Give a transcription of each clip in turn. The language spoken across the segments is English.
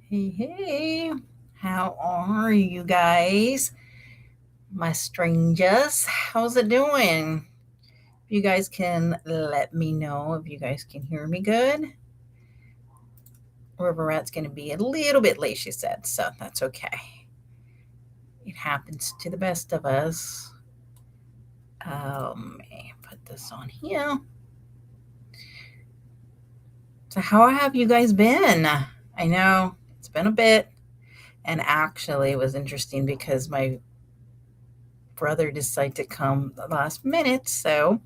Hey, hey, how are you guys? My strangers, how's it doing? If you guys can let me know if you guys can hear me good. River Rat's going to be a little bit late, she said, so that's okay. It happens to the best of us. Let me put this on here. So, how have you guys been? I know it's been a bit, and actually, it was interesting because my brother decided to come the last minute, so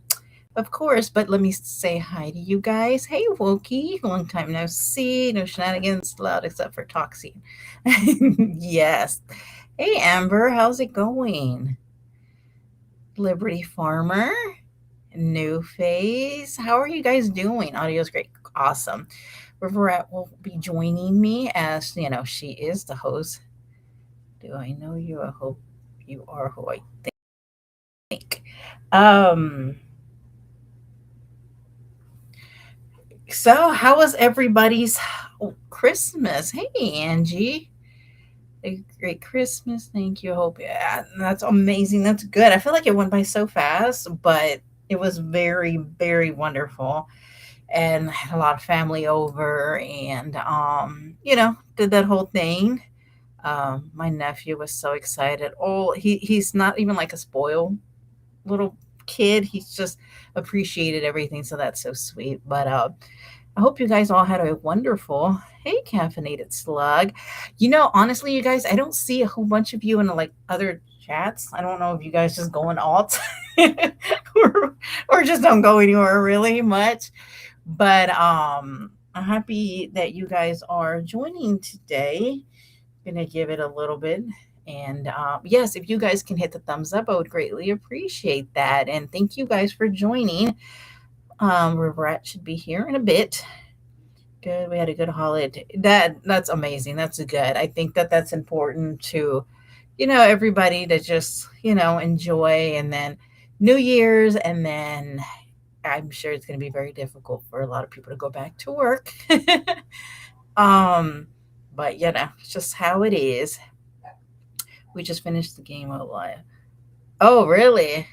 of course, but let me say hi to you guys. Hey, Wokey, long time no see. No shenanigans allowed except for Toxie. Yes. Hey, Amber, how's it going? Liberty Farmer, New Face. How are you guys doing? Audio's great. Awesome. Riverette will be joining me as, she is the host. Do I know you? I hope you are who I think. Um, So, how was everybody's Christmas? Hey, Angie. A great Christmas. Thank you. Hope, yeah, that's amazing. That's good. I feel like it went by so fast, but it was very, very wonderful. And I had a lot of family over and, did that whole thing. My nephew was so excited. Oh, he's not even like a spoiled little kid. He's just appreciated everything. So that's so sweet. But, I hope you guys all had a wonderful, hey, caffeinated slug. Honestly, you guys, I don't see a whole bunch of you in like other chats. I don't know if you guys just go in alt or, or just don't go anywhere really much. But I'm happy that you guys are joining today. Gonna give it a little bit. And yes, if you guys can hit the thumbs up, I would greatly appreciate that. And thank you guys for joining. Riverette should be here in a bit. Good. We had a good holiday. That's amazing. That's good. I think that that's important to, everybody to just, enjoy. And then New Year's, and then I'm sure it's going to be very difficult for a lot of people to go back to work. um, but it's just how it is. We just finished the game of life. Oh, really?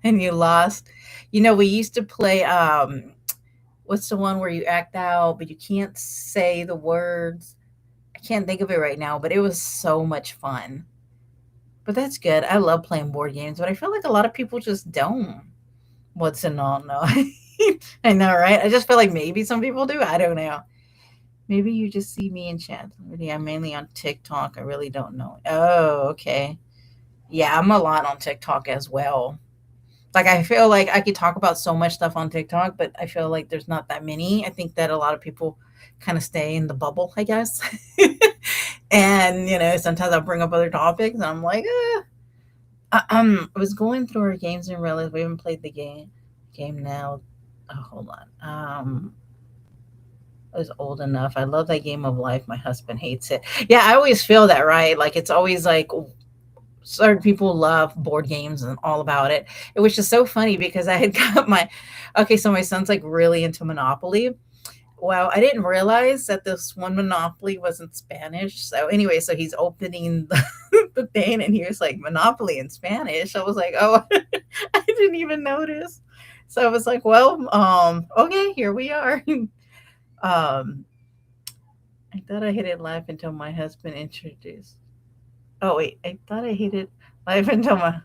And you lost. We used to play. What's the one where you act out, but you can't say the words? I can't think of it right now, but it was so much fun. But that's good. I love playing board games, but I feel like a lot of people just don't. What's a no? I know, right? I just feel like maybe some people do. I don't know. Maybe you just see me in chat. Really, I'm mainly on TikTok. I really don't know. Oh, okay. Yeah, I'm a lot on TikTok as well. Like, I feel like I could talk about so much stuff on TikTok, but I feel like there's not that many. I think that a lot of people kind of stay in the bubble, I guess. And sometimes I'll bring up other topics, and I'm like, I was going through our games and realized we haven't played the game now. Oh, hold on. I was old enough. I love that game of life. My husband hates it. Yeah, I always feel that, right? Like, it's always like certain people love board games and all about it. It was just so funny because I had got okay, so my son's like really into Monopoly. Well, I didn't realize that this one Monopoly was in Spanish. So anyway, so he's opening the thing and here's like Monopoly in Spanish. I was like, oh, I didn't even notice. So I was like, well, okay, here we are. I thought I hit it live until my husband introduced. Oh wait, I thought I hit it live until my.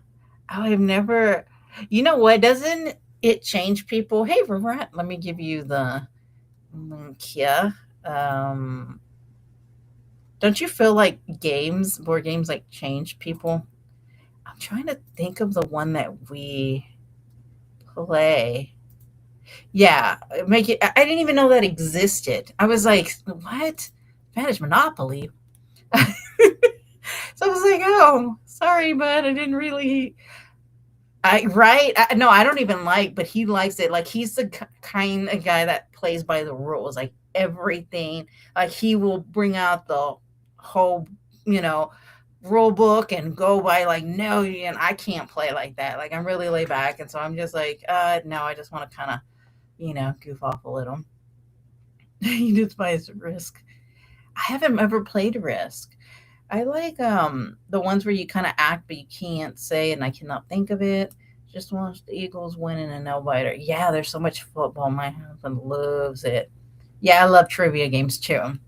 Oh, I've never. You know what? Doesn't it change people? Hey, Vermont, let me give you the link here. Um, don't you feel like board games, like change people? I'm trying to think of the one that we play. Yeah, make it. I didn't even know that existed. I was like, what? Spanish Monopoly. So I was like, oh, sorry, but I didn't really. No, I don't even like, but he likes it. Like, he's the kind of guy that plays by the rules, like everything. Like, he will bring out the whole, you know, rule book and go by like, no, and I can't play like that. Like, I'm really laid back, and so I'm just like, no, I just want to kind of, goof off a little. He just buys risk. I haven't ever played Risk. I like the ones where you kind of act but you can't say and I cannot think of it. Just watch the Eagles winning a no biter. Yeah, there's so much football. My husband loves it. Yeah, I love trivia games too.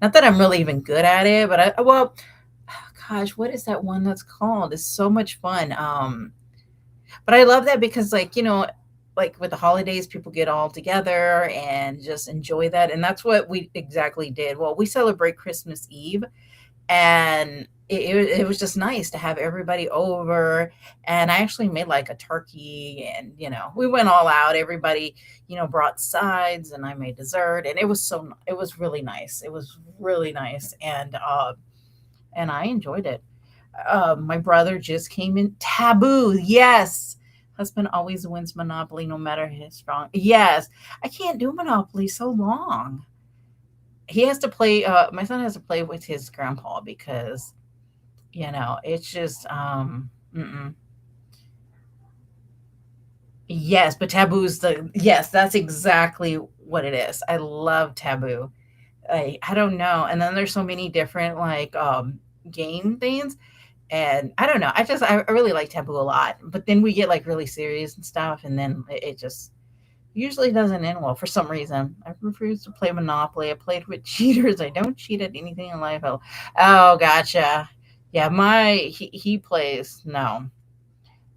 Not that I'm really even good at it, but gosh, what is that one that's called? It's so much fun. But I love that because, like, like with the holidays, people get all together and just enjoy that. And that's what we exactly did. Well, we celebrate Christmas Eve, and it was just nice to have everybody over. And I actually made like a turkey, and we went all out. Everybody brought sides, and I made dessert, and it was really nice. It was really nice, and I enjoyed it. My brother just came in. Taboo, yes. Husband always wins Monopoly, no matter his strong. Yes, I can't do Monopoly so long. He has to play. My son has to play with his grandpa because it's just mm-mm. Yes, but Taboo's the yes. That's exactly what it is. I love Taboo. I don't know. And then there's so many different like game things. And I don't know. I really like Taboo a lot. But then we get like really serious and stuff, and then it just usually doesn't end well for some reason. I refuse to play Monopoly. I played with cheaters. I don't cheat at anything in life. Oh, gotcha. Yeah, he plays no.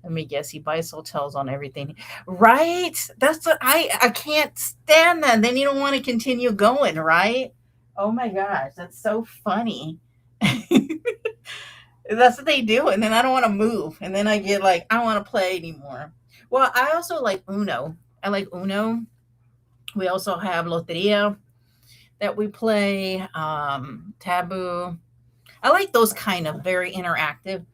Let me guess. He buys hotels on everything. Right? That's what I can't stand that. Then you don't want to continue going, right? Oh my gosh, that's so funny. That's what they do, and then I don't want to move, and then I get like I don't want to play anymore. Well, I also like Uno. I like Uno. We also have Loteria that we play. Taboo. I like those kind of very interactive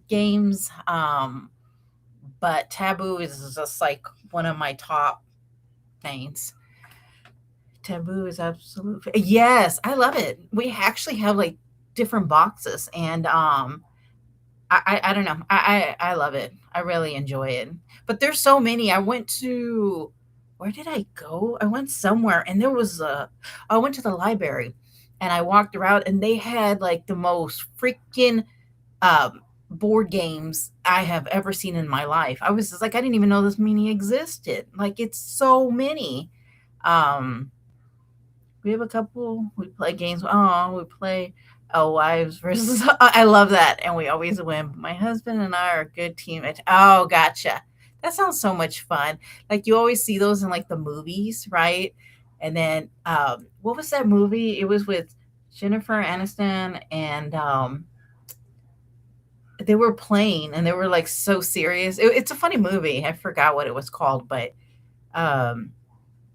games. But Taboo is just like one of my top things. Taboo is absolute. Yes, I love it. We actually have like different boxes, and I don't know. I love it. I really enjoy it. But there's so many. I went to where did I go? I went somewhere and there was a I went to the library and I walked around and they had like the most freaking board games I have ever seen in my life. I was just like I didn't even know this many existed. Like it's so many. Um we have a couple. We play games. Oh, we play wives versus. I love that, and we always win. My husband and I are a good team. Oh, gotcha. That sounds so much fun. Like you always see those in like the movies, right? And then what was that movie? It was with Jennifer Aniston, and they were playing, and they were like so serious. It's a funny movie. I forgot what it was called, but um,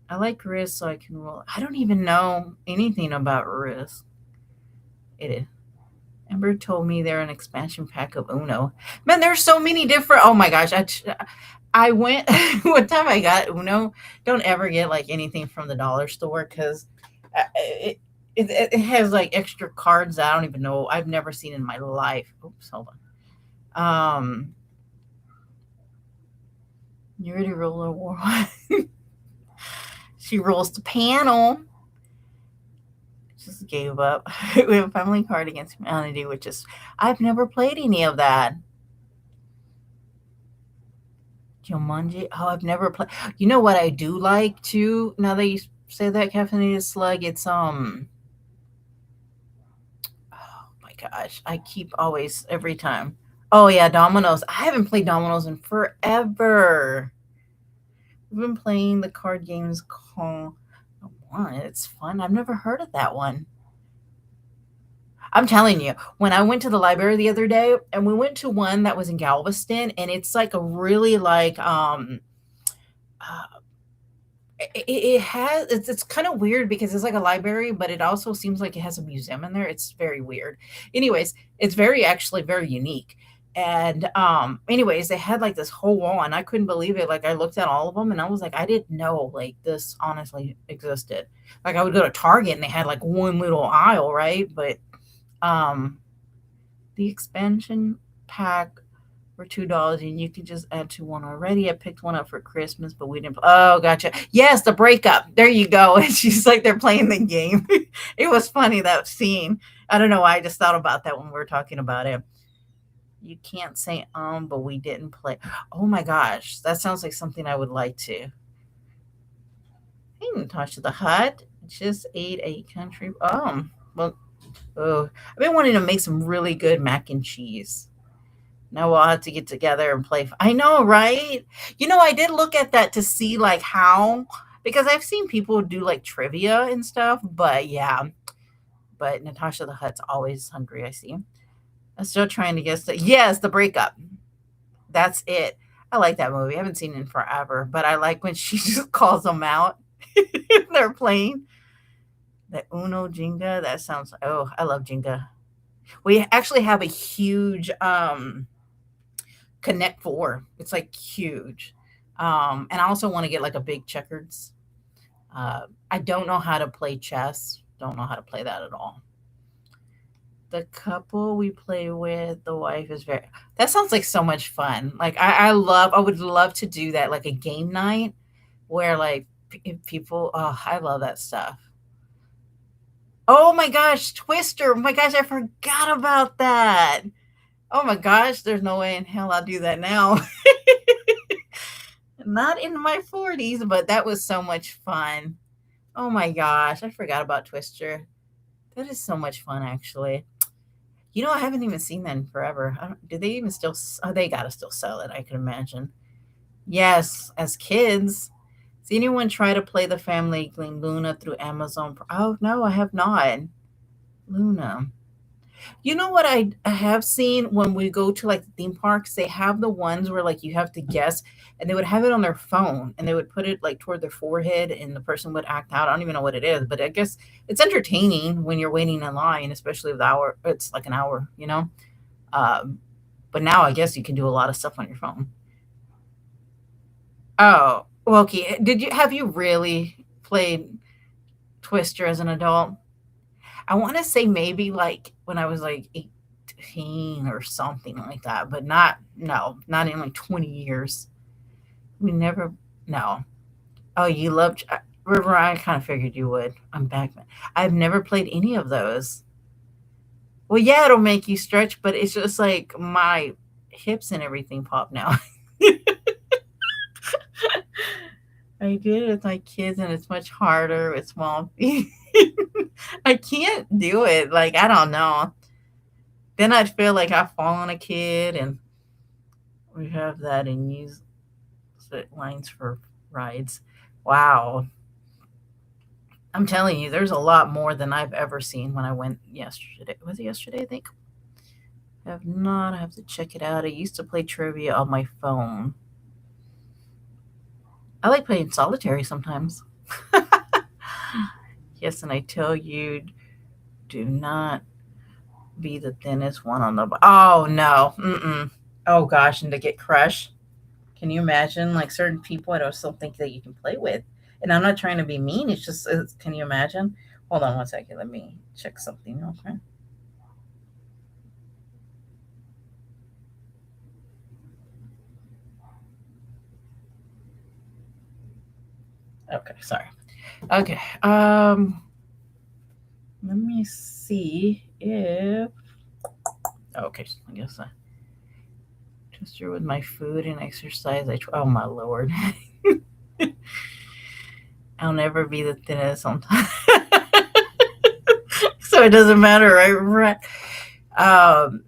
I like Risk, so I can roll. I don't even know anything about Risk. It is. Amber told me they're an expansion pack of Uno. Man, there's so many different. Oh my gosh, I went one time. I got Uno. Don't ever get like anything from the dollar store because it has like extra cards that I don't even know. I've never seen in my life. Oops, hold on. You ready to roll a war? She rolls the panel. Just gave up. We have a family card against humanity, which is I've never played any of that. Jumanji. Oh, I've never played. You know what I do like too? Now that you say that, caffeinated slug, it's Oh my gosh, I keep always every time. Oh yeah, dominoes. I haven't played dominoes in forever. We've been playing the card games called. It's fun. I've never heard of that one. I'm telling you, when I went to the library the other day, and we went to one that was in Galveston, and it's like a really like uh, it has it's kind of weird because it's like a library, but it also seems like it has a museum in there. It's very weird. Anyways, it's very actually very unique. And anyways, they had like this whole wall, and I couldn't believe it. Like I looked at all of them, and I was like, I didn't know like this honestly existed. Like I would go to Target, and they had like one little aisle, right? But um the expansion pack for $2, and you can just add to one already. I picked one up for Christmas, but we didn't. Oh, gotcha. Yes, the breakup. There you go. And she's like, they're playing the game. It was funny, that scene. I don't know why I just thought about that when we were talking about it. You can't say but we didn't play. Oh my gosh, that sounds like something I would like to. Hey, Natasha, the hut just ate a country. Well, oh, I've been wanting to make some really good mac and cheese. Now we'll have to get together and play. I know, right? I did look at that to see like how, because I've seen people do like trivia and stuff, but yeah. But Natasha the Hut's always hungry, I see. I'm still trying to guess yes, the breakup. That's it. I like that movie. I haven't seen it in forever, but I like when she just calls them out. They're playing the Uno Jenga. That sounds. Oh, I love Jenga. We actually have a huge Connect Four. It's like huge. And I also want to get like a big checkers. I don't know how to play chess. Don't know how to play that at all. The couple we play with, the wife is very. That sounds like so much fun. Like I would love to do that, like a game night where like people. Oh, I love that stuff. Oh my gosh, Twister. Oh my gosh, I forgot about that. Oh my gosh, there's no way in hell I'll do that now. Not in my 40s, but that was so much fun. Oh my gosh, I forgot about Twister. That is so much fun, actually. I haven't even seen that in forever. Do they even still? Oh, they gotta still sell it. I can imagine. Yes, as kids. Does anyone try to play the family game Luna through Amazon? Oh no, I have not. Luna. You know what I have seen when we go to like the theme parks? They have the ones where like you have to guess, and they would have it on their phone, and they would put it like toward their forehead, and the person would act out. I don't even know what it is, but I guess it's entertaining when you're waiting in line, especially with the hour. It's like an hour. Um, but now I guess you can do a lot of stuff on your phone. Oh, well, okay. Have you really played Twister as an adult? I want to say maybe like when I was like 18 or something like that, but no, not in like 20 years. We never, no. Oh, you loved River. I kind of figured you would. I'm back. I've never played any of those. Well, yeah, it'll make you stretch, but it's just like my hips and everything pop now. I did it with my kids, and it's much harder with small feet. I can't do it. Like, I don't know. Then I'd feel like I've fallen a kid, and we have that and use lines for rides. Wow. I'm telling you, there's a lot more than I've ever seen when I went yesterday. Was it yesterday, I think? I have not. I have to check it out. I used to play trivia on my phone. I like playing solitary sometimes. Yes, and I tell you, do not be the thinnest one on the. Oh no. Mm-mm. Oh gosh, and to get crushed. Can you imagine? Like certain people, I don't still think that you can play with. And I'm not trying to be mean. Can you imagine? Hold on one second. Let me check something. Okay. Okay. Sorry. Okay. Let me see if. Okay. I guess I just through with my food and exercise. Oh my lord. I'll never be the thinnest on time. So it doesn't matter, right? Um,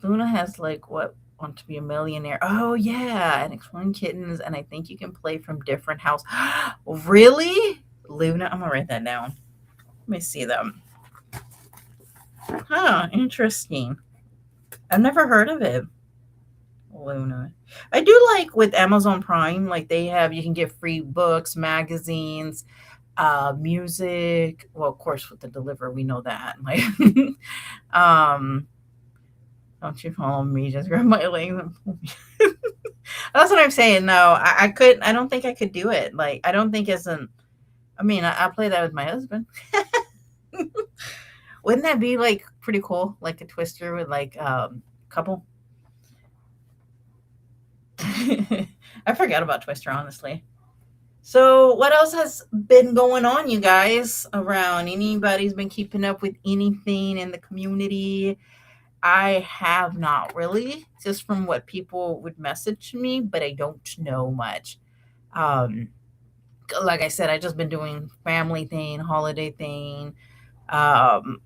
Luna has like what want to be a millionaire. Oh yeah, and exploring kittens, and I think you can play from different house. Really, Luna? I'm gonna write that down. Let me see them. Huh? Interesting. I've never heard of it. Luna. I do like with Amazon Prime, like they have you can get free books, magazines, music. Well, of course, with the deliver, we know that. Like, um, don't you follow me? Just grab my leg. That's what I'm saying. No, I could. I don't think I could do it. Like, I don't think as an. I mean, I play that with my husband. Wouldn't that be like pretty cool? Like a twister with like couple. I forgot about Twister, honestly. So, what else has been going on, you guys, around? Anybody's been keeping up with anything in the community? I have not really, just from what people would message me, but I don't know much. Um, like I said, I just been doing family thing, holiday thing, um,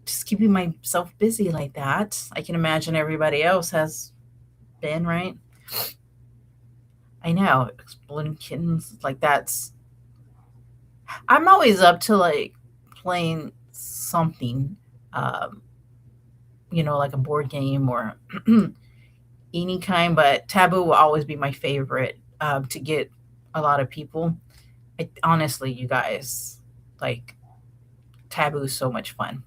just keeping myself busy like that. I can imagine everybody else has been, right? I know, exploding kittens, like that's. I'm always up to like playing something, um, like a board game or any kind, but Taboo will always be my favorite to get a lot of people. Honestly, you guys, like Taboo is so much fun.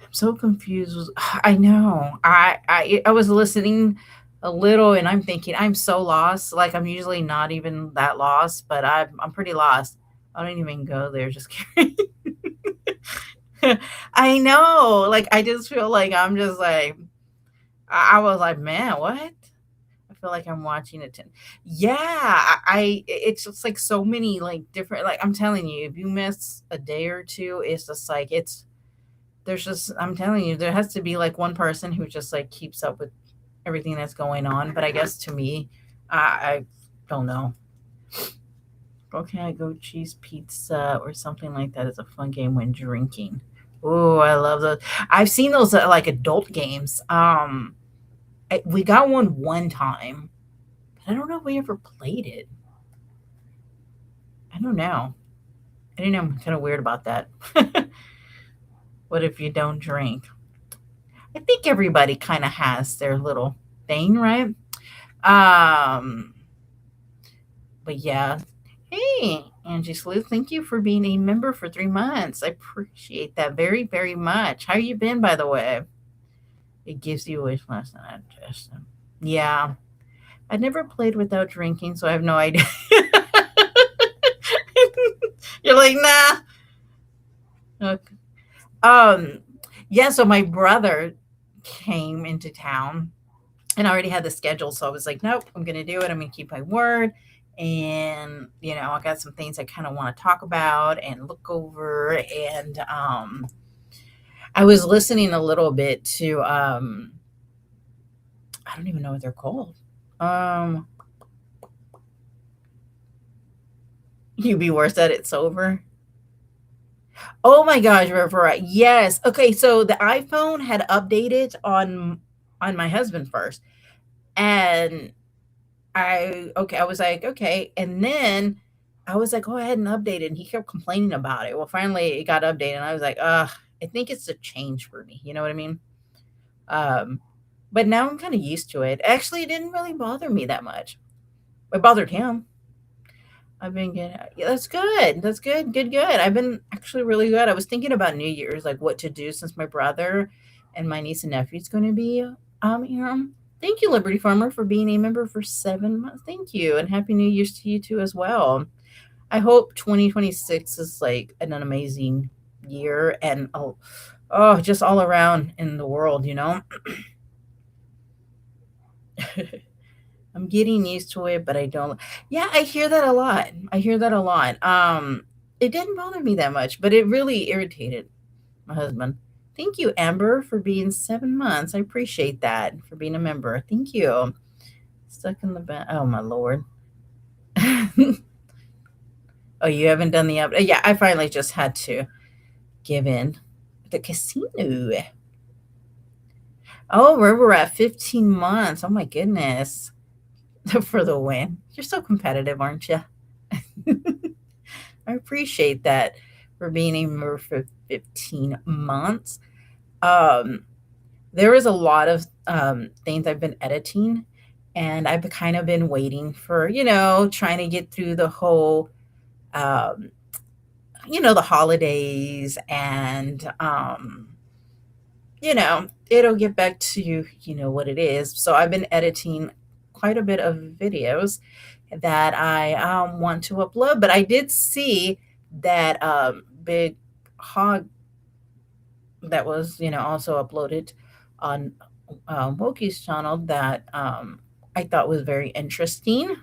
I'm so confused. I know. I was listening a little and I'm thinking I'm so lost. Like I'm usually not even that lost, but I'm pretty lost. I don't even go there. Just kidding. I know. Like I just feel like I'm just like I was like, man, what? I feel like I'm watching it. Yeah, it's just like so many like different. Like I'm telling you, if you miss a day or two, it's just like it's. There's just I'm telling you, there has to be like one person who just like keeps up with everything that's going on. But I guess to me, I don't know. Okay, I go cheese pizza or something like that is a fun game when drinking. Oh, I love those. I've seen those like adult games. We got one time, but I don't know if we ever played it. I don't know. I don't know. I'm kind of weird about that. What if you don't drink? I think everybody kind of has their little thing, right? Um, but yeah. Hey, Angie Sleuth, thank you for being a member for 3 months. I appreciate that very, very much. How you been, by the way? It gives you a wish last night. Yeah. I never played without drinking, so I have no idea. You're like, nah. Okay. Um, yeah, so my brother came into town and I already had the schedule. So I was like, nope, I'm going to do it. I'm going to keep my word. And, I got some things I kind of want to talk about and look over. And I was listening a little bit to, I don't even know what they're called. Um, You'd be worse at it sober. Oh my gosh, you're right. Yes. Okay, so the iPhone had updated on my husband first. And I was like, okay. And then I was like, go ahead and update it. And he kept complaining about it. Well, finally it got updated. And I was like, I think it's a change for me. You know what I mean? Um, but now I'm kind of used to it. Actually, it didn't really bother me that much. It bothered him. I've been getting yeah, that's good. That's good. Good, good. I've been actually really good. I was thinking about New Year's, like what to do since my brother and my niece and nephew's going to be here. Thank you, Liberty Farmer, for being a member for 7 months. Thank you, and happy New Year's to you too as well. I hope 2026 is like an amazing year and just all around in the world. I'm getting used to it, but I don't. Yeah, I hear that a lot. I hear that a lot. It didn't bother me that much, but it really irritated my husband. Thank you, Amber, for being 7 months. I appreciate that for being a member. Thank you. Stuck in the back. Oh my lord. Oh, you haven't done the update. Yeah, I finally just had to give in. The casino. Oh, we're at 15 months. Oh my goodness. For the win. You're so competitive, aren't you? I appreciate that for being a member for 15 months. Um, there is a lot of things I've been editing, and I've kind of been waiting for, trying to get through the whole, um, the holidays and, it'll get back to, what it is. So I've been editing quite a bit of videos that I want to upload. But I did see that big hog that was, also uploaded on Woki's channel that I thought was very interesting.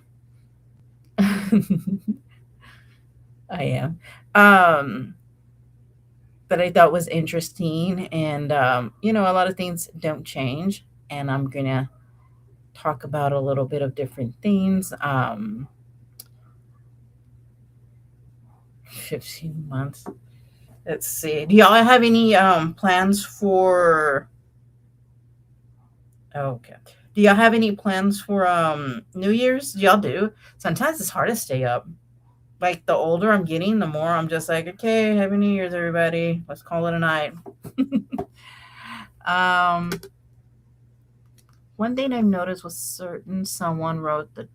I am. Um, that I thought was interesting. And, a lot of things don't change. And I'm going to talk about a little bit of different things. 15 months. Let's see. Do y'all have any plans for. Oh, okay. Do y'all have any plans for New Year's? Y'all do. Sometimes it's hard to stay up. Like the older I'm getting, the more I'm just like, okay, happy New Year's, everybody. Let's call it a night. um, One thing I've noticed was certain someone wrote the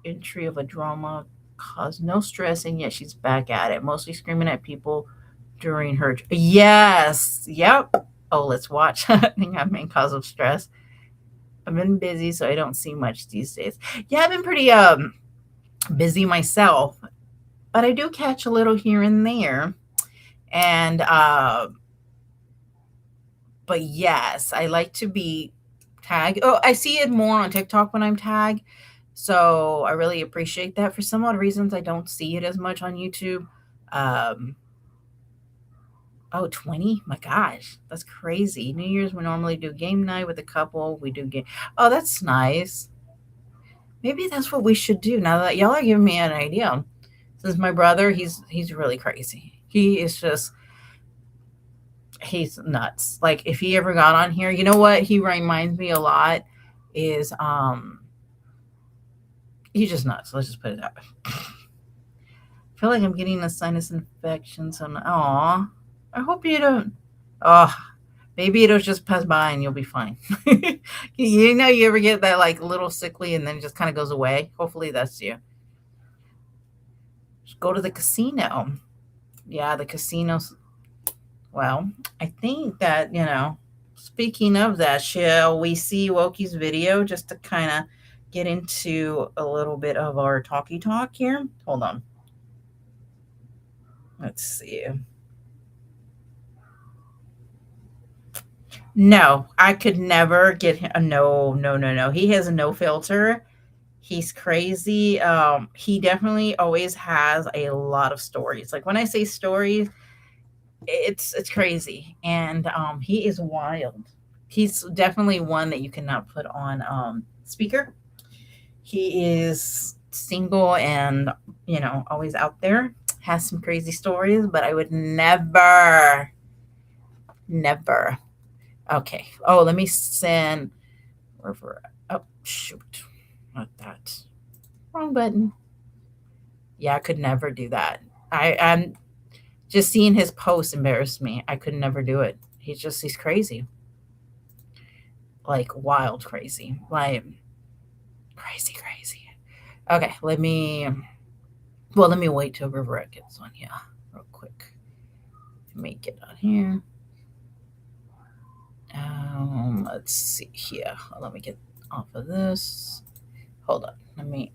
entry of a drama caused no stress, and yet she's back at it, mostly screaming at people during her. Yes, yep. Oh, let's watch. I think I'm main cause of stress. I've been busy, so I don't see much these days. Yeah, I've been pretty busy myself, but I do catch a little here and there. And but yes, I like to be tagged. Oh, I see it more on TikTok when I'm tagged. So I really appreciate that. For some odd reasons, I don't see it as much on YouTube. Um, oh, 20? My gosh, that's crazy. New Year's, we normally do game night with a couple. We do game. Oh, that's nice. Maybe that's what we should do now that y'all are giving me an idea. Since my brother, he's really crazy. He is just he's nuts. Like if he ever got on here, you know what he reminds me a lot is he's just nuts. Let's just put it that way. I feel like I'm getting a sinus infection. So, aw, I hope you don't. Oh, maybe it'll just pass by and you'll be fine. You ever get that like little sickly and then it just kind of goes away? Hopefully that's you. Just go to the casino. Yeah, the casinos. Well, I think that, speaking of that, shall we see Woki's video just to kind of get into a little bit of our talky talk here? Hold on. Let's see. No, I could never get him. No, no, no, no. He has no filter. He's crazy. He definitely always has a lot of stories. Like when I say stories, it's crazy, and he is wild. He's definitely one that you cannot put on speaker. He is single and always out there. Has some crazy stories, but I would never, never. Okay. Oh, let me send. Wherever. Oh shoot, not that. Wrong button. Yeah, I could never do that. I'm just seeing his posts embarrassed me. I could never do it. He's crazy. Like wild crazy. Like crazy, crazy. Okay, let me wait till Riverette gets on here real quick. Let me get on here. Let's see here. Let me get off of this. Hold on. Let me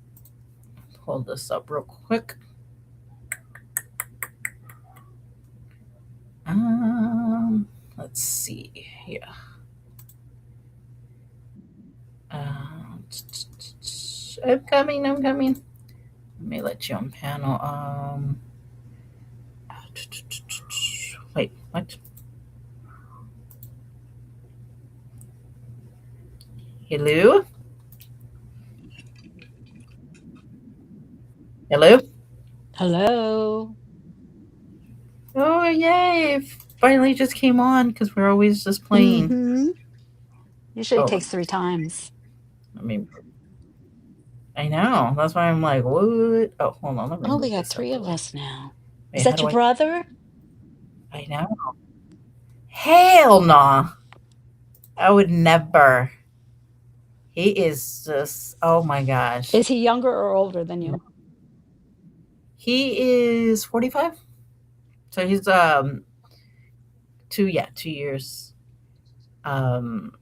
hold this up real quick. Let's see here. I'm coming. I'm coming. Let me let you on panel. Wait, what? Hello? Hello? Hello. Oh, yay. Finally just came on because we're always just playing. Mm-hmm. Usually it Oh, takes 3 times. I mean, I know. That's why I'm like, what? Oh, hold on. Let me Oh, we move got this out three the of way. us now. Is Wait, how that do your I? brother? I know. Hell no. I would never. He is just, oh my gosh. Is he younger or older than you? He is 45. So he's 2 years um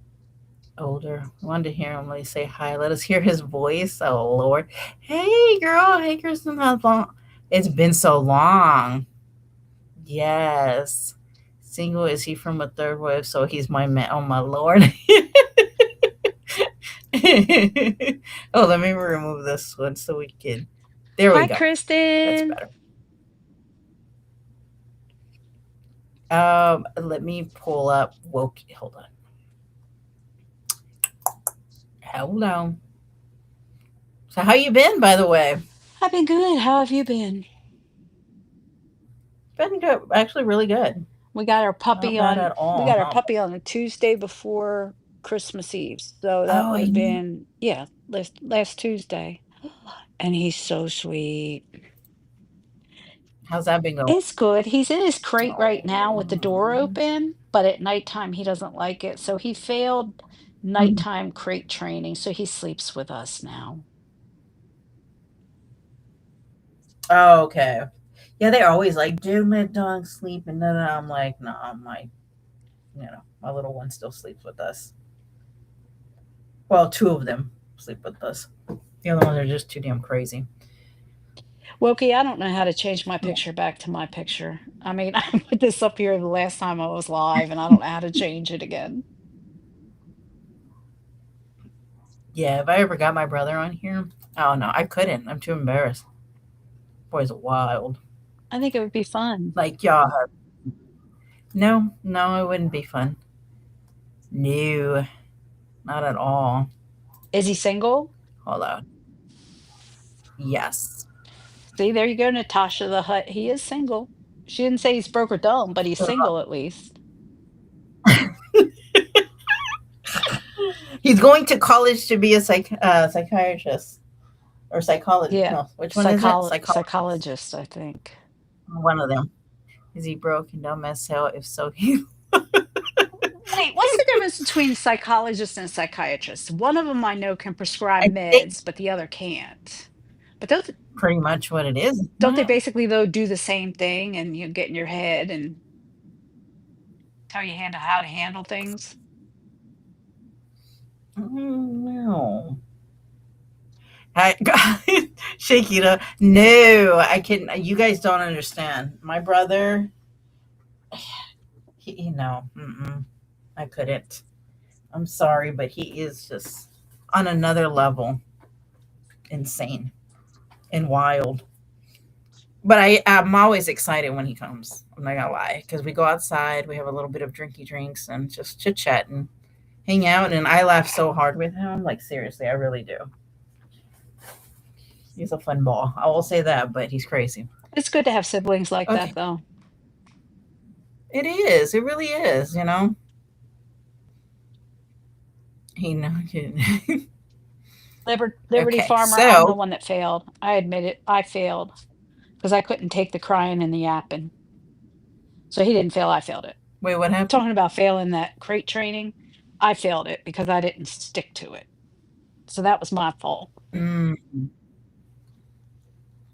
older. I wanted to hear him like say hi. Let us hear his voice. Oh Lord. Hey girl. Hey Kristen. How's long? It's been so long. Yes. single? Is he from a third wave? So he's my man. Oh my lord. Oh, let me remove this one so we can. There we Hi, go. That's Kristen. better. Let me pull up woke. Hold on. Hold on. So how you been, by the way? I've been good. How have you been? Been good. Actually, really good. We got our Not puppy bad on at we all. got our Huh? puppy on a Tuesday before Christmas Eve. So that Oh, would I have know. been, yeah, last Tuesday. And he's so sweet. How's that been going? It's good. He's in his crate right now with the door Oh. open, but at nighttime he doesn't like it. So he failed nighttime crate training. So he sleeps with us now. Oh, okay. Yeah, they're always like, "Do my dog sleep?" And then I'm like, "No, my little one still sleeps with us. Well, two of them sleep with us. The other ones are just too damn crazy." Wokey, I don't know how to change my picture back to my picture. I mean, I put this up here the last time I was live, and I don't know how to change it again. Yeah, if I ever got my brother on here, oh no, I couldn't. I'm too embarrassed. Boy's wild. I think it would be fun. Like y'all. No, no, it wouldn't be fun. No, not at all. Is he single? Hold on. Yes. See, there you go, Natasha the Hut. He is single. She didn't say he's broke or dumb, but he's single at least. He's going to college to be a psychiatrist or psychologist. Yeah, No, which one is it? Psychologist. psychologist, I think. One of them. Is he broke and dumb as hell? If so, he. Wait, what's the difference between psychologist and psychiatrist? One of them I know can prescribe I think meds, but the other can't. But pretty much what it is. don't they Not. basically though do the same thing and you get in your head and tell you how to handle things? No. I, Shakira. No, I can. You guys don't understand. My brother. No. I couldn't. I'm sorry, but he is just on another level, insane and wild. But I'm always excited when he comes. I'm not gonna lie, because we go outside, we have a little bit of drinky drinks, and just chit chat and hang out. And I laugh so hard with him. Like seriously, I really do. He's a fun ball. I will say that, but he's crazy. It's good to have siblings like that Okay, though. it is. It really is. He know. Liberty Okay, Farmer, I'm the so one that failed. I admit it. I failed because I couldn't take the crying and the yapping. So he didn't fail, I failed it. wait, what happened? Talking about failing that crate training, I failed it because I didn't stick to it. So that was my fault. Mm,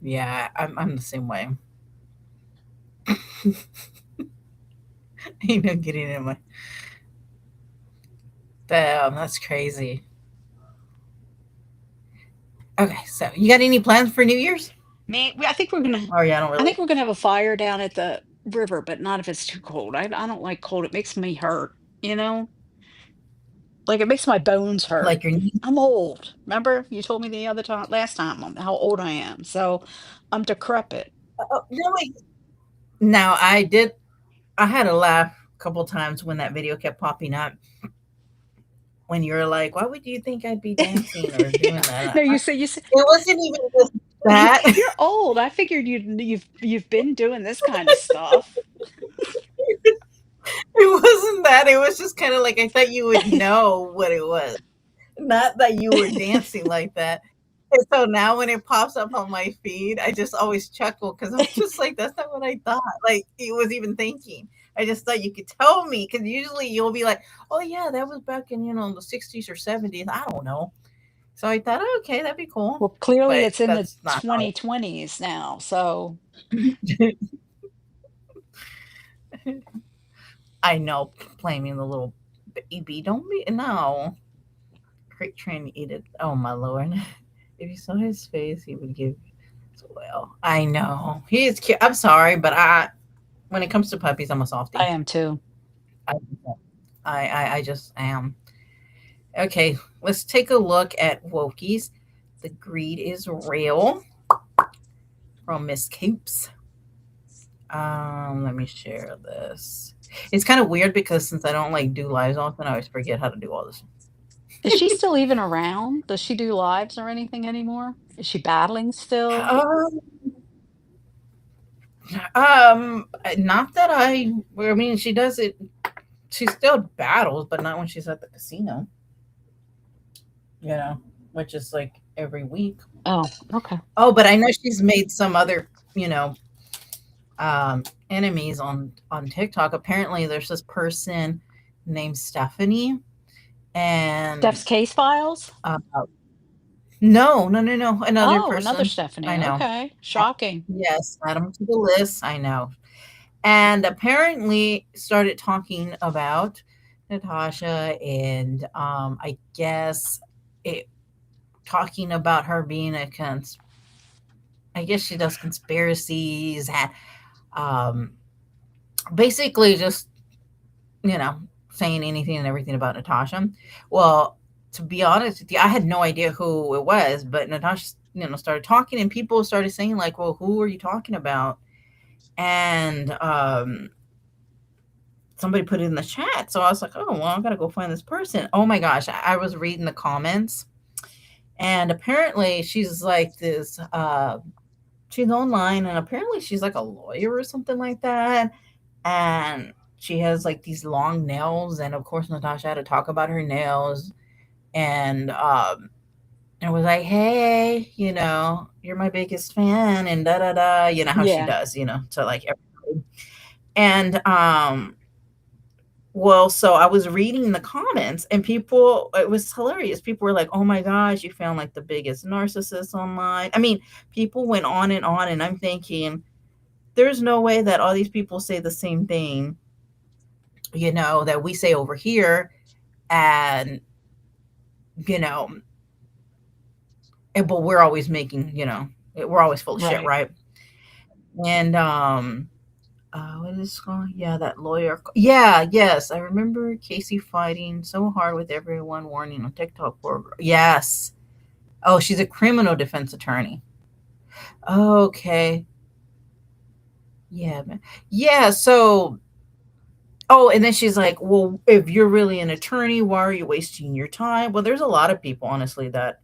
yeah, I'm the same way. Getting in my. Damn, that's crazy. Okay, so you got any plans for New Year's? I think we're gonna Or yeah, I don't I think really we're gonna have a fire down at the river, but not if it's too cold. I don't like cold. It makes me hurt, you know? Like it makes my bones hurt. like your niece. I'm old. Remember you told me the other time last time how old I am. So I'm decrepit. Oh, no, wait. Now I did. I had a laugh a couple times when that video kept popping up. When you were like, "Why would you think I'd be dancing or Yeah. doing that?" No, you say It wasn't even just that. you're old. I figured you've been doing this kind of stuff. It wasn't that. It was just kind of like I thought you would know what it was, not that you were dancing like that. And so now when it pops up on my feed, I just always chuckle because I'm just like, that's not what I thought. Like it was even thinking. I just thought you could tell me because usually you'll be like, oh yeah, that was back in the 60s or 70s. I don't know. So I thought, oh, okay, that'd be cool. Well, clearly But it's in the that's not how 2020s now. So it. I know, blaming the little baby. Don't be no. Great trying to eat it. Oh my lord! If you saw his face, he would give. Well, I know he is cute. I'm sorry, but When it comes to puppies, I'm a I softie. am too. I I just am. Okay, let's take a look at Wokies. The greed is real from Miss Coops. Let me share this. It's kind of weird because since I don't like do lives often, I always forget how to do all this. Is she still even around? Does she do lives or anything anymore? Is she battling still? Um, not that I mean, she does it. She still battles, but not when she's at the casino. You know, which is like every week. Oh, okay. Oh, but I know she's made some other, you know, enemies on TikTok. Apparently, there's this person named Stephanie, and Steph's case files? uh, no, no, no, no, another Oh, another person. I Stephanie. know. Okay. Shocking. Yes, add them to the list. I know. And apparently started talking about Natasha, and I guess it talking about her being a I guess she does conspiracies and um, basically just you know saying anything and everything about Natasha. Well, to be honest with you, I had no idea who it was, but Natasha started talking, and people started saying like, "Well, who are you talking about?" And somebody put it in the chat. So I was like, oh, well, I gotta go find this person. Oh my gosh. I was reading the comments, and apparently she's like this, she's online, and apparently she's like a lawyer or something like that. And she has like these long nails. And of course, Natasha had to talk about her nails. And, it was like, hey, you're my biggest fan, and da da da, how she Yeah. does, to like everybody. And well, so I was reading the comments, and people, it was hilarious. People were like, "Oh my gosh, you found like the biggest narcissist online." I mean, people went on, and I'm thinking, there's no way that all these people say the same thing, that we say over here, and you know, but we're always making, we're always full of shit, Right. right? And what is it called? Yeah, that lawyer. Yeah, yes, I remember Casey fighting so hard with everyone warning on TikTok for. Yes. Oh, she's a criminal defense attorney. Okay. Yeah, man. Yeah, so oh, and then she's like, "Well, if you're really an attorney, why are you wasting your time?" Well, there's a lot of people honestly that,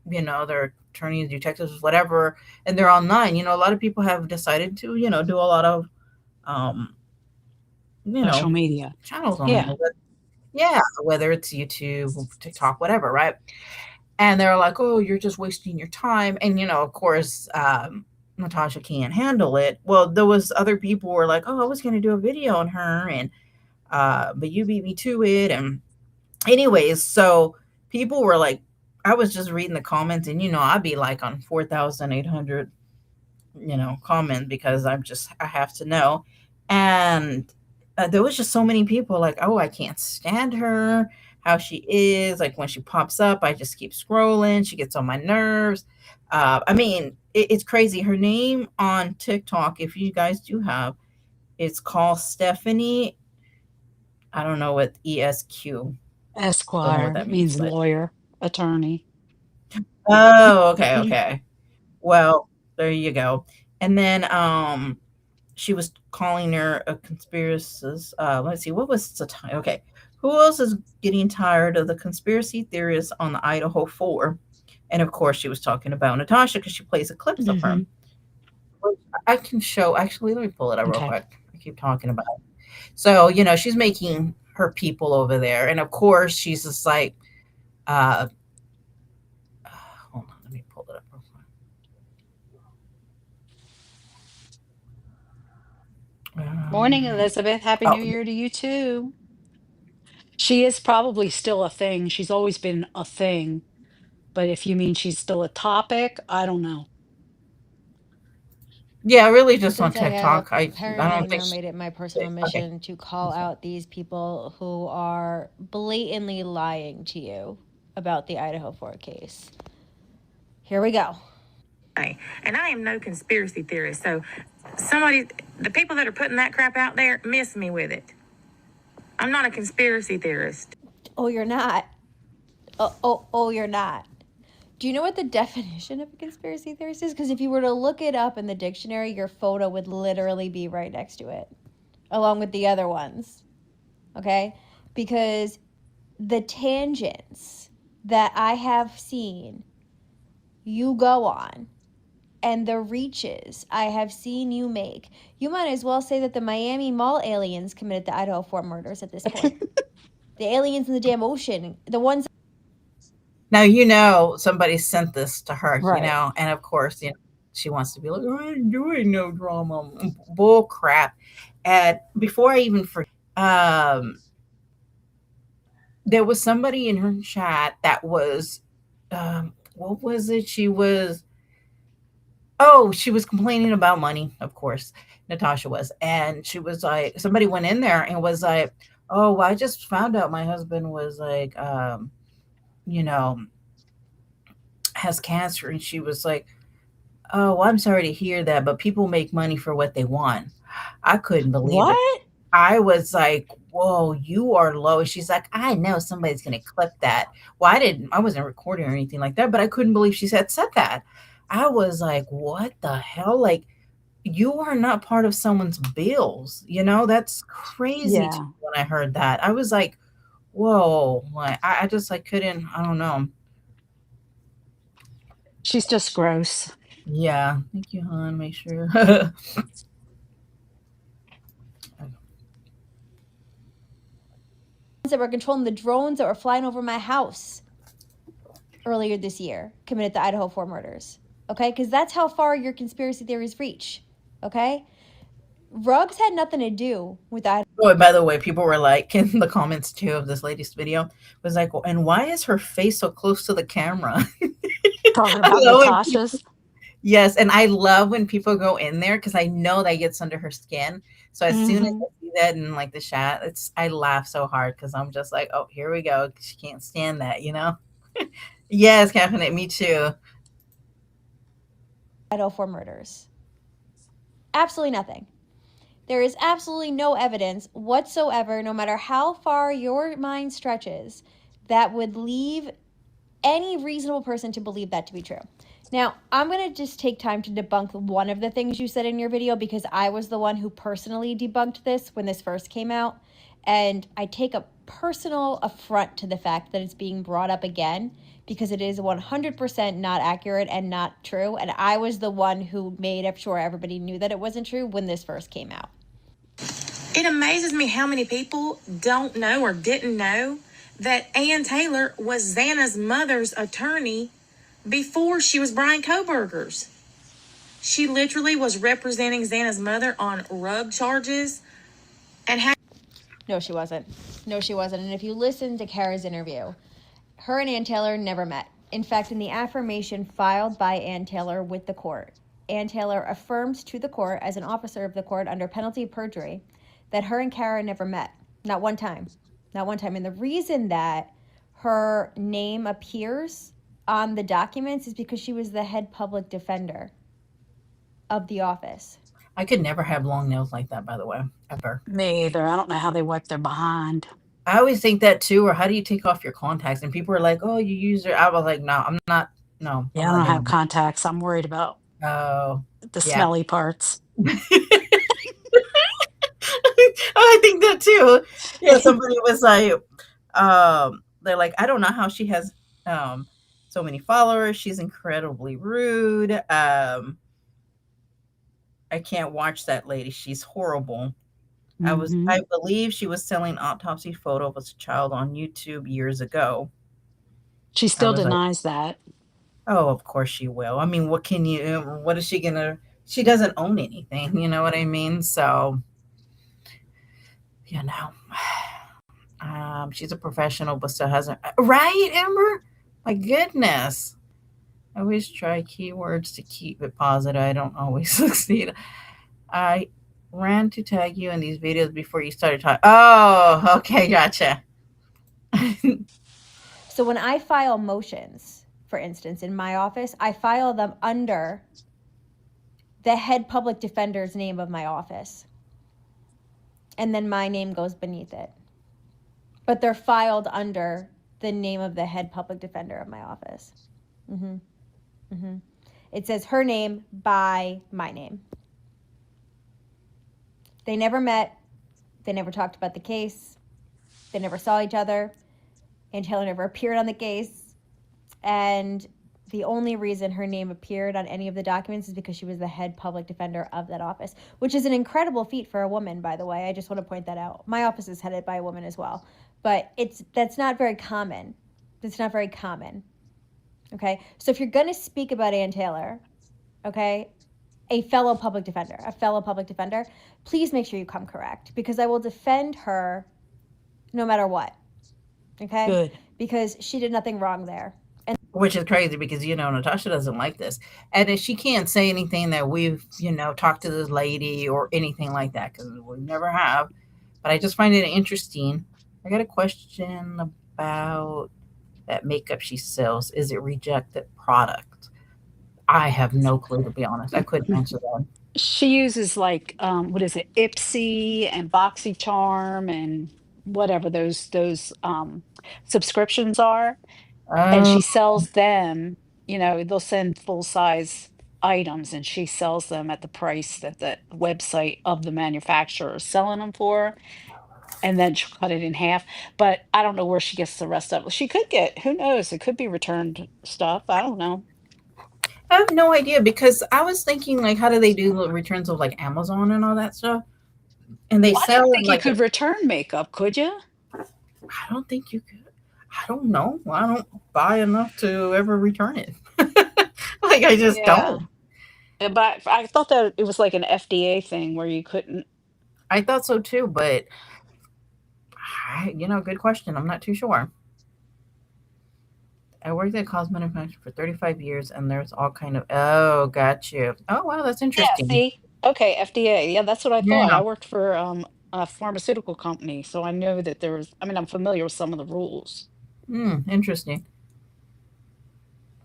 they're attorneys, detectives, whatever, and they're online. A lot of people have decided to, do a lot of um, you Social know, media. channels Yeah. online. Yeah, whether it's YouTube, TikTok, whatever, right? And they're like, "Oh, you're just wasting your time." And of course, Natasha can't handle it. Well, there was other people who were like, "Oh, I was going to do a video on her, and but you beat me to it." And anyways, so people were like, I was just reading the comments, and I'd be like on 4,800 comment because I have to know. And there was just so many people like, oh, I can't stand her, how she is. Like when she pops up, I just keep scrolling. She gets on my nerves. I mean, it's crazy. Her name on TikTok, if you guys do have, it's called Stephanie. I don't know what ESQ. Don't know what Esquire that means, means but lawyer, attorney. oh, okay, okay. Well, there you go. And then she was calling her a conspiracist. Let's see, what was the time? Okay, who else is getting tired of the conspiracy theorists on the Idaho 4? And of course, she was talking about Natasha because she plays a clips of her. Mhm. I can show. Actually, let me pull it up real Okay. quick. I keep talking about it. So she's making her people over there, and of course, she's just like, uh, hold on, let me pull it up real quick. Morning, Elizabeth. Happy New Oh, Year to you too. She is probably still a thing. She's always been a thing. But if you mean she's still a topic, I don't know. yeah, really just on Since I TikTok. I apparently don't think. now made it my personal Okay. mission to call out these people who are blatantly lying to you about the Idaho 4 case. Here we go. And I am no conspiracy theorist. So the people that are putting that crap out there, miss me with it. I'm not a conspiracy theorist. Oh, you're not. Oh, you're not. Do you know what the definition of a conspiracy theorist is? Because if you were to look it up in the dictionary, your photo would literally be right next to it, along with the other ones. Okay? Because the tangents that I have seen you go on and the reaches I have seen you make, you might as well say that the Miami Mall aliens committed the Idaho 4 murders at this point. The aliens in the damn ocean, the ones. Now, somebody sent this to her, Right. and of course, she wants to be like, I ain't doing no drama. Bull crap. And before I even forget, there was somebody in her chat that was, what was it? She was complaining about money, of course. Natasha was. And she was like, somebody went in there and was like, oh, well, I just found out my husband was like, you know, has cancer. And she was like, oh, well, I'm sorry to hear that, but people make money for what they want. I couldn't believe it. What? I was like, whoa, you are low. She's like, I know somebody's going to clip that. Well, I wasn't recording or anything like that, but I couldn't believe she said that. I was like, what the hell? Like, you are not part of someone's bills. That's crazy to Yeah. me when I heard that. I was like, whoa. Like, I just like couldn't, I don't know. She's just gross. Yeah. Thank you, hon. Make sure. that were controlling the drones that were flying over my house earlier this year committed the Idaho 4 murders. Okay? Because that's how far your conspiracy theories reach. Okay? Ruggs had nothing to do with Idaho. Oh, and by the way, people were like in the comments too of this lady's video was like, well, and why is her face so close to the camera? Talking I about love when people, Natasha's. yes, and I love when people go in there because I know that gets under her skin. So as soon as Hmm. I see that in like the chat, I laugh so hard because I'm just like, oh, here we go. She can't stand that. Yes, Catherine, me too. Idaho 4 murders. Absolutely nothing. There is absolutely no evidence whatsoever, no matter how far your mind stretches, that would leave any reasonable person to believe that to be true. Now, I'm going to just take time to debunk one of the things you said in your video because I was the one who personally debunked this when this first came out. And I take a personal affront to the fact that it's being brought up again because it is 100% not accurate and not true. And I was the one who made sure everybody knew that it wasn't true when this first came out. It amazes me how many people don't know or didn't know that Ann Taylor was Xana's mother's attorney before she was Brian Koberger's. She literally was representing Xana's mother on rug charges and had. No, she wasn't. No, she wasn't. And if you listen to Kara's interview, her and Ann Taylor never met. In fact, in the affirmation filed by Ann Taylor with the court, Ann Taylor affirms to the court as an officer of the court under penalty of perjury that her and Kara never met. Not one time. Not one time. And the reason that her name appears on the documents is because she was the head public defender of the office. I could never have long nails like that, by the way, ever. Me either. I don't know how they wipe their behind. I always think that too, or how do you take off your contacts? And people are like, "Oh, you use your." I was like, "No, I'm not. No, I'm Yeah, I not don't have doing that." contacts. I'm worried about Oh, the yeah. smelly parts. I think that too. Yeah, somebody was like, they're like, I don't know how she has so many followers. She's incredibly rude. I can't watch that lady. She's horrible. Hmm. I believe she was selling autopsy photo of a child on YouTube years ago. She I still was like, denies that. oh, of course she will. I mean, what is she gonna, she doesn't own anything, you know what I mean? So, you know, she's a professional, but still hasn't, right, Amber? My goodness. I always try keywords to keep it positive. I don't always succeed. I ran to tag you in these videos before you started talking. Oh, okay, gotcha. So when I file motions for instance, in my office, I file them under the head public defender's name of my office. And then my name goes beneath it. But they're filed under the name of the head public defender of my office. Mm-hmm. Mm-hmm. It says her name by my name. They never met. They never talked about the case. They never saw each other. Ann Taylor never appeared on the case. And the only reason her name appeared on any of the documents is because she was the head public defender of that office, which is an incredible feat for a woman, by the way. I just want to point that out. My office is headed by a woman as well, but that's not very common. That's not very common. Okay, so if you're going to speak about Ann Taylor, okay, a fellow public defender, please make sure you come correct, because I will defend her no matter what. Okay? Good. Because she did nothing wrong there. And Which is crazy because, Natasha doesn't like this. And if she can't say anything that we've, talked to this lady or anything like that, because we never have. But I just find it interesting. I got a question about that makeup she sells. Is it rejected product? I have no clue, to be honest. I couldn't answer that. She uses like what is it, Ipsy and BoxyCharm and whatever those subscriptions are, and Oh, she sells them. They'll send full size items, and she sells them at the price that the website of the manufacturer is selling them for, and then she'll cut it in half. But I don't know where she gets the rest of it. She could get, who knows? It could be returned stuff. I don't know. I have no idea because I was thinking, like, how do they do the returns of like Amazon and all that stuff? And they Well, I didn't sell in think you like could return makeup, could you? I don't think you could. I don't know. I don't buy enough to ever return it. Like I just Yeah. don't. But I thought that it was like an FDA thing where you couldn't. I thought so too, but good question. I'm not too sure. I worked at cosmetic manufacturer for 35 years, and there's all kind of. Oh, got you. Oh, wow, that's Yeah, interesting. see? Okay, FDA. Yeah, that's what I thought. Yeah. I worked for a pharmaceutical company, so I know that I mean, I'm familiar with some of the rules. Interesting.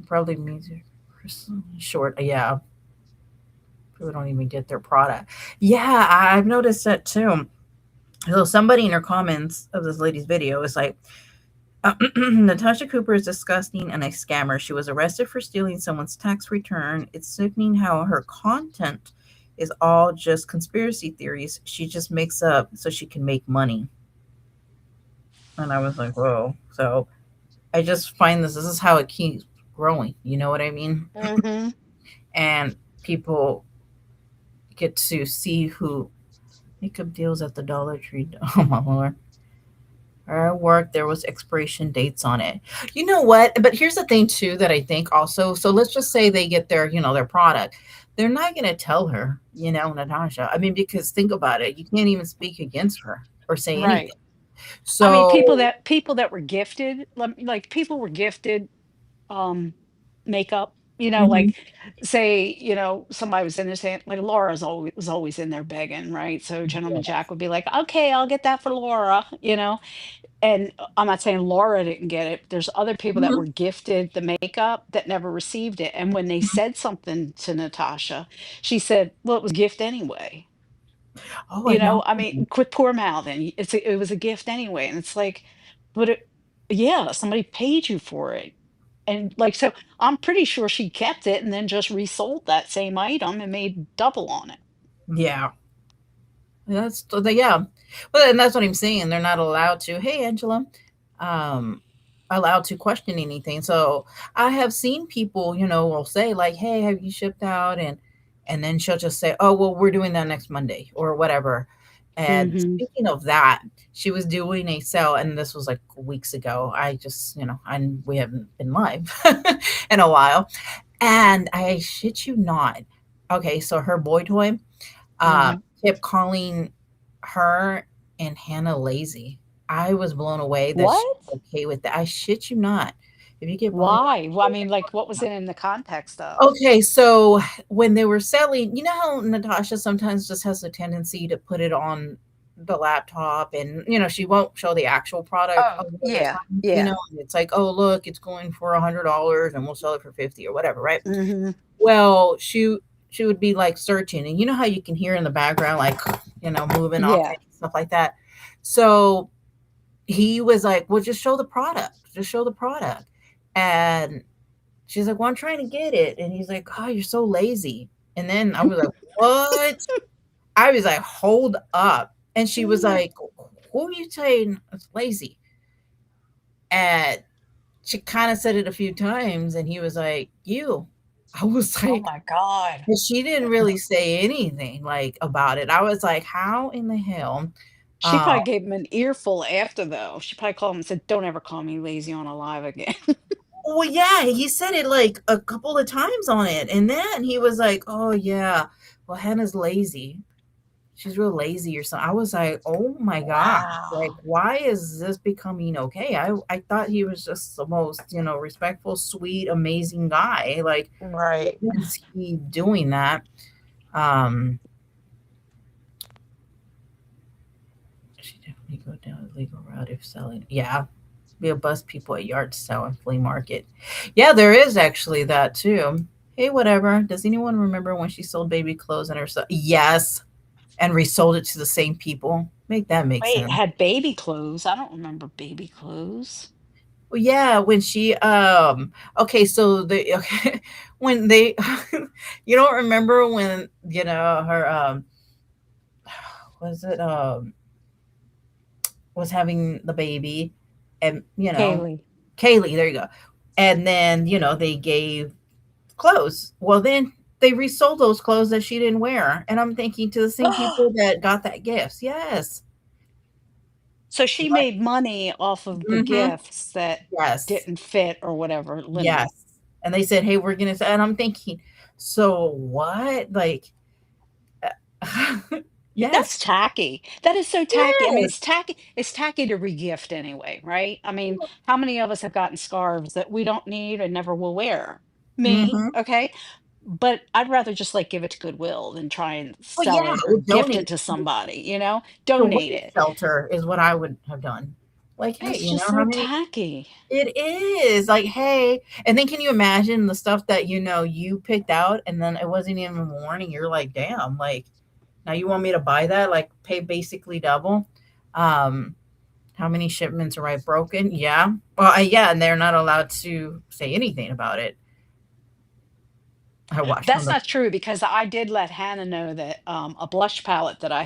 Probably means you're short. Yeah, people don't even get their product. Yeah, I've noticed that too. So somebody in her comments of this lady's video is like, Natasha Cooper is disgusting and a scammer. She was arrested for stealing someone's tax return. It's sickening how her content is all just conspiracy theories. She just makes up so she can make money. And I was like, whoa. So I just find this is how it keeps growing. You know what I mean? Hmm. And people get to see who makeup deals at the Dollar Tree. Oh my lord. Our work, there was expiration dates on it. You know what? But here's the thing too that I think also. So let's just say they get their product. They're not going to tell her, Natasha. I mean, because think about it. You can't even speak against her or say anything. Right. I mean, So, people that were gifted, like people were gifted um makeup, mhm, like say, somebody was in there saying, like, Laura's always was always in there begging, right? So Gentleman yeah. Jack would be like, okay, I'll get that for Laura. And I'm not saying Laura didn't get it. There's other people that Mhm, were gifted the makeup that never received it. And when they mhm. said something to Natasha, she said, well, it was a gift anyway. Oh, I know. I mean, quit poor mouthing. It was a gift anyway. And it's like, but yeah, somebody paid you for it. And like, so I'm pretty sure she kept it and then just resold that same item and made double on it. Yeah. Yeah. Well, and that's what I'm saying. They're not allowed to. Hey, Angela, um, allowed to question anything. So I have seen people, will say like, "Hey, have you shipped out?" And then she'll just say, "Oh, well, we're doing that next Monday or whatever." And Hmm. speaking of that, she was doing a sale, and this was like weeks ago. I just, we haven't been live in a while, and I shit you not. Okay, so her boy toy Hmm. kept calling her and Hannah lazy. I was blown away that she what? was okay with that. I shit you not. If you get bullied, Why? Well, I mean, like, what was it in the context of? okay. So when they were selling, you know how Natasha sometimes just has a tendency to put it on. the laptop, and she won't show the actual product a Oh, lot of the yeah, time. yeah. And it's like, oh look, it's going for $100 and we'll sell it for 50 or whatever, right? Mhm. Well, she would be like searching, and you know how you can hear in the background, like, moving all Yeah. kinds of stuff like that. So he was like, well, just show the product, just show the product. And she's like, well, I'm trying to get it. And he's like, oh, you're so lazy. And then I was like, what? I was like, hold up. And she was like, who are you saying is lazy? And she kind of said it a few times, and he was like, you. I was Oh like, my god. but she didn't really say anything like about it. I was like, how in the hell? She Uh, probably gave him an earful after, though. She probably called him and said, "Don't ever call me lazy on a live again." well, yeah, he said it like a couple of times on it, and then he was like, oh yeah, well, Hannah's lazy. She's real lazy or something. I was like, oh my gosh, like, Wow. why is this becoming okay? I thought he was just the most, respectful, sweet, amazing guy. Like, Right. why is he doing that? Um, she definitely go down the legal route if selling. Yeah, be a bust people at yard sale and flea market. Yeah, there is actually that too. Hey, whatever. Does anyone remember when she sold baby clothes and herself? Yes, and resold it to the same people. Make that make Wait, sense. had baby clothes. I don't remember baby clothes. Well, yeah, when she okay, so the okay, when they you don't remember when, her was it was having the baby, and Kaylee. Kaylee, there you go. And then, they gave clothes. Well, then they resold those clothes that she didn't wear. And I'm thinking, to the same people that got that gifts. Yes. So she Right. made money off of the Mm-hmm. gifts that Yes. didn't fit or whatever Yes. limit. And they said, hey, we're gonna, and I'm thinking, so what? Like, yes. That's tacky. That is so tacky. I mean, Yes. it's tacky to regift anyway, right? I mean, how many of us have gotten scarves that we don't need and never will wear? Me, Mm-hmm. okay? But I'd rather just like give it to Goodwill than try and But sell yeah, it or we gift it donate to somebody, to donate women's it. shelter is what I would have done. Like, hey, It's just how so many. tacky. It is like, hey, and then can you imagine the stuff that you picked out, and then it wasn't even worn, and you're like, damn, like, now you want me to buy that, like, pay basically double. Um, how many shipments are I broken? Yeah, well, yeah, and they're not allowed to say anything about it. I watched on That's the. not true because I did let Hannah know that a blush palette that I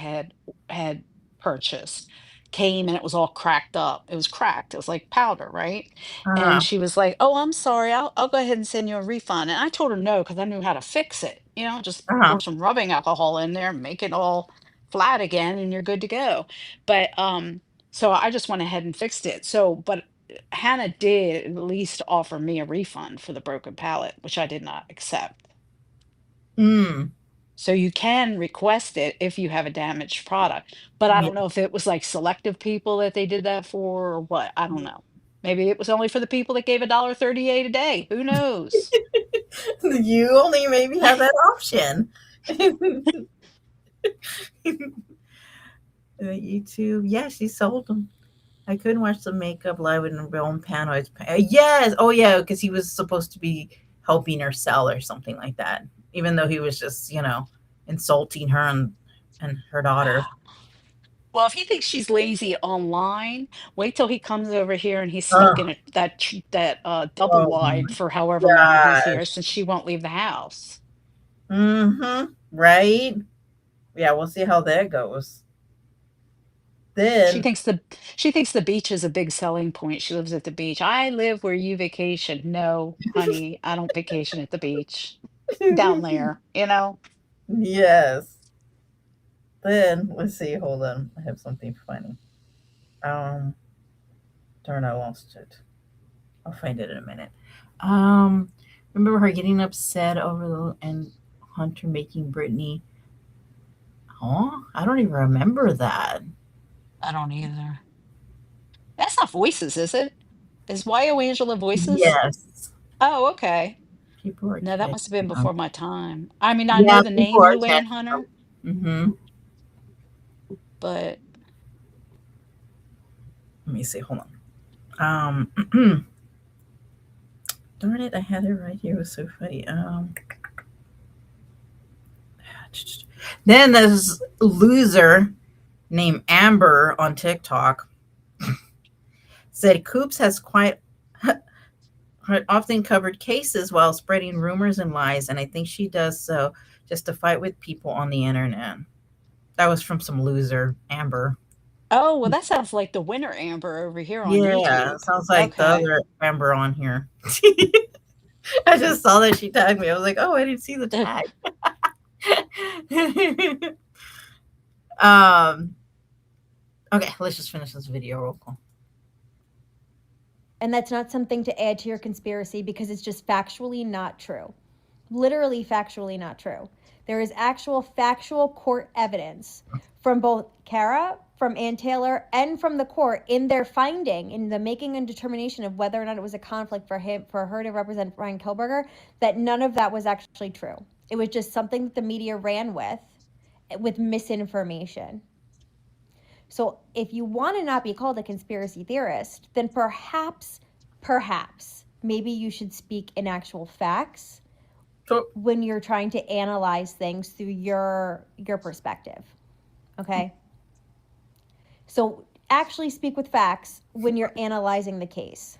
had purchased came and it was all cracked up. It was cracked. It was like powder, right? And Uh, she was like, "Oh, I'm sorry. I'll go ahead and send you a refund." And I told her no because I knew how to fix it. Just uh-huh. pour some rubbing alcohol in there, make it all flat again, and you're good to go. But so I just went ahead and fixed it. So, but Hannah did at least offer me a refund for the broken palette, which I did not accept. Mm, So you can request it if you have a damaged product, but I yeah. don't know if it was like selective people that they did that for or what. I don't know. Maybe it was only for the people that gave $1.38 a day. Who knows? You only maybe have that option. YouTube, yeah, she sold them. I couldn't watch the makeup live in her own panel. Yes, oh yeah, because he was supposed to be helping her sell or something like that. Even though he was just, insulting her and her daughter. Well, if he thinks she's lazy online, wait till he comes over here and he's stuck in Oh, that double oh my wide for however long he's here, gosh. since she won't leave the house. Mm-hmm. Right? Yeah, we'll see how that goes. She Then, thinks the she thinks the beach is a big selling point. She lives at the beach. I live where you vacation. No, honey, I don't vacation at the beach. Down there. yes. Then let's see. Hold on, I have something funny. Um, darn, I lost it. I'll find it in a minute. Um, remember her getting upset over and Hunter making Brittany. Oh, I don't even remember that. I don't either. That's not Voices, is it? Is YO Angela Voices? Yes, Oh, okay. people are No, that must have been catching on. before my time. I mean, I know Yeah, the people name are Luann catching Hunter, on. Mm-hmm. but Let me see. Hold on. Darn it, I had it right here. It was so funny. Then this loser named Amber on TikTok said Coops has quite often covered cases while spreading rumors and lies, and I think she does so just to fight with people on the internet. That was from some loser, Amber. Oh, well, that sounds like the winner Amber over here on Yeah, YouTube. sounds like the Okay. other Amber on here. I just saw that she tagged me. I was like, oh, I didn't see the tag. um, okay, let's just finish this video real quick. And that's not something to add to your conspiracy because it's just factually not true. Literally factually not true. There is actual factual court evidence from both Kara, from Ann Taylor, and from the court in their finding, in the making a determination of whether or not it was a conflict for her to represent Brian Kohlberger, that none of that was actually true. It was just something that the media ran with misinformation. So if you want to not be called a conspiracy theorist, then perhaps, maybe you should speak in actual facts when you're trying to analyze things through your perspective. Okay? So actually speak with facts when you're analyzing the case.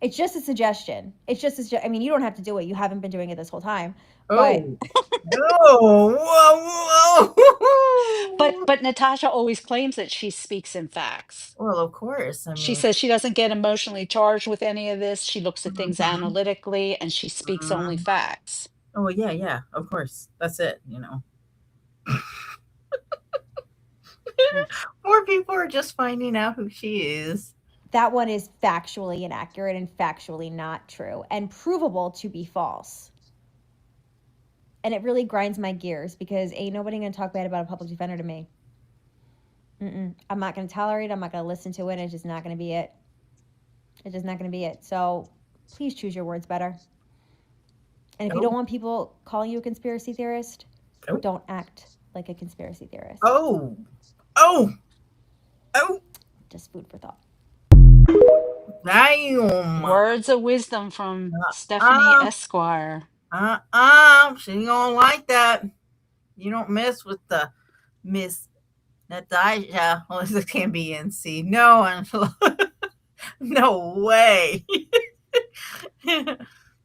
It's just a suggestion. I mean, you don't have to do it. You haven't been doing it this whole time. But Oh, no. Whoa, whoa. But Natasha always claims that she speaks in facts. Well, of course. I She mean, says she doesn't get emotionally charged with any of this. She looks at things mhm, analytically and she speaks only mhm. facts. Oh, yeah, yeah, of course. That's it, Mm. More people are just finding out who she is. that one is factually inaccurate and factually not true and provable to be false. And it really grinds my gears because ain't nobody gonna talk bad about a public defender to me. I'm not gonna tolerate it. I'm not gonna listen to it. It's just not gonna be it. It's just not gonna be it. So please choose your words better. And if you Oh, don't want people calling you a conspiracy theorist, oh, don't act like a conspiracy theorist. oh, oh, oh, Just food for thought. damn. Words of wisdom from Stephanie Uh, Esquire. she ain't gonna like that. You don't mess with the Miss Natasha. Well, this can be NC. No, Angela. No way.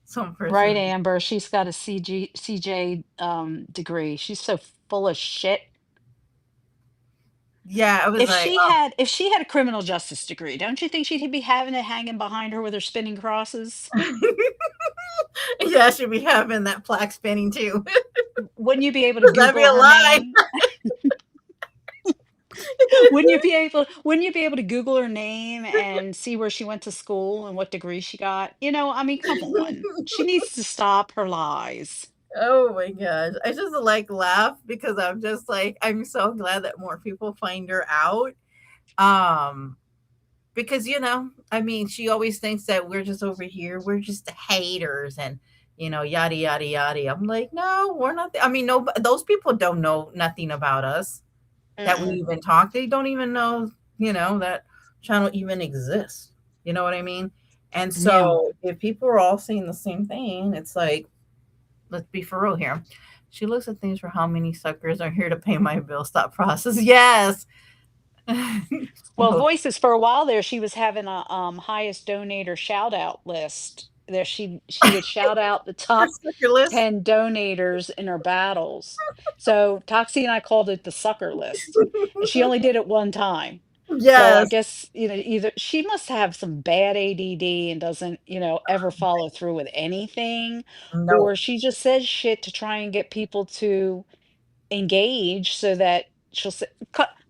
Some Right, person. Amber. She's got a CJ degree. She's so full of shit. Yeah, I was like, If she had a criminal justice degree, don't you think she'd be having it hanging behind her with her spinning crosses? oh. Yeah, she'd be having that plaque spinning too. Wouldn't you be able to That'd be Google a her lie. name? Wouldn't you be able to Google her name and see where she went to school and what degree she got? I mean, come on. She needs to stop her lies. Oh my gosh. I just like laugh because I'm just like, I'm so glad that more people find her out. Um, because I mean, she always thinks that we're just over here, we're just the haters and yada yada yada. I'm like, no, we're not. I mean, no, those people don't know nothing about us that we Mm-mm. even talk. They don't even know, that channel even exists. You know what I mean? And Yeah. so if people are all saying the same thing, it's like, let's be for real here. She looks at things for how many suckers are here to pay my bill. Stop process. Yes. Well, No, Voices for a while there, she was having a highest donator shout out list. There, she would shout out the her top sucker list. 10 donators in her battles. So Toxie and I called it the sucker list, and she only did it one time. So I Yes. guess either she must have some bad ADD and doesn't ever follow through with anything, No. or she just says shit to try and get people to engage so that she'll say,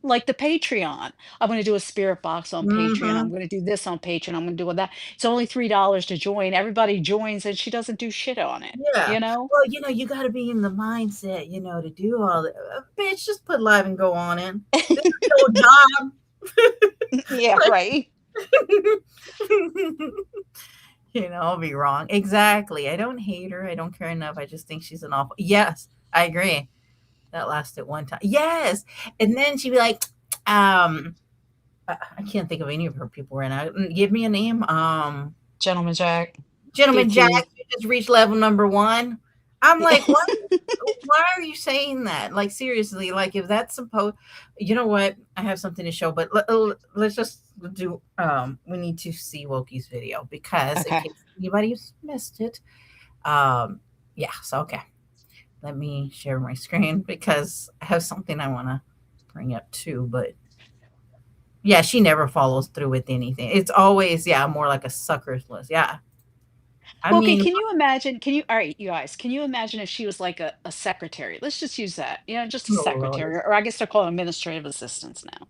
like the Patreon. I'm going to do a spirit box on Patreon. I'm Hmm. going to do this on Patreon. I'm going to do all that. It's only $3 to join. Everybody joins and she doesn't do shit on it, Yeah. you know? Well, you got to be in the mindset, to do all that. Bitch, just put live and go on it. This is your job. Yeah, right. I'll be wrong. Exactly. I don't hate her. I don't care enough. I just think she's an awful. Yes, I agree. That lasted one time. Yes. And then she'd be like, um, I can't think of any of her people right now. Give me a name. Gentleman Jack, Gentleman Jack, Dickie. you just reached level number one. I'm like, what? Why are you saying that? Like, seriously, like, if that's supposed, you know what? I have something to show, but let's just do, we need to see Woki's video because in Okay. case anybody's missed it, um, yeah, so, okay. Let me share my screen because I have something I want to bring up too, but yeah, she never follows through with anything. It's always, yeah, more like a sucker's list. Yeah. I Well, okay, mean, can you imagine? Can you, all right, you guys, can you imagine if she was like a secretary? Let's just use that, just a oh, Lord. secretary, or I guess they're called administrative assistants now.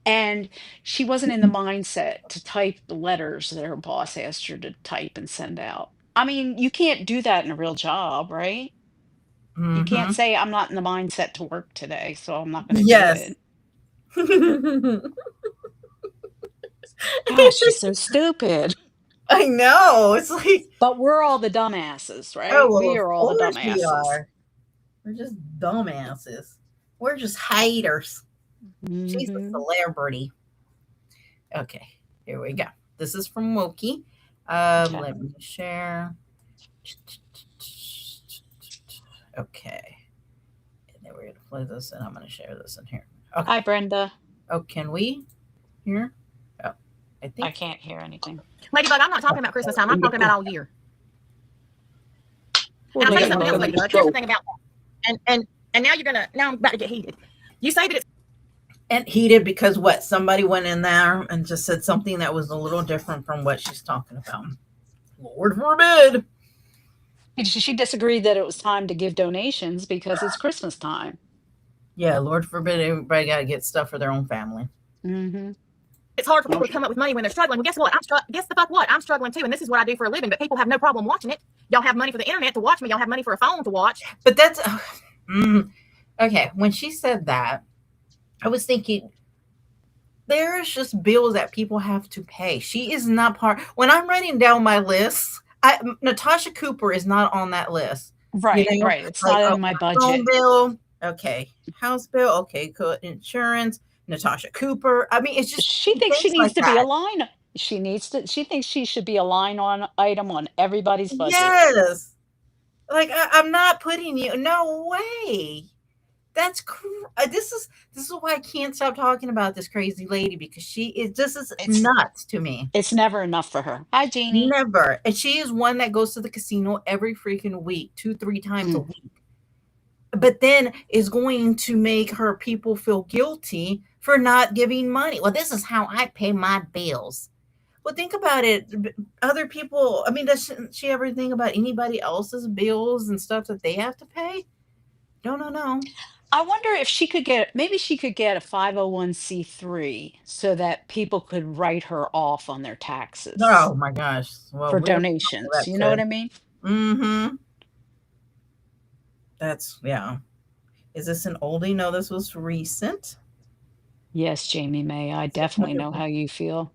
And she wasn't in the mindset to type the letters that her boss asked her to type and send out. I mean, you can't do that in a real job, right? You can't Mm-hmm. say, I'm not in the mindset to work today, so I'm not going to do Yes. it. God, she's so stupid. I know. It's like, But we're all the dumbasses, oh, right? well, We of are all the course we dumbasses. are. We're just dumbasses. We're just haters. She's a Hmm. celebrity. Okay, here we go. This is from Woki. Okay. Let me share. Okay. And then we're going to play this, and I'm going to share this in here. Okay. Hi, Brenda. Oh, can we hear? Oh, I I think. can't hear anything. Ladybug, I'm not talking about Christmas time. I'm talking about all year. Well, And I'll tell you Yeah, something else, Ladybug. Ladybug. Here's the thing about that. And now I'm about to get heated. You say that it's and heated because what? Somebody went in there and just said something that was a little different from what she's talking about. Lord forbid. She disagreed that it was time to give donations because it's Christmas time. Yeah, Lord forbid everybody got to get stuff for their own family. Hmm. it's hard for people to come up with money when they're struggling. Well, guess what? Guess the fuck what? I'm struggling too, and this is what I do for a living. But people have no problem watching it. Y'all have money for the internet to watch me. Y'all have money for a phone to watch. But that's okay. When she said that, I was thinking there's just bills that people have to pay. She is not part. When I'm writing down my list, Natasha Cooper is not on that list. You Right, know, right. It's like not in my phone budget. bill, okay, house bill, okay, good, insurance, Natasha Cooper. I mean, it's just She thinks she things needs like to be a that. line. She thinks she should be a line on item on everybody's budget. Yes, like I'm not putting you. No way. That's this is why I can't stop talking about this crazy lady because she is this is It's nuts to me. it's never enough for her. Hi, Jeannie. Never. And she is one that goes to the casino every freaking week, 2, 3 times a Mm. week. But then is going to make her people feel guilty for not giving money. Well, this is how I pay my bills. Well, think about it. Other people, I mean, does she ever think about anybody else's bills and stuff that they have to pay? No, no, no. I wonder if she could get maybe she could get a 501(c)(3) so that people could write her off on their taxes Oh my gosh. Well, for we don't know donations. that You know what too. I mean? Mm-hmm. That's yeah. Is this an oldie? No, this was recent. Yes, Jamie May. I definitely know how you feel.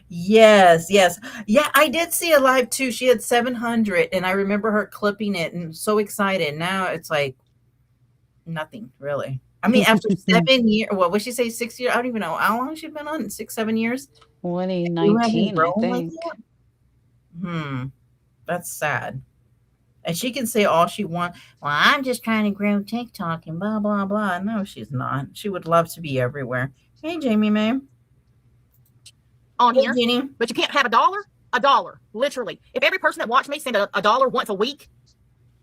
Yes, yes. Yeah, I did see a live too. She had 700 and I remember her clipping it and so excited. Now it's like nothing really. I mean, after 7 years, what would she say, 6 years? I don't even know how long she's been on. 6, 7 years. You haven't 2019, I grown like think. that. That's sad. And she can say all she wants. Well, I'm just trying to grow TikTok and blah blah blah. No, she's not. She would love to be everywhere. Hey, Jamie, ma'am. On Hey, here, Jenny. but you can't have a dollar. A dollar, literally. If every person that watched me sent a dollar once a week,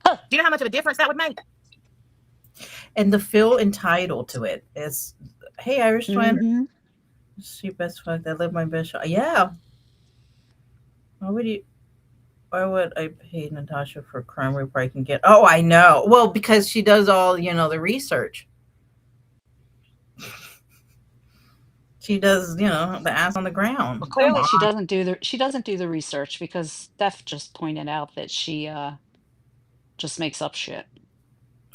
Huh. do you know how much of a difference that would make? And the feel entitled to it. It's hey, Irish twin. Hmm. She best fuck that live my best shot. Yeah. Why would you? Why would I pay Natasha for a crime report I can get? Oh, I know. Well, because she does all the research. She does the ass on the ground. Well, Come clearly on. she doesn't do the research because Steph just pointed out that she just makes up shit,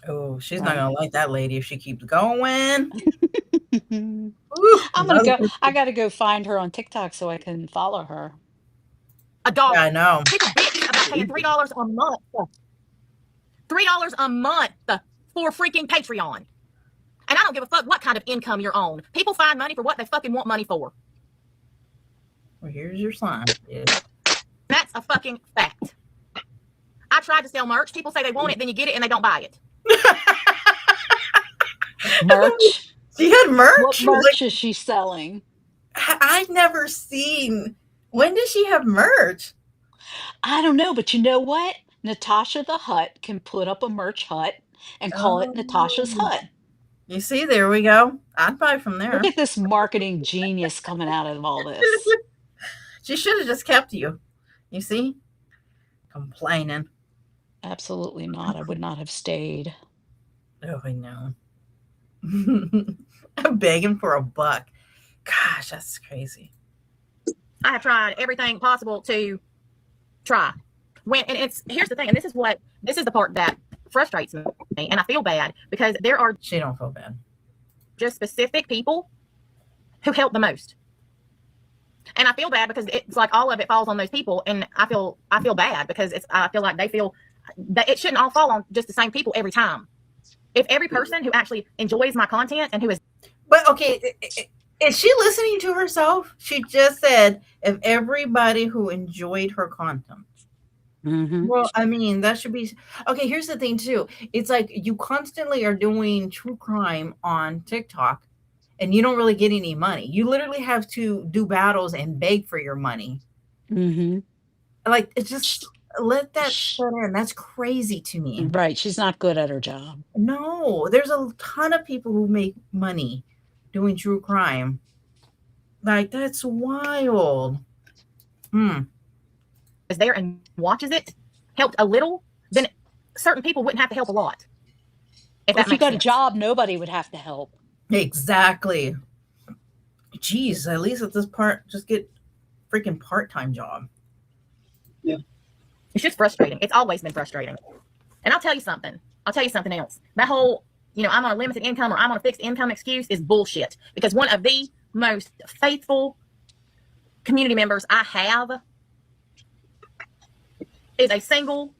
Oh, she's not right? gonna like that lady if she keeps going. I'm Ooh, gonna go. I gotta go find her on TikTok so I can follow her. A yeah, I dollar. know. People bitch about paying $3 a month. $3 a month for freaking Patreon. And I don't give a fuck what kind of income you're on. People find money for what they fucking want money for. Well, here's your slime. Yeah. That's a fucking fact. I tried to sell merch. People say they want it, then you get it and they don't buy it. Merch? She had What merch? merch Like, is she selling? I've never seen. When did she have merch? I don't know, but you know what? Natasha the Hut can put up a merch hut and call it Natasha's Oh, Hut. you see, there we go. I'd buy from Look there. at this marketing genius coming out of all this. She should have just kept you. You see? Complaining. Absolutely not. I would not have stayed. Oh, I know. I'm begging for a buck. Gosh, that's crazy. I have tried everything possible to try. And it's here's the thing, and this is the part that frustrates me, and I feel bad because there are She don't feel bad. just specific people who help the most. And I feel bad because it's like all of it falls on those people, and I feel bad because I feel like they feel that it shouldn't all fall on just the same people every time. If every person who actually enjoys my content and who is But okay, is she listening to herself? She just said if everybody who enjoyed her content. Mm-hmm. Well, I mean, that should be okay. Here's the thing, too. It's like you constantly are doing true crime on TikTok and you don't really get any money. You literally have to do battles and beg for your money. Mm-hmm. Like, it's just let that set in. That's crazy to me. Right. She's not good at her job. No, there's a ton of people who make money doing true crime. Like, that's wild. Hmm. is there and watches it helped a little, then certain people wouldn't have to help a lot. If Well, that if you makes got a sense. job, nobody would have to help. Exactly. Jeez, at least at this part, just get freaking part-time job. It's just frustrating. It's always been frustrating. And I'll tell you something. I'll tell you something else. That whole, I'm on a limited income or I'm on a fixed income excuse is bullshit. Because one of the most faithful community members I have is a single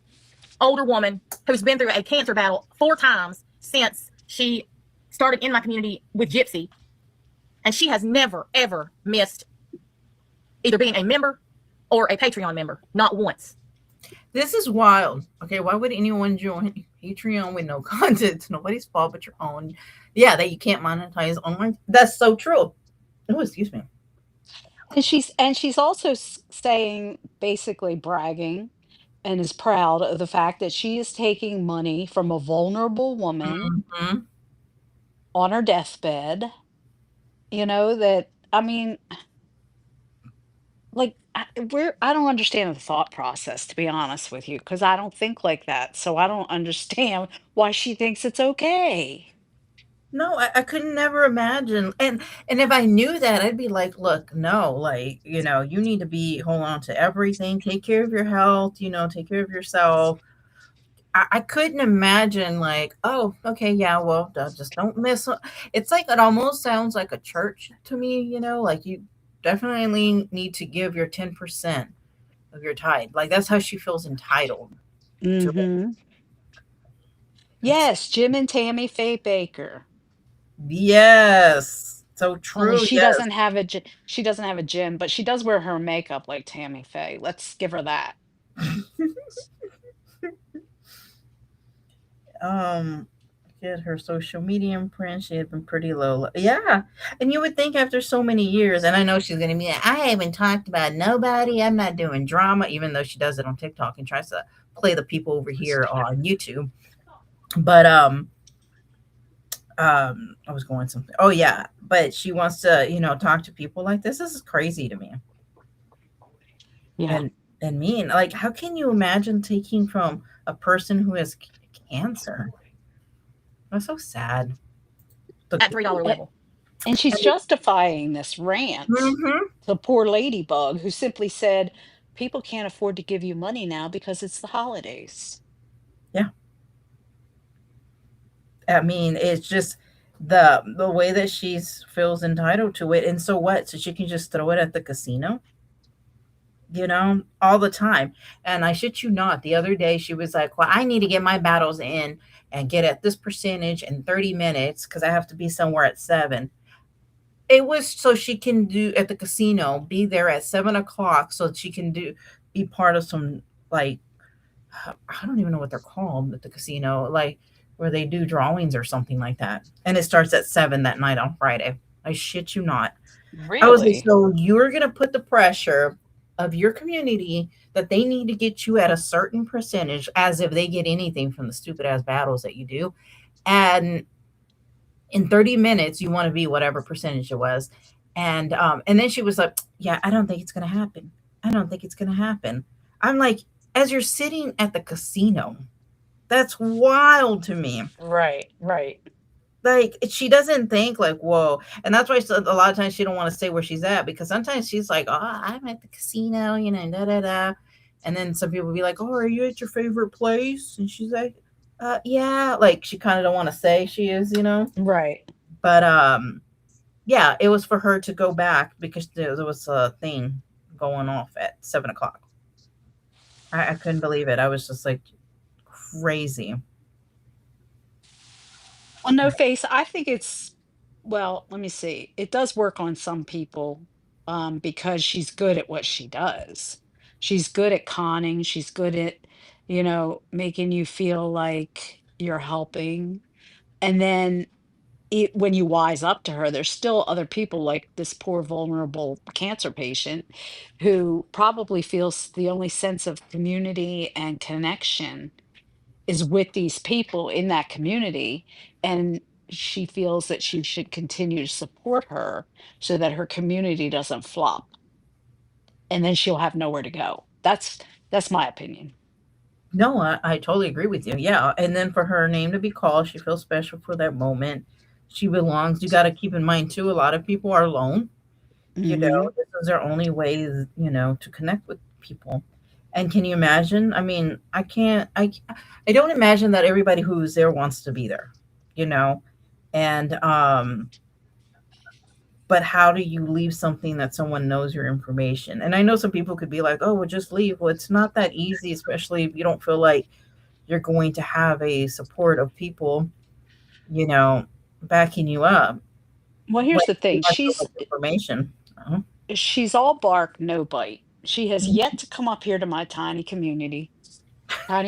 older woman who's been through a cancer battle 4 times since she started in my community with Gypsy. And she has never, ever missed either being a member or a Patreon member. Not once. This is wild. Okay, why would anyone join Patreon with no content? It's nobody's fault but your own. Yeah, that you can't monetize online. That's so true. Oh, excuse me. And she's also saying, basically bragging, and is proud of the fact that she is taking money from a vulnerable woman Mhm. on her deathbed. That, I mean, like, I don't understand the thought process, to be honest with you, because I don't think like that. So I don't understand why she thinks it's okay. No, I couldn't never imagine. And if I knew that, I'd be like, look, no, like, you need to be hold on to everything, take care of your health, take care of yourself. I couldn't imagine like, oh, okay, yeah, well, just don't miss. It's like it almost sounds like a church to me, like you definitely need to give your 10% of your tithe. Like that's how she feels entitled to it. Mm-hmm. It's Yes, Jim and Tammy Faye Baker. yes, so Only true. Yes. she doesn't have a gym, but she does wear her makeup like Tammy Faye. Let's give her that. um Get her social media imprint. She had been pretty low. Yeah. And you would think after so many years, and I know she's gonna be like, I haven't talked about nobody. I'm not doing drama, even though she does it on TikTok and tries to play the people over here on YouTube. But I was going something. Oh yeah. But she wants to, talk to people like this. This is crazy to me. Yeah. And mean. Like, how can you imagine taking from a person who has cancer? That's so sad. At $3 level. And she's justifying this rant Mm-hmm. to poor Ladybug, who simply said, people can't afford to give you money now because it's the holidays. Yeah. I mean, it's just the way that she feels entitled to it. And so what? So she can just throw it at the casino? all the time. And I shit you not, the other day she was like, well, I need to get my battles in and get at this percentage in 30 minutes because I have to be somewhere at 7. It was so she can do at the casino, be there at 7 o'clock so she can be part of some, like, I don't even know what they're called at the casino, like where they do drawings or something like that. And it starts at 7 that night on Friday. I shit you not. I was like, Really? so you're gonna put the pressure of your community that they need to get you at a certain percentage, as if they get anything from the stupid ass battles that you do. And in 30 minutes you want to be whatever percentage it was. And then she was like, yeah, I don't think it's gonna happen. I don't think it's gonna happen. I'm like, as you're sitting at the casino, that's wild to me. Right, right, Like, she doesn't think like, whoa. And that's why a lot of times she don't want to say where she's at, because sometimes she's like, oh, I'm at the casino, da da da. And then some people will be like, oh, are you at your favorite place? And she's like, yeah. Like, she kind of don't want to say she is. right. But yeah, it was for her to go back because there was a thing going off at 7 o'clock. I couldn't believe it. I was just like, crazy. Well, no face. I think well, let me see. It does work on some people because she's good at what she does. She's good at conning. She's good at, making you feel like you're helping. And then when you wise up to her, there's still other people like this poor vulnerable cancer patient who probably feels the only sense of community and connection is with these people in that community, and she feels that she should continue to support her so that her community doesn't flop, and then she'll have nowhere to go. That's my opinion. No, I totally agree with you. Yeah. And then for her name to be called, she feels special for that moment. She belongs. You got to keep in mind, too, a lot of people are alone. Hmm. This is their only way, to connect with people. And can you imagine? I mean, I can't, I don't imagine that everybody who's there wants to be there, you know? And, but how do you leave something that someone knows your information? And I know some people could be like, oh, well, just leave. Well, it's not that easy, especially if you don't feel like you're going to have a support of people, you know, backing you up Well, when here's the you thing. have so much information. She's all bark, no bite. She has yet to come up here to my tiny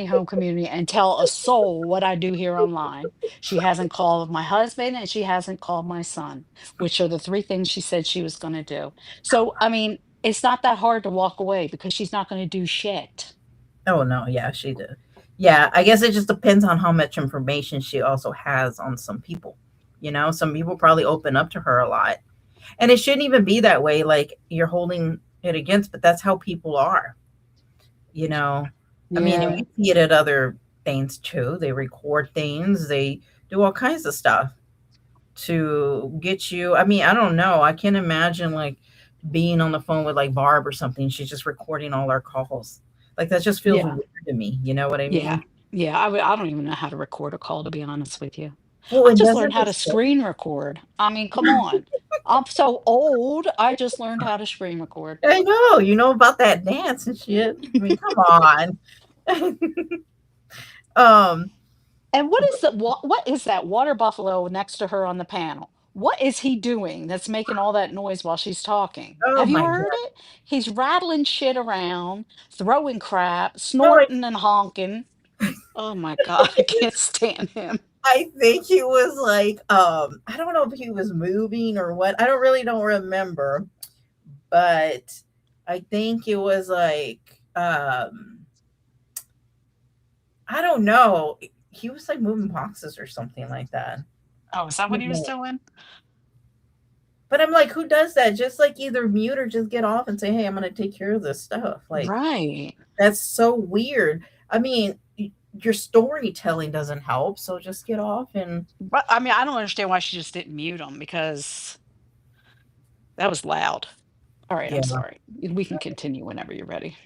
home community, and tell a soul what I do here online. She hasn't called my husband and she hasn't called my son, which are the three things she said she was going to do. So, I mean, it's not that hard to walk away because she's not going to do shit. Oh no, yeah, she did. Yeah, I guess it just depends on how much information she also has on some people. Some people probably open up to her a lot. And it shouldn't even be that way, like you're holding it against, but that's how people are, you know. I mean, and Yeah. we see it at other things too. They record things, they do all kinds of stuff to get you. I mean, I don't know. I can't imagine like being on the phone with like Barb or something. She's just recording all our calls. Like that just feels Yeah. weird to me. You know what I Yeah. mean? Yeah. I don't even know how to record a call, to be honest with you. Well, I and just doesn't learned how it to suck? screen record. I mean, come on. I'm so old. I just learned how to screen record. I know, you know about that dance and shit. I mean, come on. um, And what is that water buffalo next to her on the panel? What is he doing that's making all that noise while she's talking? oh Have you my heard god. it? He's rattling shit around, throwing crap, Oh, snorting and honking. Oh my God, I can't stand him. I think he was like, I don't know if he was moving or what. I don't remember, but I think it was like, I don't know. He was like moving boxes or something like that. Oh, is that what he was doing? But I'm like, who does that? Just like either mute or just get off and say, hey, I'm going to take care of this stuff. Like, Right. that's so weird. I mean, your storytelling doesn't help. So just get off and, But I mean, I don't understand why she just didn't mute him because that was loud. All right, I'm yeah. sorry. We can continue whenever you're ready.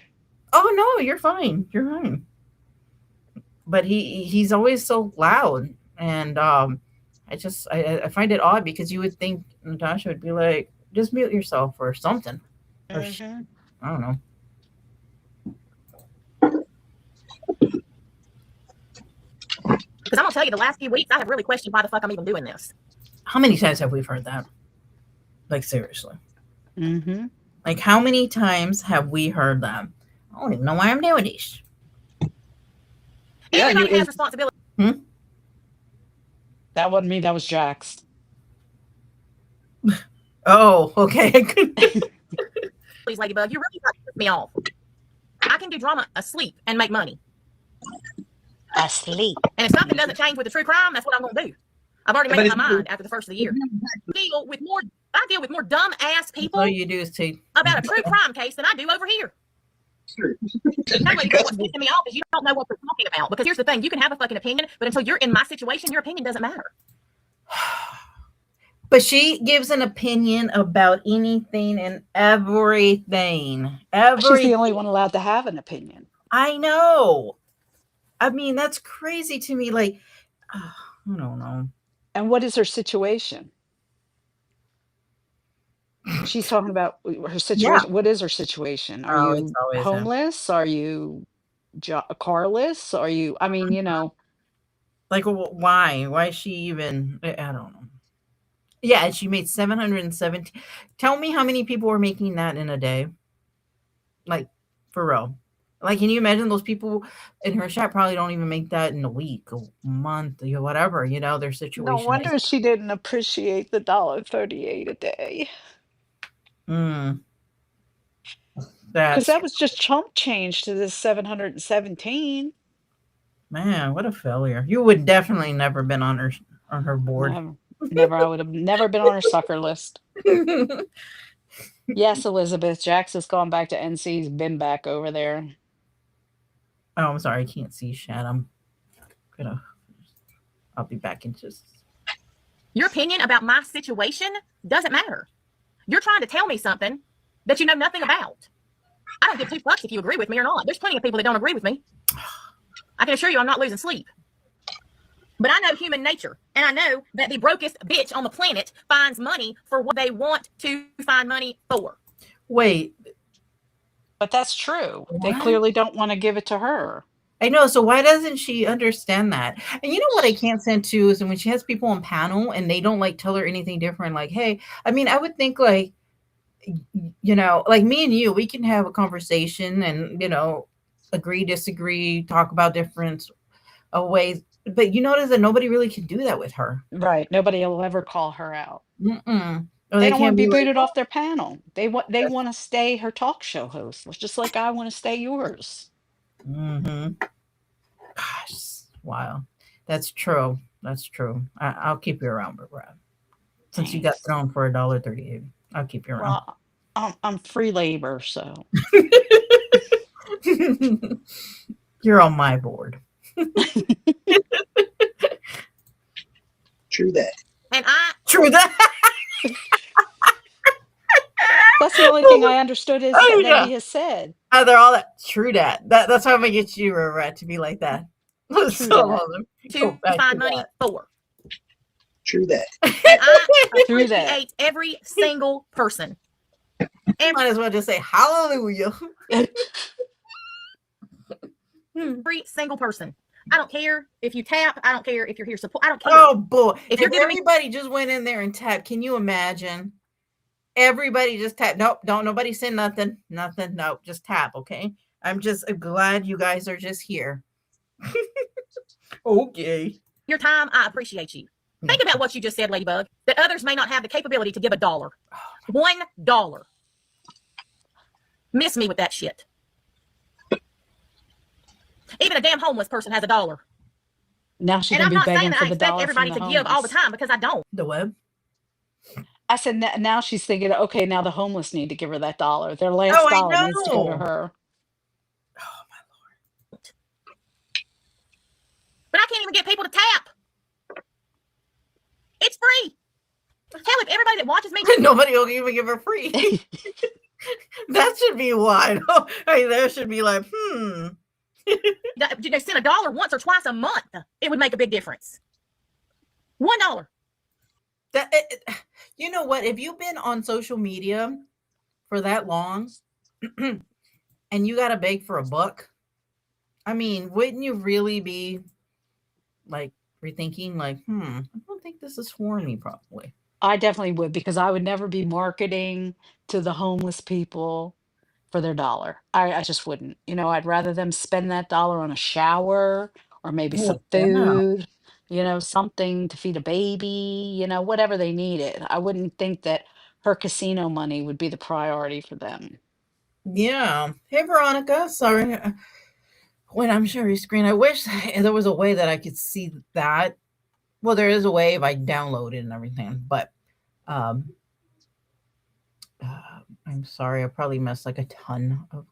Oh, no, you're fine. You're fine. But he's always so loud. And I find it odd because you would think Natasha would be like, just mute yourself or something. Or Hmm. I don't know. Because I'm gonna tell you, the last few weeks I have really questioned why the fuck I'm even doing this. How many times have we heard that? Like, seriously. Mm-hmm. Like, how many times have we heard that? I don't even know why I'm doing this. Yeah, Everybody has responsibility. that wasn't me. That was Jax. Oh, okay. Please, Ladybug, you really got to piss me off. I can do drama asleep and make money. Asleep. And if something doesn't change with the true crime, that's what I'm gonna do. I've already made up my mind after the first of the year. I deal with more dumb ass people All you do is take about a true crime case than I do over here. That way, what's pissing me off is you don't know what we're talking about. Because here's the thing: you can have a fucking opinion, but until you're in my situation, your opinion doesn't matter. But she gives an opinion about anything and everything. She's the only one allowed to have an opinion. I know. I mean, that's crazy to me. Like, I don't know. And what is her situation? She's talking about her situation. What is her situation? Are Oh, it's you always him. homeless? Are you carless? Are you, I mean, Like, why? Why is she even? I don't know. Yeah, and she made 717. Tell me how many people were making that in a day. Like, for real. Like, can you imagine those people in her shop probably don't even make that in a week, a month, whatever, their situation no wonder is. she didn't appreciate the $1.38 a day. Mm, Because that's that was just chump change to this 717. Man, what a failure. You would definitely never been on her board. Never, never. I would have never been on her sucker list. Yes, Elizabeth. Jax has gone back to NC. He's been back over there. Oh, I'm sorry, I can't see Shad. I'll be back in just. Your opinion about my situation doesn't matter. You're trying to tell me something that you know nothing about. I don't give two fucks if you agree with me or not. There's plenty of people that don't agree with me. I can assure you I'm not losing sleep. But I know human nature, and I know that the brokest bitch on the planet finds money for what they want to find money for. Wait. But that's true. What? They clearly don't want to give it to her. I know. So why doesn't she understand that? And you know what I can't stand too is when she has people on panel and they don't like tell her anything different. Like, hey, I mean, I would think like, like me and you, we can have a conversation and agree, disagree, talk about different ways. But you notice that nobody really can do that with her. Right. Nobody will ever call her out. Mm-mm. Or They don't want can't to be like, booted off their panel. They want to stay her talk show host, just like I want to stay yours. Mm-hmm. Gosh, wow. That's true. That's true. I'll keep you around, but Brad. Since Thanks. you got thrown for $1.38, I'll keep you around. Well, I'm free labor, so You're on my board. True that. And I True that. that's the only thing I understood that he has said. They're all that. True that. That's how I'm gonna get you, Rat, to be like that. True that. to find money for. True that. And I True that. appreciate every single person. Might as well just say hallelujah. Every single person. I don't care if you tap. I don't care if you're here support. I don't care. Oh boy! If you're giving everybody just went in there and tapped, can you imagine? Everybody just tap. Nope, don't nobody say nothing. Nothing. Nope, just tap. Okay. I'm just glad you guys are just here. Okay. Your time, I appreciate you. Think about what you just said, Ladybug. That others may not have the capability to give $1. $1. Miss me with that shit. Even a damn homeless person has $1. Now she's and gonna I'm be not saying begging that for I the expect dollar everybody from to the give all the homeless. time because I don't. The web. I said now she's thinking, okay, now the homeless need to give her that dollar. Their last dollar needs to go to her. Oh my Lord. But I can't even get people to tap. It's free. Hell, if everybody that watches me Nobody will even give her free. That should be wide. I mean, there should be like, they send $1 once or twice a month, it would make a big difference. $1. You know what? If you've been on social media for that long and you got to beg for $1, I mean, wouldn't you really be like rethinking, like, I don't think this is for me, probably. I definitely would because I would never be marketing to the homeless people for their dollar. I just wouldn't. I'd rather them spend that dollar on a shower or maybe Oh, some yeah. food, something to feed a baby, whatever they needed. I wouldn't think that her casino money would be the priority for them. Yeah. Hey, Veronica. Sorry. When I'm sharing screen, I wish there was a way that I could see that. Well, there is a way if I download it and everything, but um, I'm sorry. I probably missed like a ton of.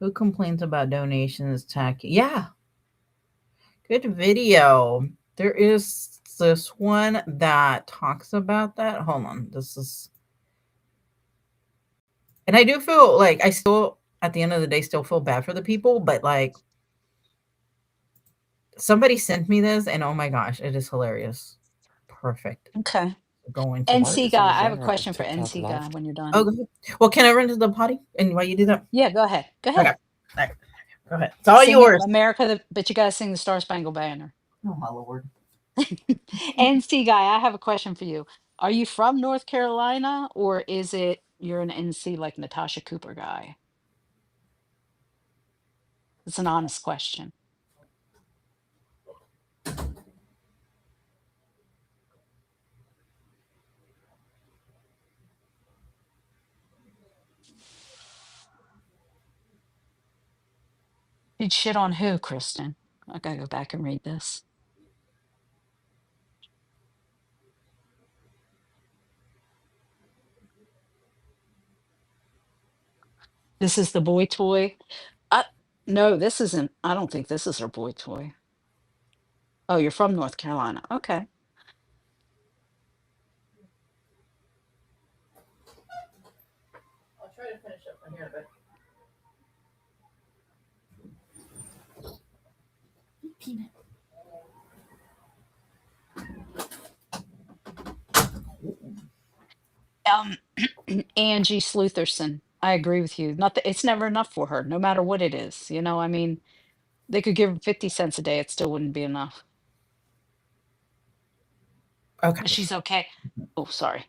Who complains about donations? Tacky. Yeah. Good video. There is this one that talks about that. Hold on. This is, and I do feel like I still, at the end of the day, still feel bad for the people, but like somebody sent me this and oh my gosh, it is hilarious. Perfect. Okay. Go into What that. NC is the guy, I have a genre of question for TikTok NC guy live? when you're done. Oh, go ahead. Well, can I run to the potty? And while you do that? Yeah, go ahead. Go Okay. ahead. All right. Go ahead. It's all Sing it, yours. America, but you gotta sing the Star Spangled Banner. Oh, my Lord. NC guy, I have a question for you. Are you from North Carolina or is it you're an NC like Natasha Cooper guy? It's an honest question. Did shit on who, Kristen? I gotta go back and read this. This is the boy toy. Uh, no, this isn't. I don't think this is her boy toy. Oh, you're from North Carolina. Okay. I'll try to finish up on here, but peanut. Um, Angie Slutherson. I agree with you. Not that it's never enough for her, no matter what it is. I mean, they could give her 50 cents a day, it still wouldn't be enough. But Okay. she's okay. Oh, sorry.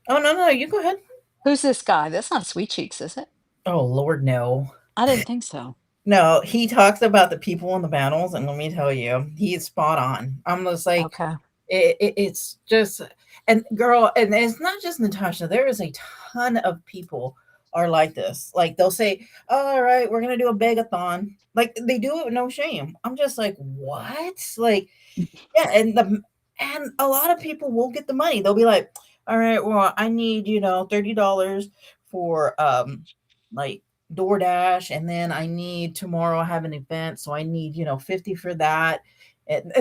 Oh, no, no, you go ahead. Who's this guy? That's not Sweet Cheeks, is it? Oh, Lord, no. I didn't think so. No, he talks about the people in the battles, and let me tell you, he is spot on. I'm just like, Okay. it's just, and girl, and it's not just Natasha. There is a ton of people are like this. Like they'll say, "All right, we're gonna do a begathon." Like they do it with no shame. I'm just like, what? Like, yeah, and a lot of people will get the money. They'll be like, "All right, well, I need $30 for like DoorDash, and then I need tomorrow I have an event, so I need 50 for that." And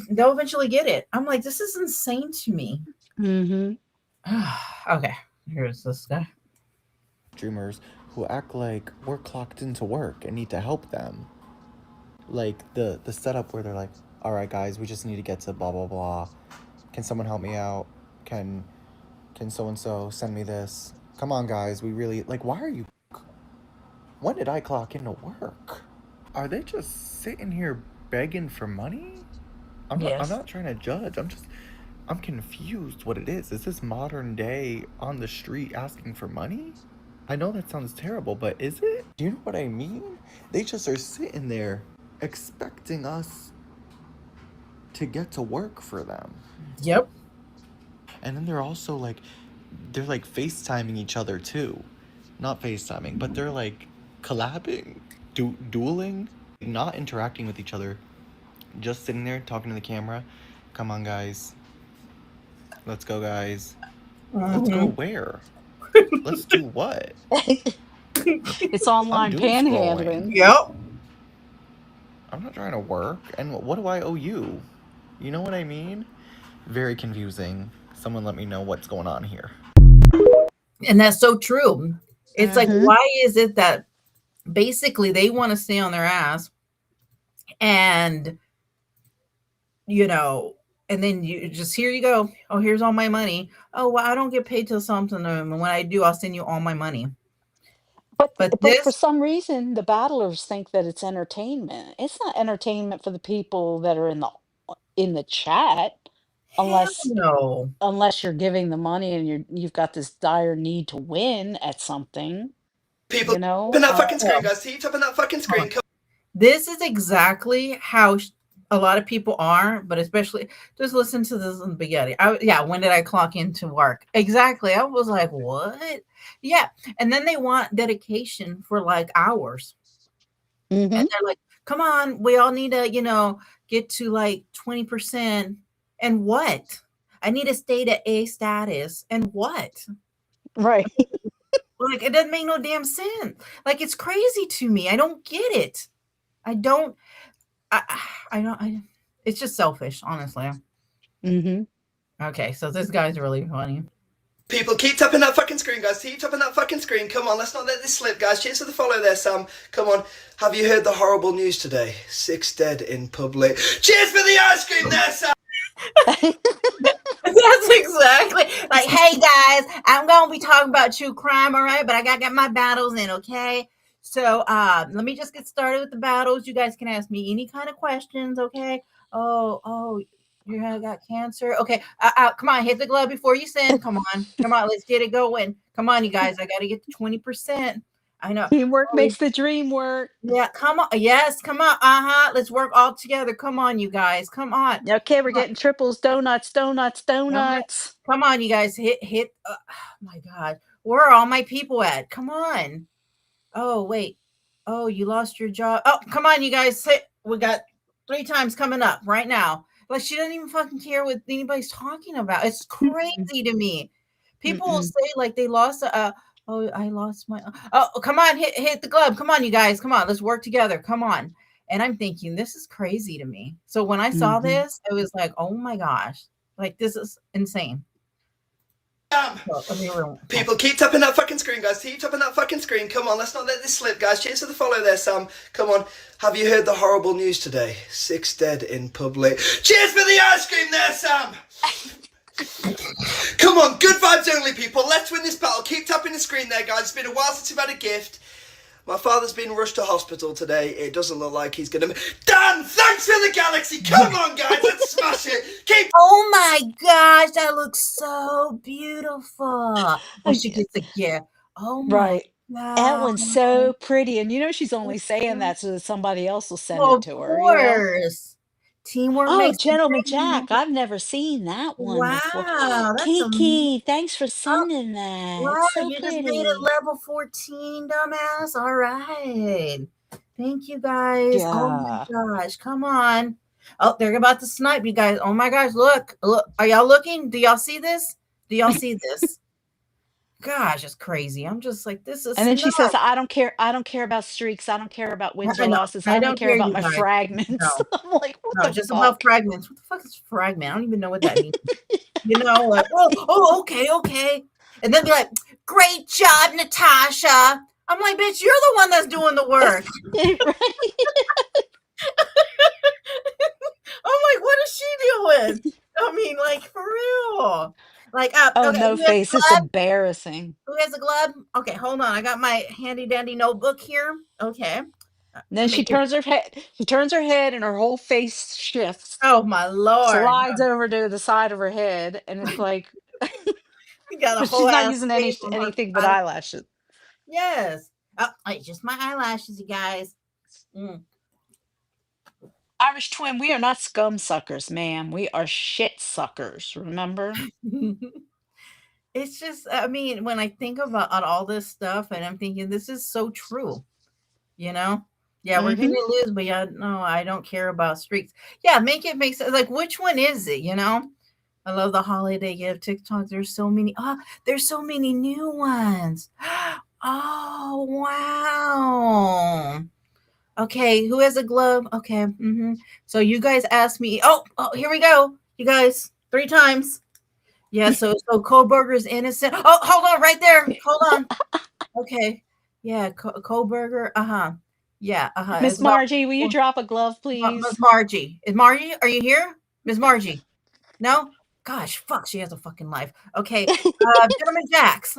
they'll eventually get it. I'm like, this is insane to me. Mm-hmm. Okay, here's this guy. Dreamers who act like we're clocked into work and need to help them. Like the setup where they're like, all right, guys, we just need to get to blah blah blah. Can someone help me out? Can so and so send me this? Come on, guys, we really like. Why are you? When did I clock into work? Are they just sitting here begging for money? I'm Yes. not trying to judge. I'm confused what it is. Is this modern day on the street asking for money? I know that sounds terrible, but is it? Do you know what I mean? They just are sitting there expecting us to get to work for them. Yep. And then they're like FaceTiming each other too. Not FaceTiming, but they're like collabing, dueling, not interacting with each other, just sitting there talking to the camera. Come on, guys. Let's go, guys. Let's go Mhm. where? Let's do what? It's I'm online doom panhandling. scrolling. Yep. I'm not trying to work. And what do I owe you? You know what I mean? Very confusing. Someone let me know what's going on here. And that's so true. It's like, Mm-hmm. why is it that basically they want to stay on their ass and you know, and then you just here you go. Oh, here's all my money. Oh, well, I don't get paid till something. And when I do, I'll send you all my money. But But for this, some reason, the battlers think that it's entertainment. It's not entertainment for the people that are in the chat, hell unless no. unless you're giving the money and you've got this dire need to win at something, People, you know? open that fucking screen, Oh, guys. See, open that fucking hold screen. on. This is exactly how a lot of people are, but especially just listen to this in the beginning. Yeah, when did I clock into work? Exactly. I was like, what? Yeah. And then they want dedication for like hours. And Mhm. they're like, come on, we all need to, get to like 20%. And what? I need to stay to A status. And what? Right. Like, it doesn't make no damn sense. Like, it's crazy to me. I don't get it. I don't, I, I don't, it's just selfish, honestly. Mhm. Okay, so this guy's really funny. People, keep tapping that fucking screen, guys. Keep tapping that fucking screen. Come on, let's not let this slip, guys. Cheers for the follow there, Sam. Come on. Have you heard the horrible news today? 6 dead in public. Cheers for the ice cream there, Sam. That's exactly like, hey guys, I'm gonna be talking about true crime, all right? But I gotta get my battles in, okay? So let me just get started with the battles. You guys can ask me any kind of questions, okay? Oh, you got cancer. Okay, come on, hit the glove before you send. Come on, let's get it going. Come on, you guys, I gotta get to 20%. I know. Teamwork Oh, makes the dream work. yeah, come on. Yes, come on. Uh-huh. Let's work all together. Come on, you guys. Come on. Okay, we're Come on. getting triples, donuts, donuts, Come on, donuts. come on, you guys. Hit. Oh my God. Where are all my people at? Come on. Oh, wait. Oh, you lost your job. Oh, come on, you guys. We got 3 times coming up right now. Like, she doesn't even fucking care what anybody's talking about. It's Mm-mm. crazy to me. People will Mm-mm. say like they lost oh, I lost my oh, come on, hit the glove. Come on, you guys. Come on, let's work together. Come on. And I'm thinking this is crazy to me. So when I saw Mhm. this, it was like, oh my gosh, like this is insane. Well, let me People, keep tapping that fucking screen, guys. Keep tapping that fucking screen. Come on, let's not let this slip, guys. Cheers for the follow there, Sam. Come on. Have you heard the horrible news today? 6 dead in public. Cheers for the ice cream there, Sam. Come on, good vibes only, people. Let's win this battle. Keep tapping the screen there, guys. It's been a while since we've had a gift. My father's been rushed to hospital today. It doesn't look like he's gonna. Dan, thanks for the galaxy. Come on, guys, let's smash it. Keep. Oh my gosh, that looks so beautiful. Well, she Ag- gets a gift. Oh my Right. That god. one's so pretty. And she's only saying that so that somebody else will send Well, it of to her. course. Teamwork Oh, makes the Gentleman dream. Jack, I've never seen that one before. Wow, that's amazing. Kiki, thanks for Oh, sending that. wow, It's so you just made it pretty. level 14, dumbass. All right. Thank you guys. Oh Yeah. my gosh. Come on. Oh, they're about to snipe you guys. Oh my gosh. Look. Are y'all looking? Do y'all see this? Do y'all see this? Gosh, it's crazy. I'm just like, this And is then she says, nuts. I don't care about streaks. I don't care about wins I or know. losses. I I only don't care care, about you my guys. fragments. No, I'm like, what no, the just about fuck? fragments. What the fuck is fragment? I don't even know what that means. Like, okay. And then be like, great job, Natasha. I'm like, bitch, you're the one that's doing the work. Right? I'm like, what is she doing? I mean, like, for real. Like, Oh, okay, no who has a face. It's glove? embarrassing. Who has a glove? Okay, hold on. I got my handy dandy notebook here. Okay. And then Let me get, she turns her head and her whole face shifts, oh my Lord. slides over to the side of her head, and it's like, You got a but whole she's not ass using face on her anything but side. eyelashes. Yes. Oh, it's just my eyelashes, you guys. Mm. Irish twin, we are not scum suckers, ma'am. We are shit suckers, remember? It's just, I mean, when I think about all this stuff, and I'm thinking, this is so true, you know? Yeah, we're gonna Hmm. lose, but yeah, no, I don't care about streaks. Yeah, make it make sense. Like, which one is it? I love the holiday gift TikToks. There's so many. There's so many new ones. Oh wow. Okay, who has a glove? Okay. So you guys asked me. Oh, here we go. You guys, 3 times. Yeah, so Kohlberger's innocent. Oh, hold on, right there. Hold on. Okay. Yeah, Kohlberger. Uh-huh. Yeah, uh-huh. It's Miss about Margie, will you drop a glove, Miss please? Margie. Is Margie? Are you here, Miss Margie? No. Gosh, fuck. She has a fucking life. Okay. Gentleman Jacks.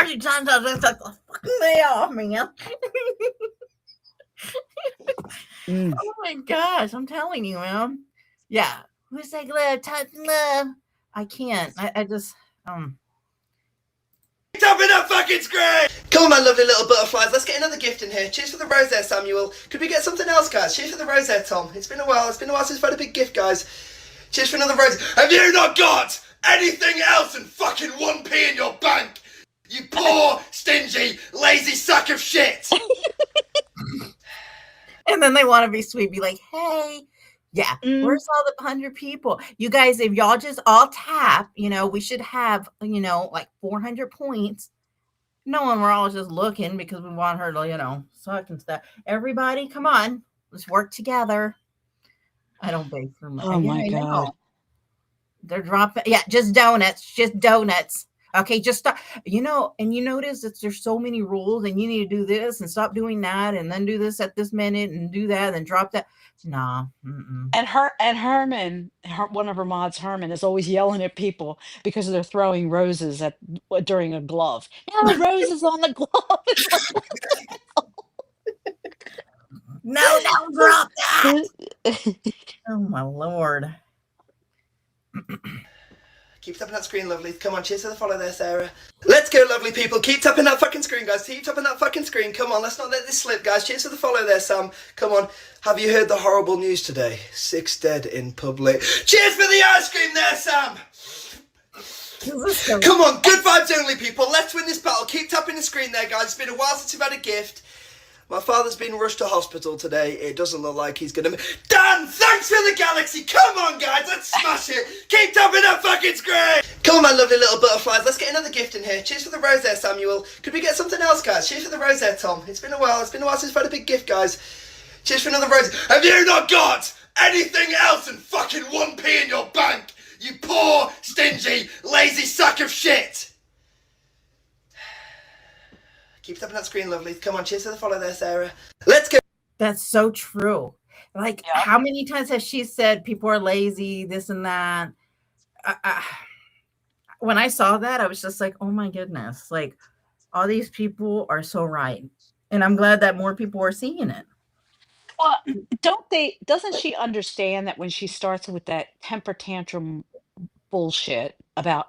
many times I was like, fucking lay off, man. Mm. Oh my gosh, I'm telling you, man. Yeah. Who's like love, touch love? I can't. I just Up in that fucking screen! Come on, my lovely little butterflies. Let's get another gift in here. Cheers for the rose there, Samuel. Could we get something else, guys? Cheers for the rose there, Tom. It's been a while. It's been a while since we've had a big gift, guys. Cheers for another rose. Have you not got anything else than fucking 1p in your bank? You poor, stingy, lazy sack of shit! and then they want to be sweet, be like, hey, yeah, Mm. where's all the 100 people? You guys, if y'all just all tap, we should have, like 400 points. No, and we're all just looking because we want her to, suck and stuff. Everybody, come on, let's work together. I don't beg for money. Oh Yeah, my I God. know. They're dropping, yeah, just donuts, just donuts. Okay, just stop. And you notice that there's so many rules, and you need to do this and stop doing that, and then do this at this minute and do that, and drop that. Nah, mm-mm. And Herman, one of her mods, Herman, is always yelling at people because they're throwing roses at during a glove. No roses on the glove. It's like what No, don't drop that. the Oh my lord. Keep tapping that screen, lovely. Come on, cheers to the follow there, Sarah. Let's go, lovely people. Keep tapping that fucking screen, guys. Keep tapping that fucking screen. Come on, let's not let this slip, guys. Cheers to the follow there, Sam. Come on. Have you heard the horrible news today? 6 dead in public. Cheers for the ice cream there, Sam. Come on, good vibes only, people. Let's win this battle. Keep tapping the screen there, guys. It's been a while since we've had a gift. My father's been rushed to hospital today. It doesn't look like he's gonna... Dan, thanks for the galaxy! Come on, guys, let's smash it! Keep tapping that fucking screen! Come on, my lovely little butterflies. Let's get another gift in here. Cheers for the rose there, Samuel. Could we get something else, guys? Cheers for the rose there, Tom. It's been a while. It's been a while since we've had a big gift, guys. Cheers for another rose. Have you not got anything else than fucking 1p in your bank? You poor, stingy, lazy sack of shit! Keep tapping that screen, lovely. Come on, cheers to the follow there, Sarah. Let's go. That's so true. Like, Yeah. how many times has she said people are lazy, this and that? When I saw that, I was just like, oh my goodness. Like, all these people are so right. And I'm glad that more people are seeing it. Well, doesn't she understand that when she starts with that temper tantrum bullshit about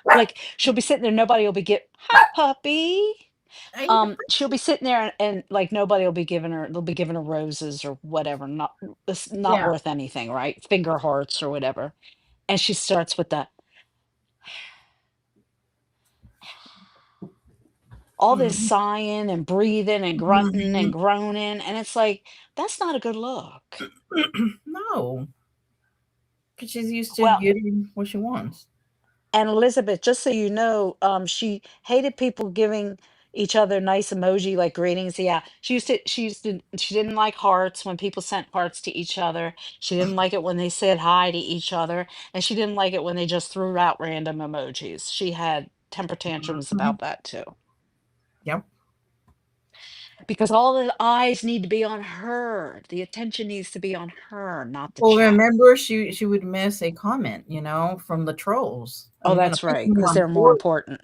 like she'll be sitting there, nobody will be get hi puppy. I, She'll be sitting there and like nobody will be giving her they'll be giving her roses or whatever, not it's not yeah. worth anything, right? Finger hearts or whatever. And she starts with the all this Mhm. sighing and breathing and grunting and Mhm. groaning, and it's like, that's not a good look. No, because she's used to Well, getting what she wants. and Elizabeth, just so you know, she hated people giving each other nice emoji like greetings. Yeah, she didn't like hearts when people sent hearts to each other. She didn't like it when they said hi to each other, and she didn't like it when they just threw out random emojis. She had temper tantrums Mhm. about that too. Yep. Because all the eyes need to be on her. The attention needs to be on her, not the Well, chat. remember, she would miss a comment, from the trolls. Oh, I'm gonna that's put right, some because on they're more board. important.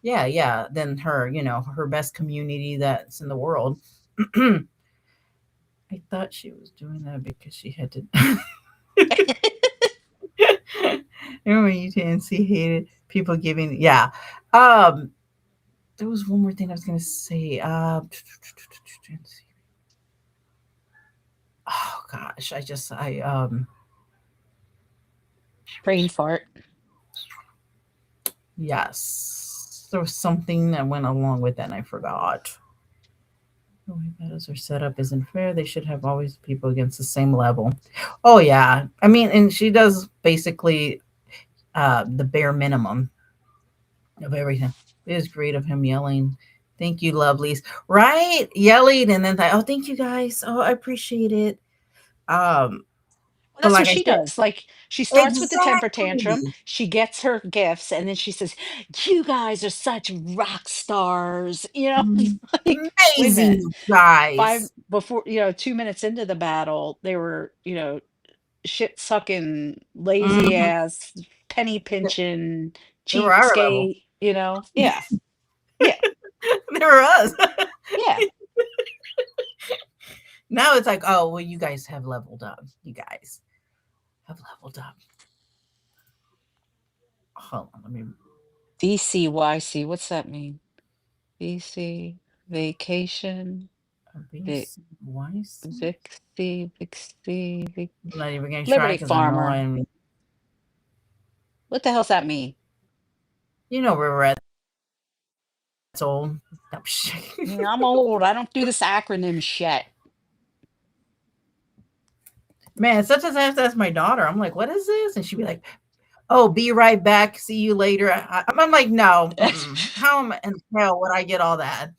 Yeah, yeah, than her, her best community that's in the world. I thought she was doing that because she had to. Remember when you didn't see hated people giving? Yeah. Um, there was one more thing I was gonna say. Oh gosh, I Brain fart. yes, there was something that went along with that, and I forgot. The way battles are set up isn't fair. They should have always people against the same level. Oh yeah, I mean, and she does basically the bare minimum of everything. It is great of him yelling. Thank you, lovelies. Right? Yelling and then like, oh, thank you guys. Oh, I appreciate it. Um, Well, but that's what like I she said, does. Like she starts with the temper tantrum, exactly. she gets her gifts, and then she says, "You guys are such rock stars." Like, wait a Amazing, minute. you Five guys. before, 2 minutes into the battle, they were, shit sucking, lazy Mhm. ass, penny pinching, They were our level. cheapskate. Yeah. Yeah, They were us. yeah. Now it's like, oh, well, you guys have leveled up. You guys have leveled up. Hold on, let me. VCYC, what's that mean? VC, vacation, Vic, BCYC? Vic, I'm not even gonna try Liberty because I know Farmer. I'm. What the hell's that mean? You know where we're at. It's old. No, I'm old. I don't do this acronym shit. Man, sometimes I have to ask my daughter. I'm like, "What is this?" And she'd be like, "Oh, be right back. See you later." I'm like, "No, mm-mm. How am in hell would I get all that?"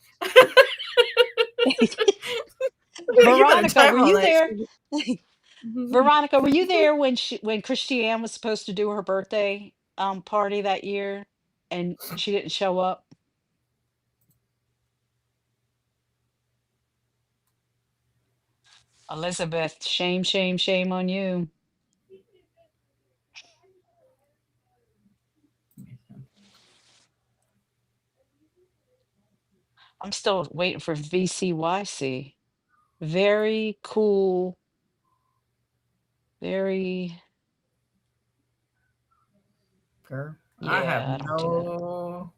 Like, you better Veronica, type were all you that there? shit. Veronica, were you there when Christiane was supposed to do her birthday party that year and she didn't show up? Elizabeth, shame, shame, shame on you. I'm still waiting for VCYC. Very cool, very, Girl, I have yeah, I don't do that. no.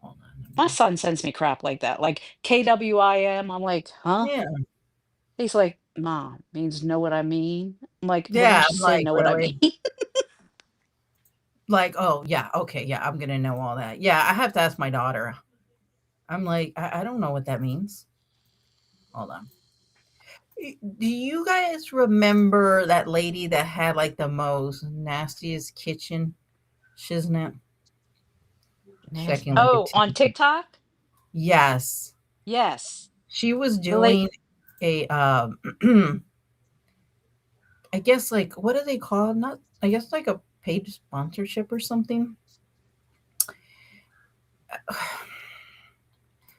Hold on. My son sends me crap like that, like KWIM. I'm like, huh? Yeah, He's like, Mom, means know what I mean. I'm like, why yeah. don't you I'm say like, know what I really? mean? Like, oh yeah, okay, yeah. I'm gonna know all that. Yeah, I have to ask my daughter. I'm like, I don't know what that means. Hold on. Do you guys remember that lady that had like the most nastiest kitchen shiznit? Checking like a Oh, on TV. TikTok? Yes, Yes. she was The late doing a I guess like what do they call it? Not I guess like a paid sponsorship or something.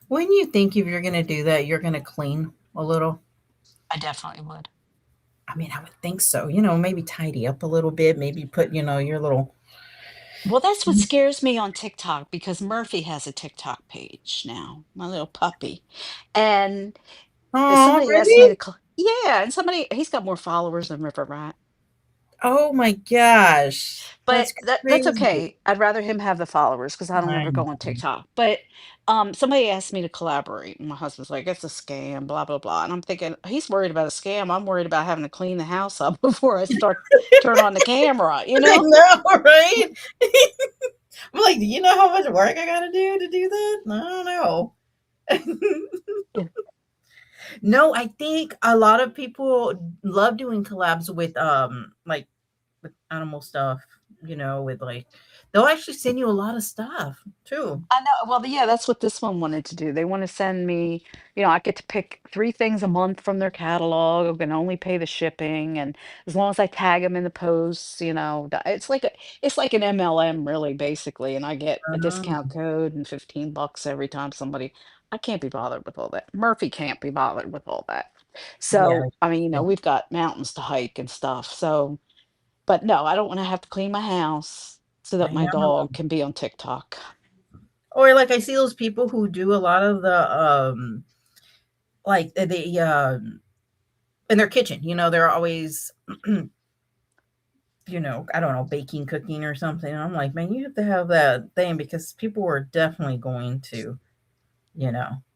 When you think if you're gonna do that, you're gonna clean a little. I definitely would. I mean, I would think so. Maybe tidy up a little bit. Maybe put your little. Well, that's what scares me on TikTok because Murphy has a TikTok page now, my little puppy. And Oh, somebody asked me really? to, yeah, and he's got more followers than River Rat. Oh my gosh, But that's that's crazy. okay. I'd rather him have the followers because I don't I ever go on know. TikTok. But somebody asked me to collaborate, and my husband's like, "It's a scam," blah blah blah. And I'm thinking he's worried about a scam. I'm worried about having to clean the house up before I start turn on the camera. You I know? know, right? I'm like, do you know how much work I gotta do to do that? I don't know. Yeah. No, I think a lot of people love doing collabs with like with animal stuff, with like they'll actually send you a lot of stuff too. I know. Well, yeah, that's what this one wanted to do. They want to send me, I get to pick 3 things a month from their catalog. I'm gonna only pay the shipping, and as long as I tag them in the posts, it's like an MLM, really, basically. And I get a discount Oh, code and $15 every time somebody. I can't be bothered with all that. Murphy can't be bothered with all that. yeah. So, I mean, we've got mountains to hike and stuff. So, but no, I don't want to have to clean my house so that I my know. dog can be on TikTok. Or like I see those people who do a lot of the like the in their kitchen, they're always I don't know, baking, cooking or something. I'm like, man, you have to have that thing because people are definitely going to,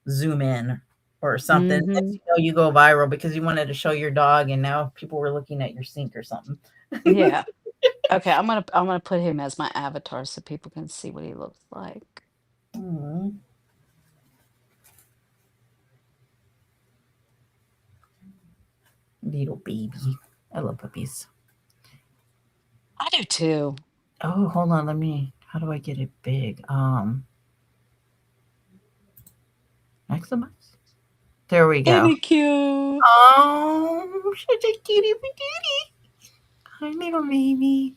zoom in or something. Next Hmm. you go viral because you wanted to show your dog and now people were looking at your sink or something. Yeah. Okay, I'm gonna put him as my avatar so people can see what he looks like. Aw, little baby. I love puppies. I do too. Oh, hold on. How do I get it big? Maximize. There we Ain't go. he cute? Oh, such a cutie patootie. Hi, little baby.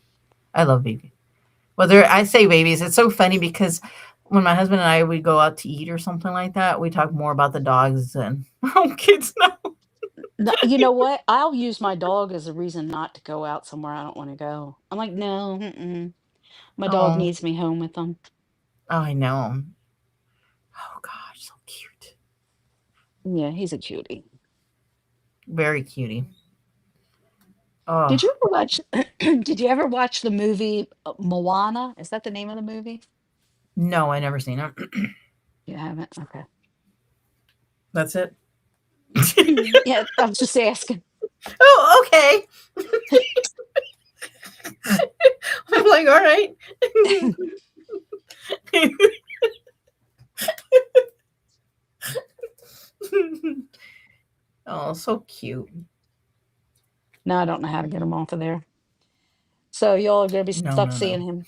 I love baby. Whether I say babies, it's so funny because when my husband and I would go out to eat or something like that, we talk more about the dogs than kids now. You know what? I'll use my dog as a reason not to go out somewhere I don't want to go. I'm like, no, mm-mm. My dog Oh, needs me home with him. Oh, I know. Oh gosh, so cute. Yeah, he's a cutie. Very cutie. Oh Did you ever watch did you ever watch the movie, Moana? Is that the name of the movie? no, I never seen it. You haven't? Okay. That's it. Yeah, I was just asking. Oh, okay. I'm like, all right. Oh, so cute. No, I don't know how to get him off of there. So y'all are gonna be No, stuck no, seeing no. him.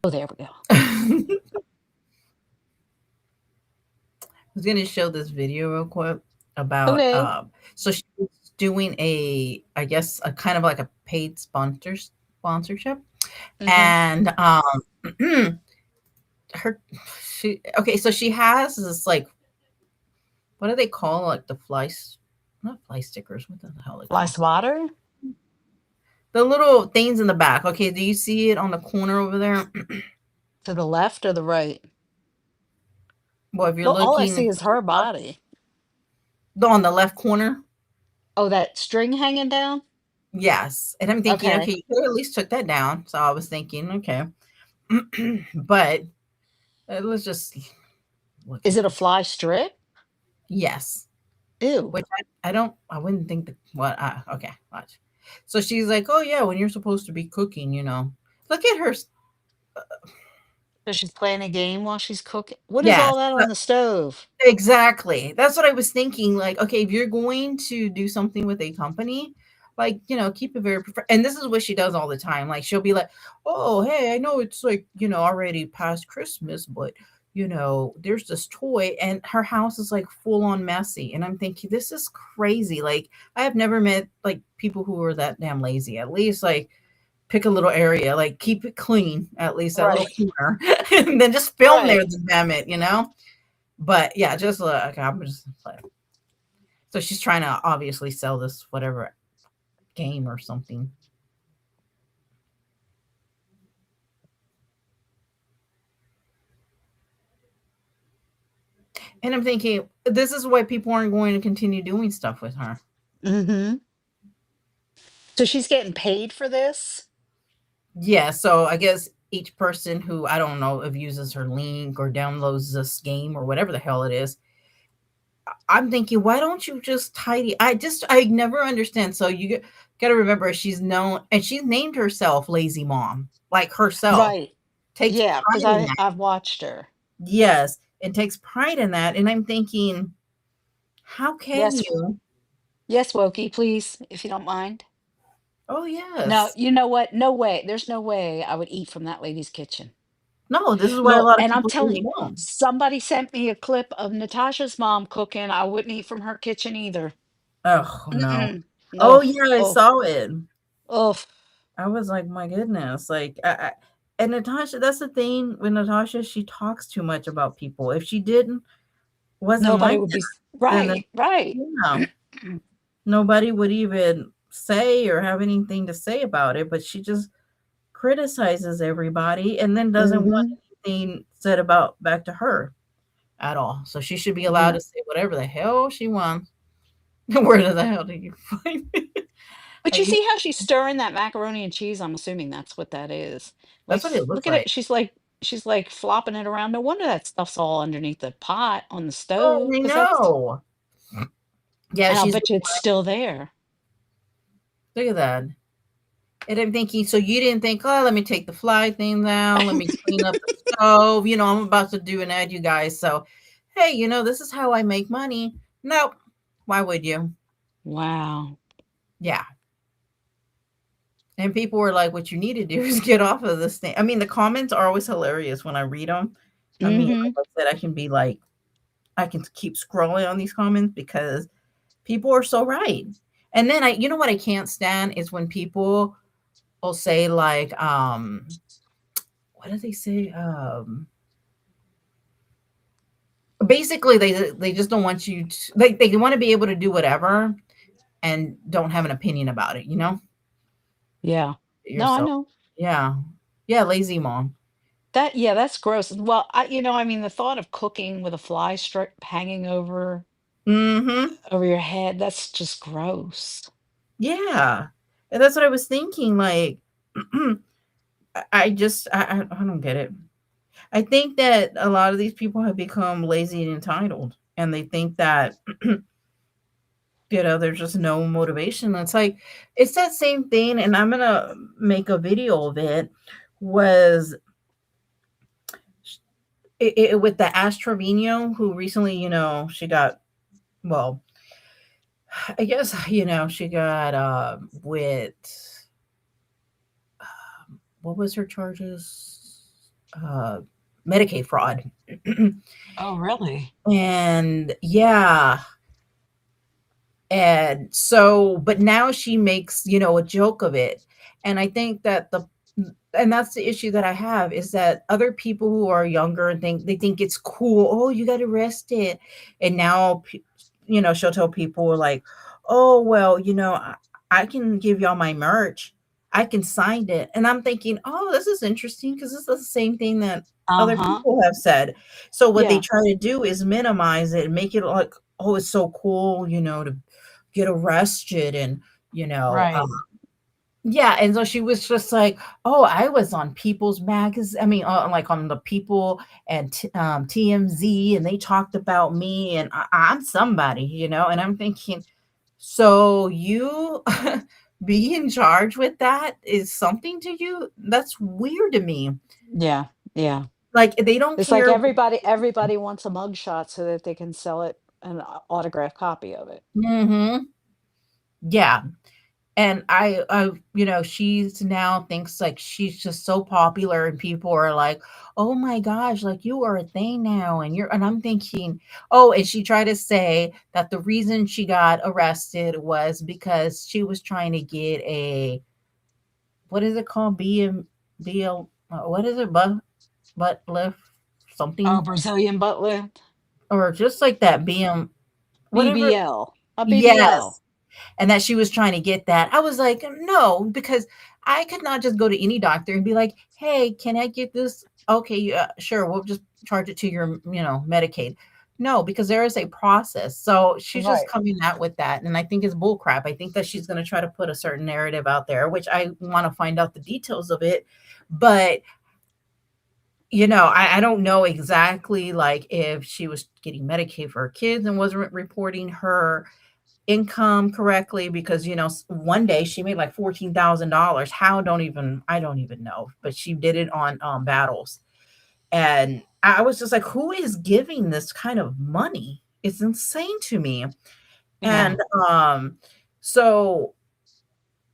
Oh, there we go. I was gonna show this video real quick about Okay. so she was doing a I guess a kind of like a paid sponsorship Mhm. and her she okay so she has this like what do they call like the not fly stickers what the hell are they Fly called swatter? the little things in the back okay do you see it on the corner over there To the left or the right? well if you're Well, all I looking see is her body. on the left corner Oh, that string hanging down? yes and I'm thinking Okay. okay you could at least took that down so I was thinking okay but let's just look Is at it a this fly strip? yes Ew. which I don't I wouldn't think that what okay watch so she's like oh yeah when you're supposed to be cooking look at her So she's playing a game while she's cooking. What is yes all that on the stove? exactly. That's what I was thinking. Like, okay, if you're going to do something with a company, like, keep it very and this is what she does all the time. Like she'll be like, "Oh, hey, I know it's like, already past Christmas, but there's this toy and her house is like full on messy." And I'm thinking, this is crazy. Like, I have never met like people who are that damn lazy. At least like pick a little area, like keep it clean, at least that little Right. corner, and then just film there, Right. damn it. But yeah, just okay, I'm just like so she's trying to obviously sell this whatever game or something. And I'm thinking this is why people aren't going to continue doing stuff with her. Mhm. So she's getting paid for this? Yeah, so I guess each person who I don't know if uses her link or downloads this game or whatever the hell it is, I'm thinking, why don't you just tidy? I never understand. So you got to remember, she's known and she's named herself Lazy Mom, like herself. Right. Takes Yeah, because pride in that. I've watched her. Yes, and takes pride in that. And I'm thinking, how can Yes. you? Yes, Wokey, please, if you don't mind. Oh No, yes, you know what? No way. There's no way I would eat from that lady's kitchen. no. This is why a No, lot of and I'm people telling really you, don't. somebody sent me a clip of Natasha's mom cooking. I wouldn't eat from her kitchen either. Oh no. Mm-mm. Oh No. yeah, I Oh, saw it. oh. I was like, my goodness, like, and Natasha. That's the thing with Natasha. She talks too much about people. If she didn't wasn't Nobody like would be then right, right. yeah, nobody would even say or have anything to say about it. But she just criticizes everybody and then doesn't want Hmm. anything said about back to her at all. So she should be allowed Yeah. to say whatever the hell she wants. Where the hell do you find it? But I you used see how she's stirring that macaroni and cheese? I'm assuming that's what that is. Like, that's what it look looks at it. like. She's like flopping it around. No wonder that stuff's all underneath the pot on the Oh, stove, I because that's, know. Yeah, and I'll she's bet you it's still there. look at that. And I'm thinking, so you didn't think, oh, let me take the fly thing down, let me clean up the stove. I'm about to do an ad, you guys. So, hey, this is how I make money. Nope. Why would you? Wow. Yeah. And people were like, what you need to do is get off of this thing. I mean, the comments are always hilarious when I read them. I mean, Hmm. like I said, I can be like, I can keep scrolling on these comments because people are so right. And then you know what I can't stand is when people will say like, what do they say? Basically they just don't want you to they want to be able to do whatever and don't have an opinion about it. Yeah. You're No, I so know. yeah. Yeah, lazy mom. That yeah, that's gross. Well, I mean, the thought of cooking with a fly strip hanging Mhm. over your head, that's just gross. Yeah. And that's what I was thinking, like, I just I don't get it. I think that a lot of these people have become lazy and entitled, and they think that, there's just no motivation. It's like it's that same thing, and I'm gonna make a video of it, was with the Ash Trevino, who recently, she got, well, I guess, she got, with, what was her charges? Uh, Medicaid fraud. Oh, really? And yeah, and so, but now she makes, a joke of it. And I think that and that's the issue that I have, is that other people who are younger and they think it's cool. Oh, you got arrested. And now, she'll tell people like, oh, well, I can give y'all my merch. I can sign it. And I'm thinking, oh, this is interesting, because this is the same thing that other Uh-huh. people have said. So what they Yeah, try to do is minimize it and make it like, oh, it's so cool, to get arrested, and, you know, right. yeah, and so she was just like, "Oh, I was on People's Magazine. I mean, like on the People and TMZ, and they talked about me, and I'm somebody, And I'm thinking, so you being charged with that is something to you? That's weird to me. Yeah, yeah. Like, they don't It's like care. everybody wants a mugshot so that they can sell it an autographed copy of it. Hmm. Yeah. And she's now thinks like she's just so popular, and people are like, "Oh my gosh, like you are a thing now." And I'm thinking, "Oh," and she tried to say that the reason she got arrested was because she was trying to get a, what is it called? BL, what is it? Butt lift Oh, something, Brazilian butt lift? or just like that BM, whatever. BBL. A BBL. Yes. And that she was trying to get that. I was like, "No," because I could not just go to any doctor and be like, "Hey, can I get this?" Okay, sure, we'll just charge it to your, Medicaid. No, because there is a process. So she's just Right. coming out with that, and I think it's bullcrap. I think that she's going to try to put a certain narrative out there, which I want to find out the details of it. But I don't know exactly, like, if she was getting Medicaid for her kids and wasn't reporting her income correctly, because one day she made like $14,000. How? Don't even I don't even know, but she did it on battles. And I was just like, who is giving this kind of money? It's insane to me. Yeah. And so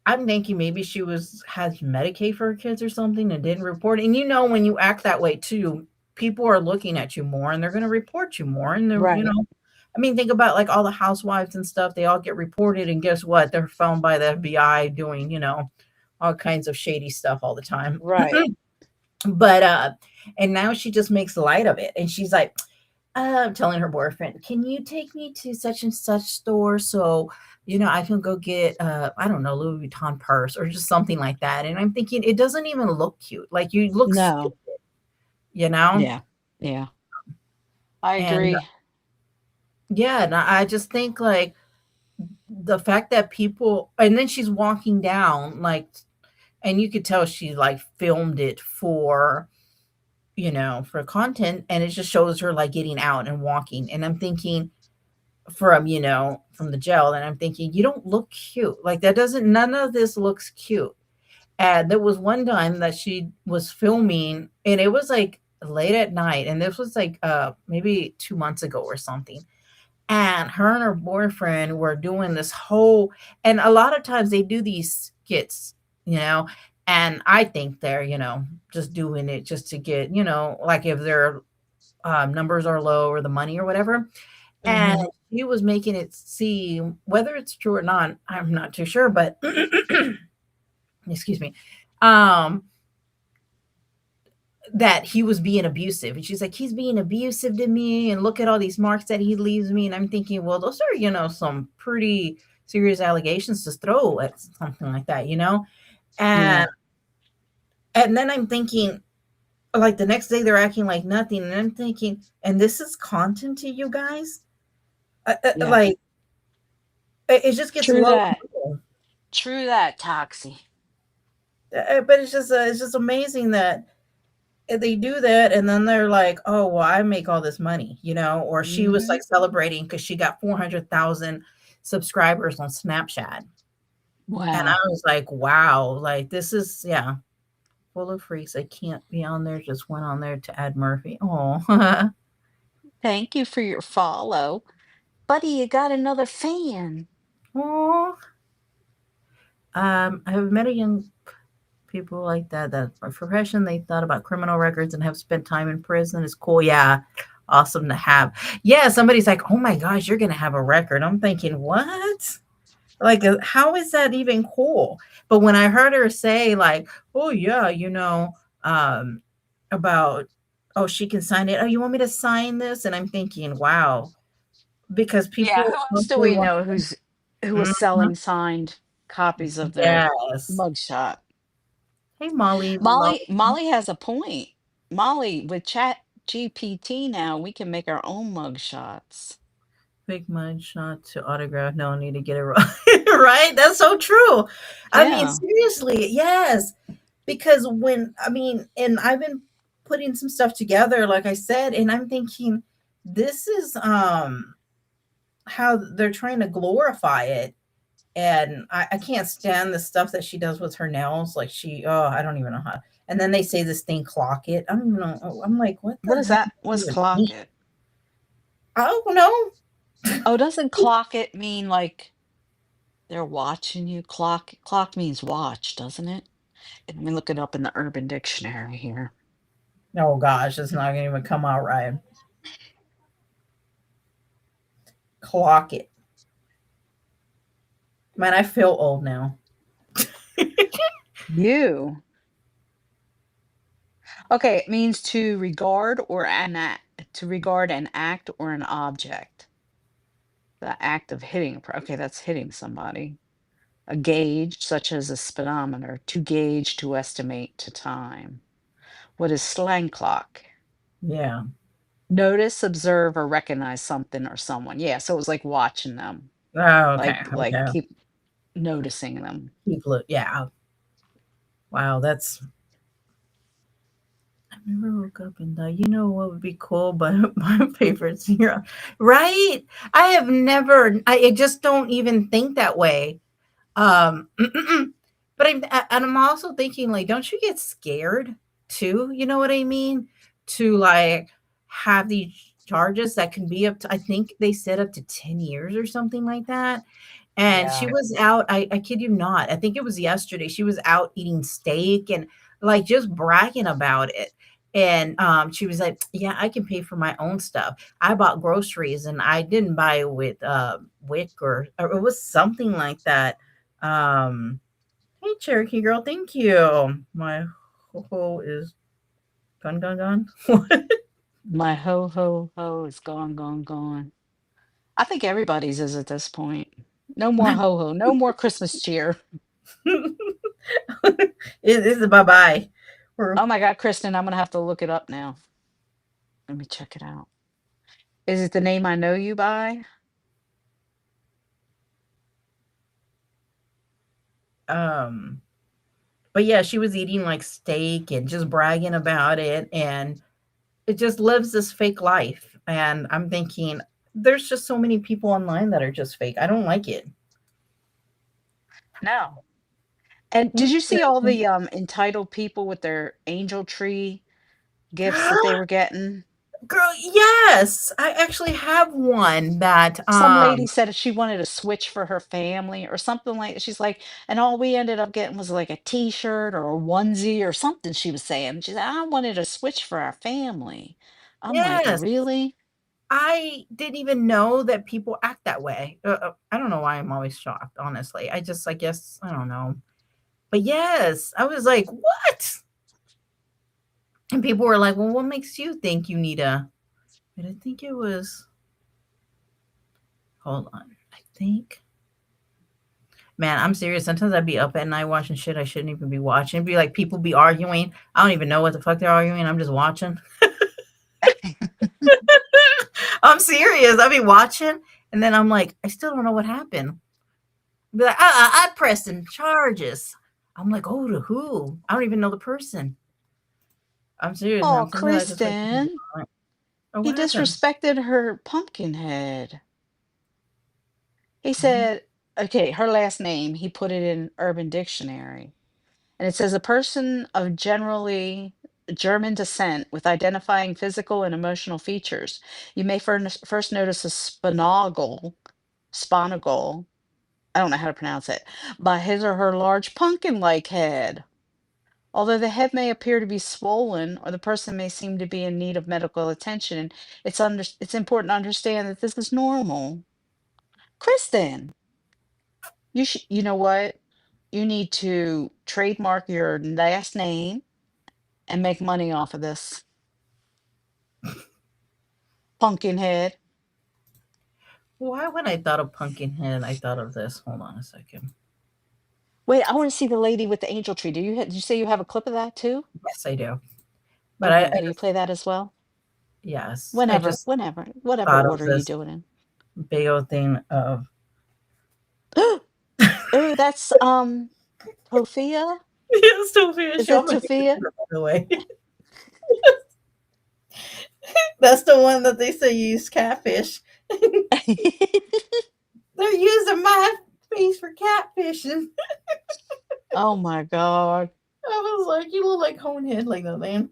I'm thinking maybe she has Medicaid for her kids or something and didn't report it. And when you act that way too, people are looking at you more, and they're going to report you more. And they're, Right. I mean, think about like all the housewives and stuff. They all get reported, and guess what? They're found by the FBI doing, all kinds of shady stuff all the time. Right. But and now she just makes light of it, and she's like, telling her boyfriend, "Can you take me to such and such store so I can go get I don't know, Louis Vuitton purse or just something like that." And I'm thinking, it doesn't even look cute. Like, you look No. stupid, you know? Yeah. Yeah. I And agree. yeah, and I just think like the fact that people, and then she's walking down, like, and you could tell she like filmed it for, for content, and it just shows her like getting out and walking. And I'm thinking, from the jail, and I'm thinking, you don't look cute. Like, that doesn't, none of this looks cute. And there was one time that she was filming, and it was like late at night, and this was like maybe 2 months ago or something. And her and her boyfriend were doing this whole, and a lot of times they do these skits, you know, and I think they're, just doing it just to get, like if their numbers are low or the money or whatever. And Mhm. he was making it seem, whether it's true or not, I'm not too sure, but excuse me, um, that he was being abusive. And she's like, "He's being abusive to me, and look at all these marks that he leaves me." And I'm thinking, well, those are, some pretty serious allegations to throw at something like that. Yeah. And then I'm thinking, like the next day they're acting like nothing, and I'm thinking, and this is content to you guys? Yeah. Like it just gets True low. that. True that, Toxie. But it's just amazing that they do that, and then they're like, "Oh, well, I make all this money," you know, or she was Hmm. like celebrating because she got 400,000 subscribers on Snapchat, and Wow. I was like, "Wow, like this is yeah, full of freaks. I can't be on there." Just went on there to add Murphy. Oh, Thank you for your follow. Buddy, you got another fan. oh. I have met a young people like that. That by profession they thought about criminal records and have spent time in prison is cool. Yeah, awesome to have. Yeah, somebody's like, "Oh my gosh, you're gonna have a record." I'm thinking, what? Like, how is that even cool? But when I heard her say, like, "Oh yeah, um, about oh she can sign it. Oh, you want me to sign this?" And I'm thinking, wow, because Yeah, people who else do probably we want. know who was Mhm. selling signed copies of their Yes. mugshot? Hey, Molly, love. Molly has a point. Molly, with Chat GPT now, we can make our own mugshots. Big mud shot to autograph. No need to get it right. Right? That's so true. I mean, Yeah. seriously, yes. Because and I've been putting some stuff together, like I said, and I'm thinking, this is how they're trying to glorify it. And I can't stand the stuff that she does with her nails. Like I don't even know how. And then they say this thing, clock it. I don't even know. I'm like, what the What is heck that? does that What's even clock mean? it? I don't know. Oh, doesn't clock it mean like they're watching you? Clock means watch, doesn't it? Let me look it up in the Urban Dictionary here. Oh gosh, it's not gonna even come out right. Clock it. Man, I feel old now. You. Okay, it means to regard an act or an object. The act of hitting. Okay, that's hitting somebody. A gauge, such as a speedometer, to gauge, to estimate, to time. What is slang clock? Yeah. Notice, observe, or recognize something or someone. Yeah, so it was like watching them, Oh, okay. like Okay. keep noticing them. People. Yeah. Wow. That's. I never woke up and thought, you know what would be cool, but my favorite singer, right? I have never. I just don't even think that way. But I'm also thinking like, don't you get scared too? You know what I mean? To like have these charges that can be up to, I think they said up to 10 years or something like that. And she Yeah. was out, I kid you not, I think it was yesterday. She was out eating steak and like just bragging about it. And she was like, "Yeah, I can pay for my own stuff. I bought groceries and I didn't buy it with WIC or it was something like that." Um, hey Cherokee girl, thank you. My ho is gone. My ho ho ho is gone, gone, gone. I think everybody's is at this point. No more ho ho, no more Christmas cheer. This is bye bye. We're Oh my God, Kristen, I'm gonna have to look it up now. Let me check it out. Is it the name I know you by? um but yeah, she was eating like steak and just bragging about it, and it just lives this fake life. And I'm thinking, there's just so many people online that are just fake. I don't like it. No. And Hey, did you see all Cherokee. the entitled people with their angel tree gifts that they were getting? Girl, yes, I actually have one that Some lady said she wanted a switch for her family or something like she's like, and all we ended up getting was like a t-shirt or a onesie or something she was saying. She said, I wanted a switch for our family. I'm like, yes, really? I didn't even know that people act that way. I don't know why I'm always shocked, honestly. I guess, I don't know. But yes, I was like, what? And people were like, well, what makes you think you need a, and I think it was, hold on, I think Man, I'm serious. Sometimes I'd be up at night watching shit I shouldn't even be watching. It'd be like people be arguing. I don't even know what the fuck they're arguing. I'm just watching. I'm serious. I'd be watching, and then I'm like, I still don't know what happened. Be like, I pressed in charges. I'm like, oh, to who? I don't even know the person. I'm serious, Oh, man. Sometimes I just like, Kristen, oh, he what happened? disrespected her pumpkin head. He Oh, said, okay, her last name, he put it in Urban Dictionary. And it says a person of generally German descent with identifying physical and emotional features. You may first notice a spanagle, I don't know how to pronounce it, by his or her large pumpkin-like head. Although the head may appear to be swollen or the person may seem to be in need of medical attention, it's important to understand that this is normal. Kristen, you know what? You need to trademark your last name and make money off of this. Pumpkinhead. why when I thought of Pumpkinhead, I thought of this. Hold on a second. Wait, I want to see the lady with the angel tree. Did you say you have a clip of that too? Yes, I do. But I Okay, will you just, play that as well? yes, I Whenever, just whenever, whatever thought of order you this do it in. big old thing of Oh, that's Tofia. yeah, Sophia Is that Showman, Tofia? by the way. That's the one that they say use catfish. They're using my face for catfishing. Oh my God. I was like, you look like Conehead, like the man.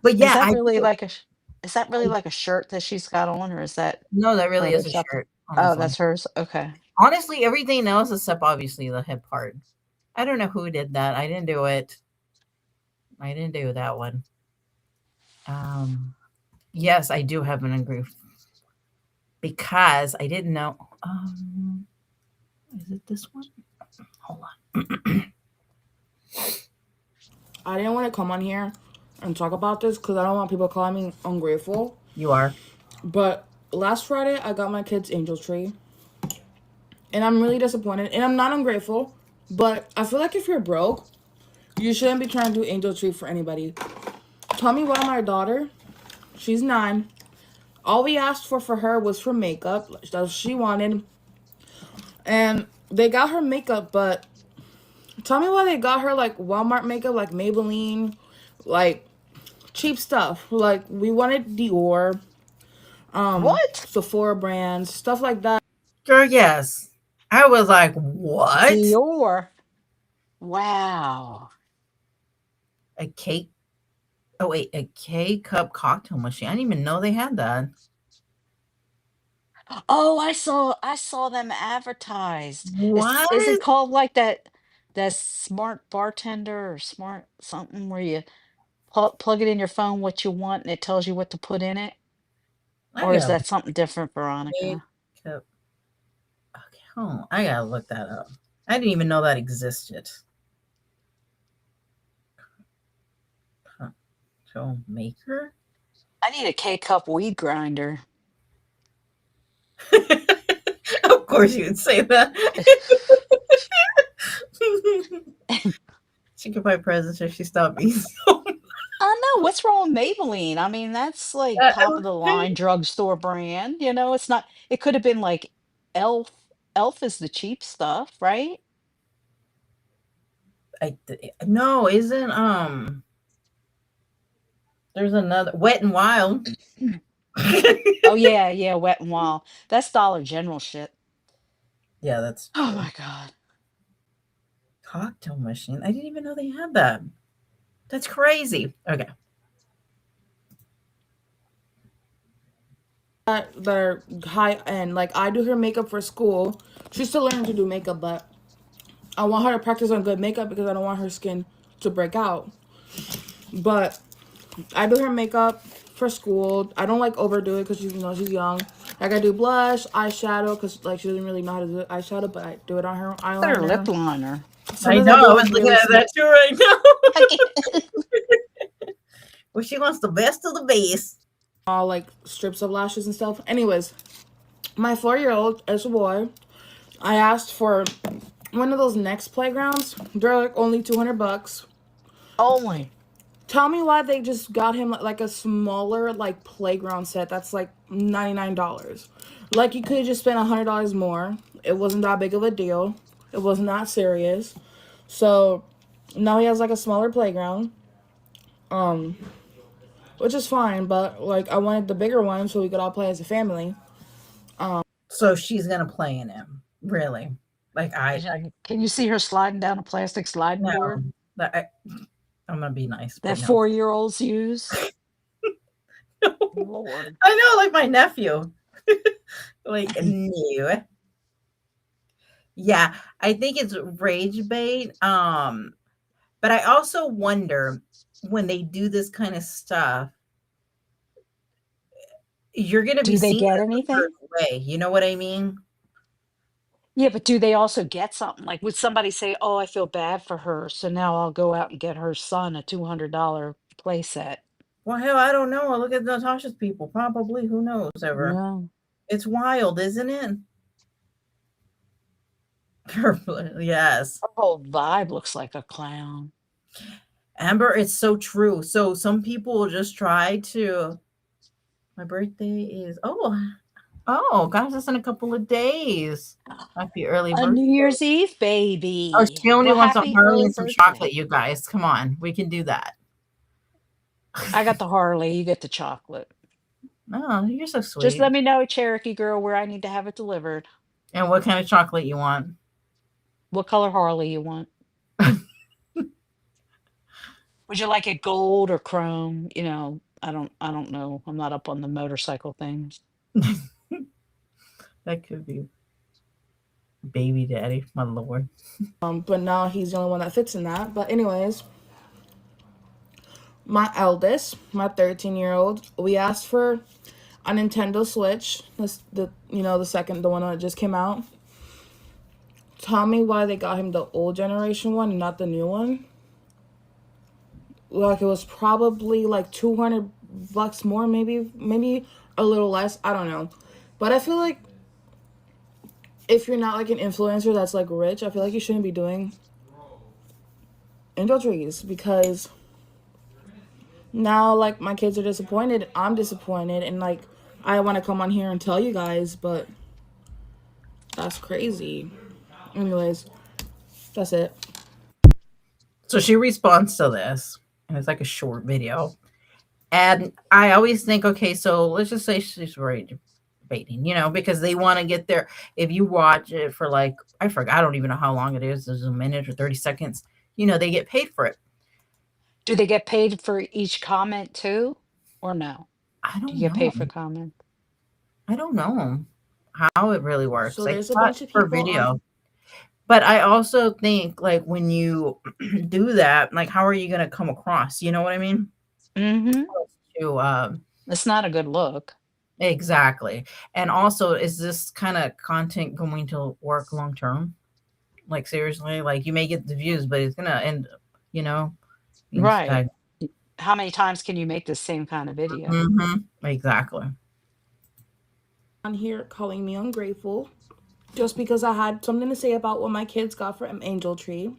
But Is yeah, that I really do. like is that really like a shirt that she's got on, or is that No, that really is a photoshopped? shirt, Oh, honestly. that's hers. Okay. Honestly, everything else except obviously the head part. I don't know who did that. I didn't do it. I didn't do that one. Um, yes, I do have an agree because I didn't know. Is it this one? Hold on. I didn't want to come on here and talk about this because I don't want people calling me ungrateful. You are. But last Friday, I got my kid's angel tree. And I'm really disappointed. And I'm not ungrateful. But I feel like if you're broke, you shouldn't be trying to do angel tree for anybody. Tell me why my daughter, she's 9. All we asked for her was for makeup that she wanted. And they got her makeup, but tell me why they got her like Walmart makeup, like Maybelline, like cheap stuff. Like we wanted Dior, What? Sephora brands, stuff like that. Girl, yes. I was like, what? Dior. Wow. A cake? Oh, wait, a K cup cocktail machine. I didn't even know they had that. Oh, I saw them advertised. What? Is it called like that smart bartender or smart something where you plug it in your phone what you want and it tells you what to put in it? I Or is gotta that something different, K Veronica? cup. Okay, hold on. I gotta look that up. I didn't even know that existed. Cocktail maker? I need a K-cup weed grinder. Of course you would say that. She could buy presents if she stopped being so. I know, what's wrong with Maybelline? I mean, that's like top of the Okay. line drugstore brand, it's not it could have been like Elf. Elf is the cheap stuff, right? No, isn't there's another Wet and Wild. Oh yeah, yeah, Wet and Wild. That's Dollar General shit. Yeah, that's Oh true. my God. Cocktail machine. I didn't even know they had that. That's crazy. Okay. That are high end. Like I do her makeup for school. She's still learning to do makeup, but I want her to practice on good makeup because I don't want her skin to break out. But I do her makeup for school. I don't like overdo it because she's young. Like I do blush, eyeshadow because like she doesn't really know how to do eyeshadow, but I do it on her Look at her lip eyeliner. liner. I Sometimes I know. do I like was looking really at small. that too right I now. can't. Well, she wants the best of the best. Like strips of lashes and stuff. Anyways, my 4-year-old is a boy. I asked for one of those next playgrounds. They're like only $200. Only. Tell me why they just got him like a smaller like playground set that's like $99. Like you could have just spent $100 more. It wasn't that big of a deal. It wasn't that serious. So now he has like a smaller playground. Um, which is fine, but like I wanted the bigger one so we could all play as a family. So she's gonna play in him, really? Like Can you see her sliding down a plastic sliding no, board I'm gonna be nice, that but no. 4-year-olds use? Lord. I know, like my nephew. Like no. Yeah, I think it's rage bait. But I also wonder when they do this kind of stuff, you're gonna be Do they seen get in a anything? certain way. You know what I mean? Yeah, but do they also get something? Like, would somebody say, "Oh, I feel bad for her, so now I'll go out and get her son a $200 playset." Well, hell, I don't know. Look at Natasha's people. Probably, who knows ever. No. It's wild, isn't it? Yes. Her whole vibe looks like a clown. Amber, it's so true. So some people will just try to. My birthday is gosh, that's in a couple of days. Happy early A birthday. New Year's Eve Oh, baby. she only Well, wants a happy Harley early and some birthday. chocolate, you guys. Come on, we can do that. I got the Harley, you get the chocolate. Oh, you're so Just sweet. let me know, Cherokee girl, where I need to have it delivered. And what kind of chocolate you want? What color Harley you want? Would you like it gold or chrome? I don't know. I'm not up on the motorcycle things. That could be baby daddy, my lord. But now he's the only one that fits in that. But anyways, my eldest, my 13-year-old, we asked for a Nintendo Switch. That's the one that just came out. Tell me why they got him the old generation one and not the new one. Like it was probably like $200 more, maybe a little less. I don't know, but I feel like if you're not like an influencer that's like rich, I feel like you shouldn't be doing angel trees because now like my kids are disappointed. I'm disappointed, and like I want to come on here and tell you guys, but that's crazy. Anyways, that's it. So she responds to this, and it's like a short video. And I always think, okay, so let's just say she's rage baiting, because they want to get there. If you watch it for like, I forgot, I don't even know how long it is. There's a minute or 30 seconds. They get paid for it. Do they get paid for each comment too? Or no? I Do you don't get paid know. for comment? I don't know how it really works. So I there's a thought bunch of for people on. video. But I also think like when you do that, like how are you gonna come across? You know what I mean? Mm-hmm. To It's not a good look. exactly. And also, is this kind of content going to work long term? Like seriously, like you may get the views, but it's gonna end, you know, in Right. stag. How many times can you make the same kind of video? Exactly. On here calling me ungrateful just because I had something to say about what my kids got for Angel Tree.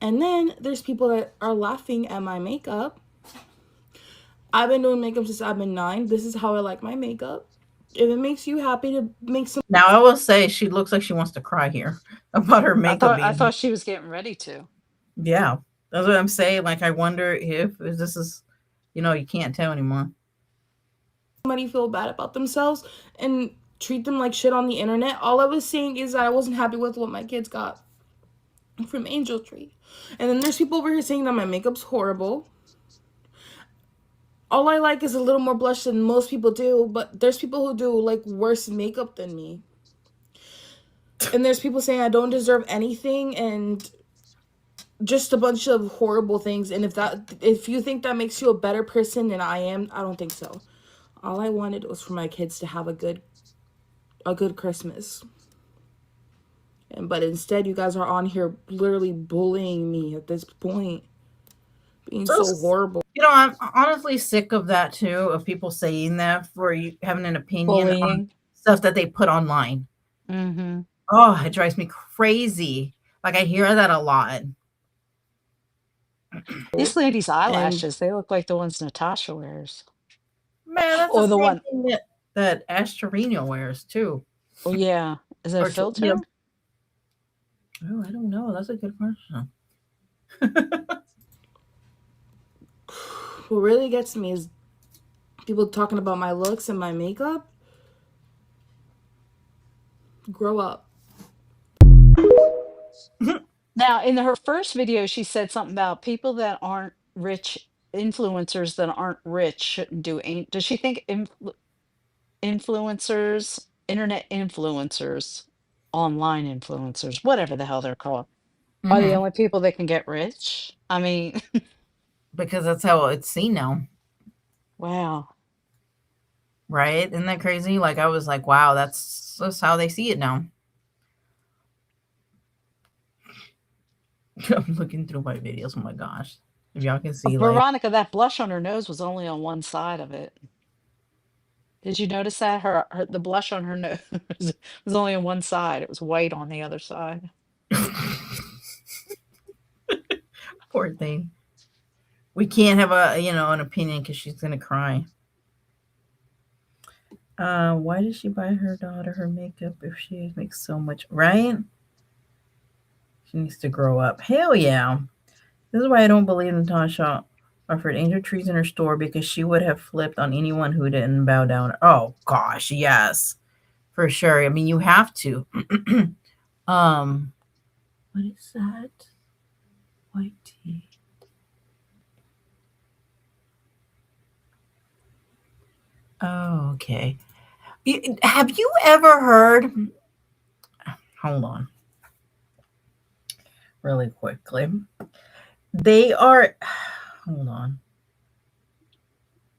And then there's people that are laughing at my makeup. I've been doing makeup since I've been 9. This is how I like my makeup. If it makes you happy to make some Now I will say she looks like she wants to cry here about her I makeup thought I being. thought she was getting ready to. Yeah, that's what I'm saying. Like I wonder if this is, you can't tell anymore. somebody feel bad about themselves and treat them like shit on the internet. All I was saying is that I wasn't happy with what my kids got from Angel Tree. And then there's people over here saying that my makeup's horrible. All I like is a little more blush than most people do, but there's people who do like worse makeup than me. And there's people saying I don't deserve anything and just a bunch of horrible things. And if you think that makes you a better person than I am, I don't think so. All I wanted was for my kids to have a good Christmas. But instead you guys are on here literally bullying me at this point. Being So, so horrible. I'm honestly sick of that too, of people saying that for you having an opinion on Bullying. stuff that they put online. Mm-hmm. Oh, it drives me crazy. Like, I hear that a lot. These ladies' And eyelashes, they look like the ones Natasha wears. Man, that's the Or the same one, thing that Astorino wears too. oh yeah, is it a Or you know, filter? oh, I don't know. That's a good question. what really gets me is people talking about my looks and my makeup. Grow up. Now, in her first video, she said something about people that aren't rich, influencers that aren't rich shouldn't do any. Does she think influencers, internet influencers, online influencers, whatever the hell they're called, are the Hmm. only people that can get rich? I mean, Because that's how it's seen now, wow. right? Isn't that crazy? Like, I was like, wow, that's how they see it now. I'm looking through my videos. Oh my gosh, if y'all can see, like, Veronica, that blush on her nose was only on one side of it. Did you notice that the blush on her nose was only on one side? It was white on the other side. poor thing. We can't have an opinion because she's gonna cry. Why did she buy her daughter her makeup if she makes so much? Right? She needs to grow up. Hell yeah. This is why I don't believe Natasha offered angel trees in her store because she would have flipped on anyone who didn't bow down. Oh gosh, yes, for sure. I mean, you have to. um, what is that? White tea. Oh, okay. Have you ever heard? Hold on, really quickly. They are. Hold on.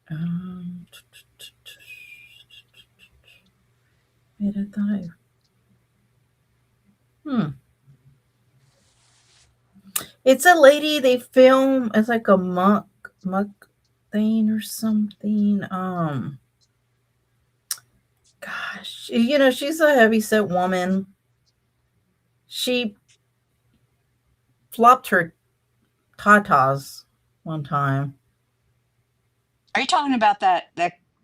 Um, wait, I thought I. Hmm. It's a lady they film. It's like a muck thing or something. Gosh, she's a heavy set woman. She flopped her tatas one time. Are you talking about that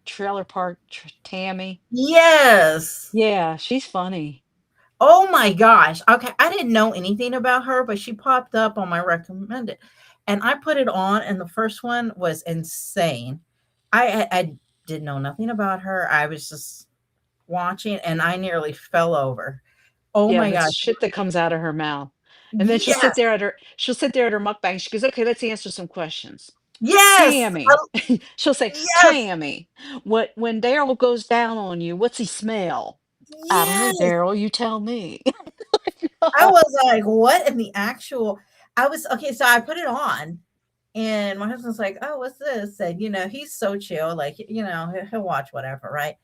trailer park Tammy? Yes. Yeah, she's funny. Oh my gosh. Okay, I didn't know anything about her, but she popped up on my recommended, and I put it on, and the first one was insane. I didn't know nothing about her. I was just watching, and I nearly fell over. Oh Yeah, my the gosh. shit that comes out of her mouth. And then Yes. she'll sit there at her mukbang. She goes, "Okay, let's answer some questions." Yes. Tammy. She'll say, Yes. "Tammy, when Daryl goes down on you, what's he smell?" "I don't know, Yes. Daryl, you tell me." I was like, what in the actual I was okay, so I put it on and my husband's like, "Oh, what's this?" And he's so chill, like, he'll watch whatever, right?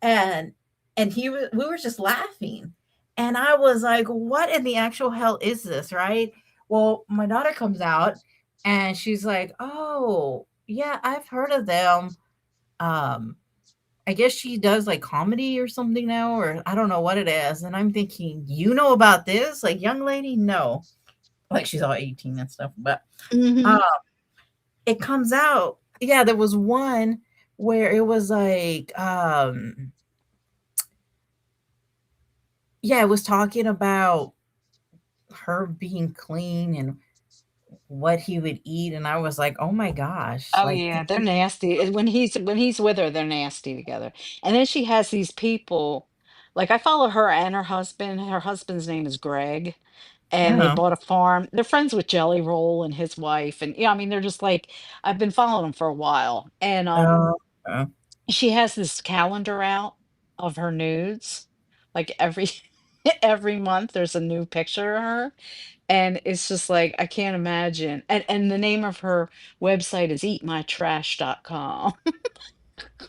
And we were just laughing. And I was like, "What in the actual hell is this?" Right? Well, my daughter comes out and she's like, "Oh, yeah, I've heard of them." Um, I guess she does like comedy or something now, or I don't know what it is. And I'm thinking, you know about this? Like, young lady, no. Like she's all 18 and stuff. But uh, Mhm. it comes out. Yeah, there was one where it was like, yeah, it was talking about her being clean and what he would eat. And I was like, oh my gosh. Oh Like, yeah, they're nasty. And when he's with her, they're nasty together. And then she has these people, like I follow her and her husband. Her husband's name is Greg, and they uh-huh. bought a farm. They're friends with Jelly Roll and his wife, and yeah, I mean they're just like I've been following them for a while. And Oh, okay. she has this calendar out of her nudes, like every every month there's a new picture of her, and it's just like I can't imagine. And the name of her website is eatmytrash.com.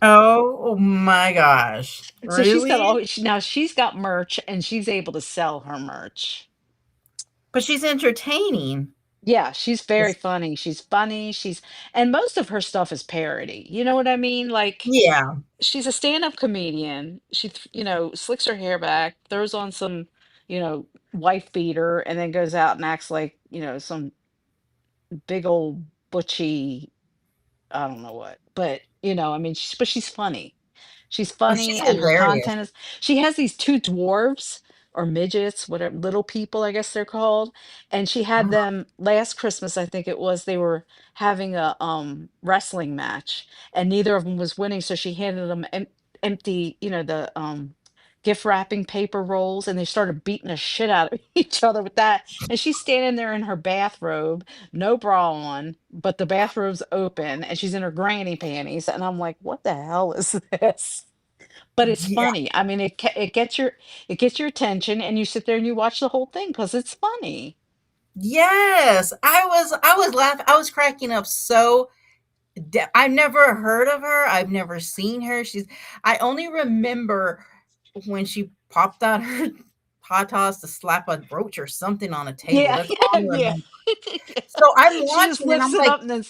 Oh my gosh. So she's got Really? all now she's got merch and she's able to sell her merch. But she's entertaining. Yeah, she's very funny. She's funny. And most of her stuff is parody. You know what I mean? Like Yeah. she's a stand-up comedian. She slicks her hair back, throws on some, wife beater, and then goes out and acts like, some big old butchy, I don't know what. But, I mean, but she's funny. She's Oh, she's funny, and her hilarious. content is, she has these two dwarves or midgets, whatever, little people, I guess they're called. And she had Oh, them last Christmas, I think it was, they were having a wrestling match, and neither of them was winning. So she handed them empty, the gift wrapping paper rolls, and they started beating the shit out of each other with that. And she's standing there in her bathrobe, no bra on, but the bathrobe's open, and she's in her granny panties. And I'm like, what the hell is this? But it's yeah. funny. I mean, it gets your attention, and you sit there and you watch the whole thing because it's funny. Yes. I was laughing. I was cracking up so I've never heard of her. I've never seen her. I only remember when she popped out her tatas to slap a brooch or something on a table. Yeah, That's all I yeah. remember. So I'm She just watching and lifts I'm it like, up and then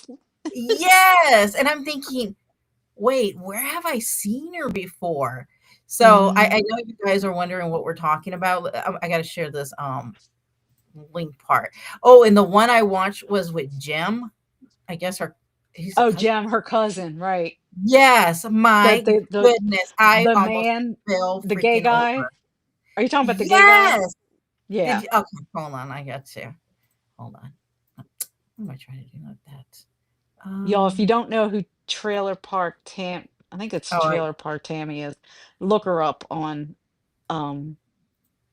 yes. And I'm thinking, wait, where have I seen her before? So I Mhm. know you guys are wondering what we're talking about. I got to share this link part. Oh, and the one I watched was with Jim. I guess he's a Oh, cousin. Jem, her cousin, right? Yes, The my the the goodness, I the almost man, fell the gay freaking guy. over. Are you talking about the gay guy? Yes. Did Yeah. you okay, hold on, I got to. Hold on. What am I trying to do like that? Y'all, if you Um, don't know who Trailer Park Tam, I think it's all right, Trailer Park Tammy is, look her up on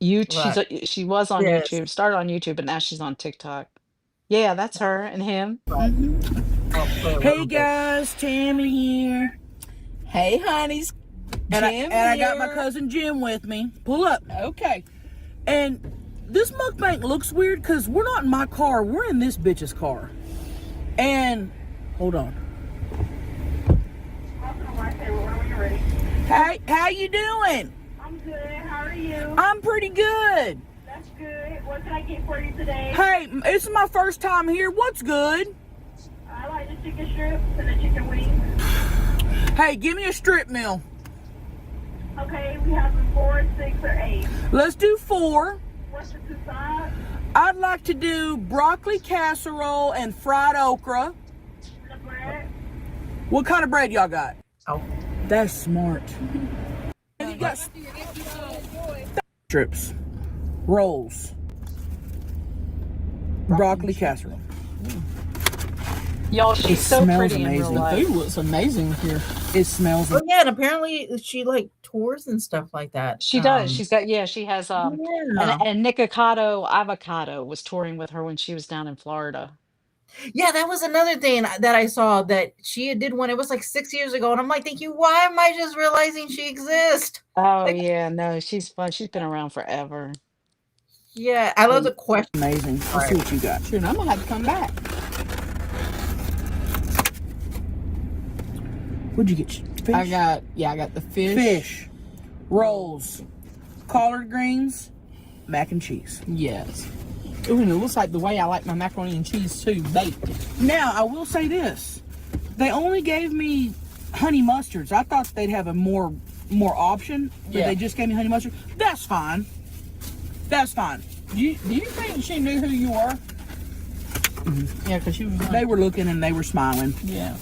you look, she was on this. YouTube, started on YouTube, but now she's on TikTok. Yeah, that's her and him. Right, I'll play a Hey little bit. guys, Tammy here. Hey, honeys. And Jim I got my here. cousin Jim with me. Pull up. Okay. And this mukbang looks weird because we're not in my car. We're in this bitch's car. And hold on. Hey, how you doing? I'm good. How are you? I'm pretty good. That's good. What can I get for you today? Hey, this is my first time here. What's good? I like the chicken strips and the chicken wings. Hey, give me a strip meal. Okay, we have them 4, 6, or 8. Let's do 4. What's the 2 sides? I'd like to do broccoli casserole and fried okra. The bread? What kind of bread y'all got? Oh, That's smart. You got strips, rolls, broccoli casserole. Y'all, she's so smells pretty in real amazing. The life. food looks amazing here. It smells. oh yeah, and apparently she like tours and stuff like that. She does. She has Yeah. and Nikocado Avocado was touring with her when she was down in Florida. Yeah, that was another thing that I saw that she did one. It was like 6 years ago, and I'm like thinking, why am I just realizing she exists? Oh Like, yeah, no, she's fun. She's been around forever. yeah, I love the question Amazing. Let's part. see what you got. Sure, and I'm gonna have to come back. What'd you get? Fish? I got the fish. Fish, rolls, collard greens, mac and cheese. Yes. Ooh, and it looks like the way I like my macaroni and cheese too, baked. Now, I will say this. They only gave me honey mustards. I thought they'd have a more option, but Yeah. they just gave me honey mustard. That's fine. That's fine. Do you think she knew who you were? Yeah, because she was like, They were looking and they were smiling. yeah,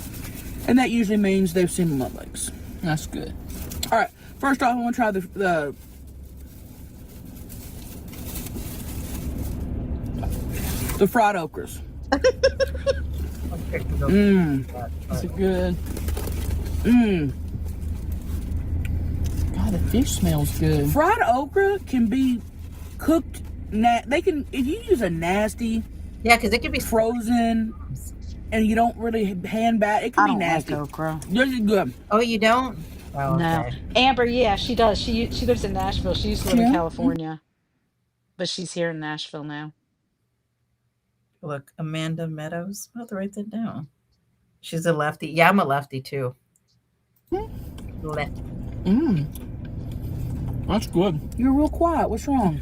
And that usually means they've seen my legs. that's good. All right. First off, I want to try the fried okras. It's good. God, the fish smells good. Fried okra can be cooked. They can, if you use a nasty Yeah, because it could be frozen and you don't really hand bat, it can I be don't nasty. like okra. This is good. Oh, you don't? Oh, No, okay. Amber, yeah, she does. She lives in Nashville. She used to live in Yeah. California, but she's here in Nashville now. Look, Amanda Meadows. I'll have to write that down. She's a lefty. Yeah, I'm a lefty too. Lefty. That's good. You're real quiet. What's wrong?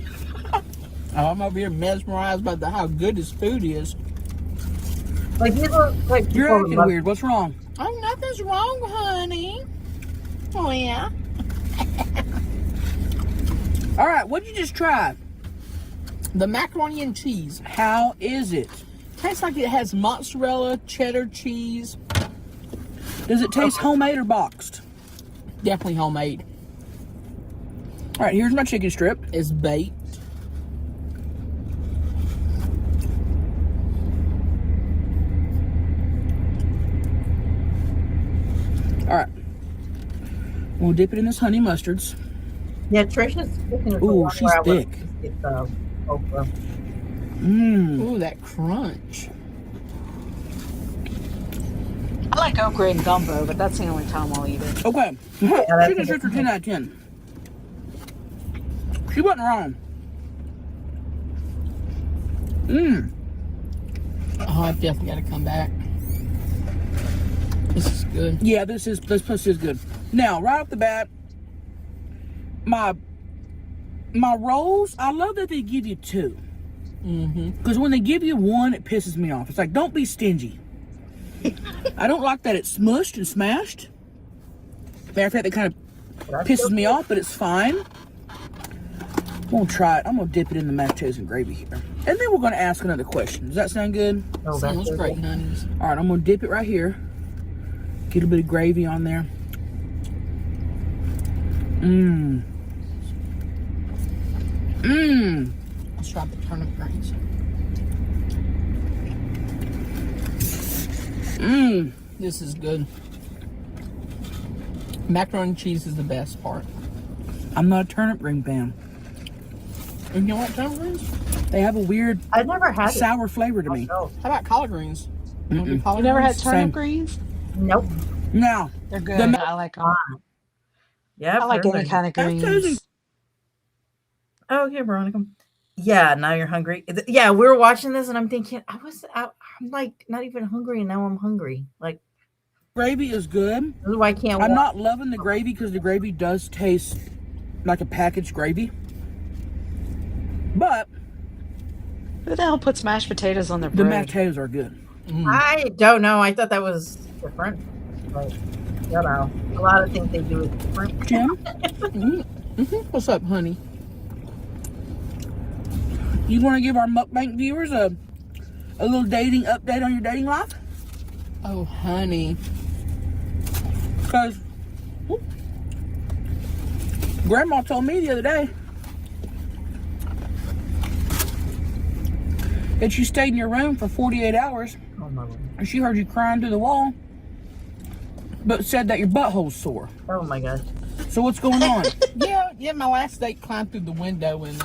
I'm over here mesmerized by how good this food is. Like you look like You're people acting love- weird. What's wrong? Oh, nothing's wrong, honey. Oh yeah. All right. What'd you just try? The macaroni and cheese, how is it? Tastes like it has mozzarella, cheddar cheese. Does it taste homemade or boxed? Definitely homemade. All right, here's my chicken strip. It's baked. All right. We'll dip it in this honey mustards. Yeah, Trisha's cooking. Ooh, she's thick. Get the okra. Ooh, that crunch. I like okra and gumbo, but that's the only time I'll eat it. Okay. that's Chicken strips are 10 out of 10. She wasn't wrong. Oh, I've definitely got to come back. This is good. Yeah, this place is good. Now, right off the bat, my rolls, I love that they give you two. Because when they give you one, it pisses me off. It's like, don't be stingy. I don't like that it's smushed and smashed. Matter of fact, it kind of pisses me off, but it's fine. I'm gonna try it. I'm gonna dip it in the mashed potatoes and gravy here. And then we're gonna ask another question. Does that sound good? Oh, Sounds great, honeys. All right, I'm gonna dip it right here. Get a bit of gravy on there. Let's try the turnip greens. This is good. Macaroni and cheese is the best part. I'm not a turnip green fan. And you don't like turnip greens? They have a weird I never had sour flavor to me. myself. How about collard greens? You don't do collard You never had greens? turnip Same. greens? Nope. Now, They're good. I like them. Yeah, I like any kind of greens. Oh, okay, Veronica. Yeah, now you're hungry. Yeah, we were watching this, and I'm thinking, I'm like not even hungry, and now I'm hungry. Like, gravy is good. this is why I can't. I'm not loving the gravy because the gravy does taste like a packaged gravy. But Who the hell puts mashed potatoes on their the bread? mashed potatoes are good. I don't know. I thought that was different. But, you know, a lot of things they do is different. Jim, What's up, honey? you want to give our mukbang viewers a little dating update on your dating life? Oh, honey. Because Grandma told me the other day that you stayed in your room for 48 hours Oh my Lord. and she heard you crying through the wall, but said that your butthole's sore. Oh my gosh. So what's going on? Yeah, my last date climbed through the window and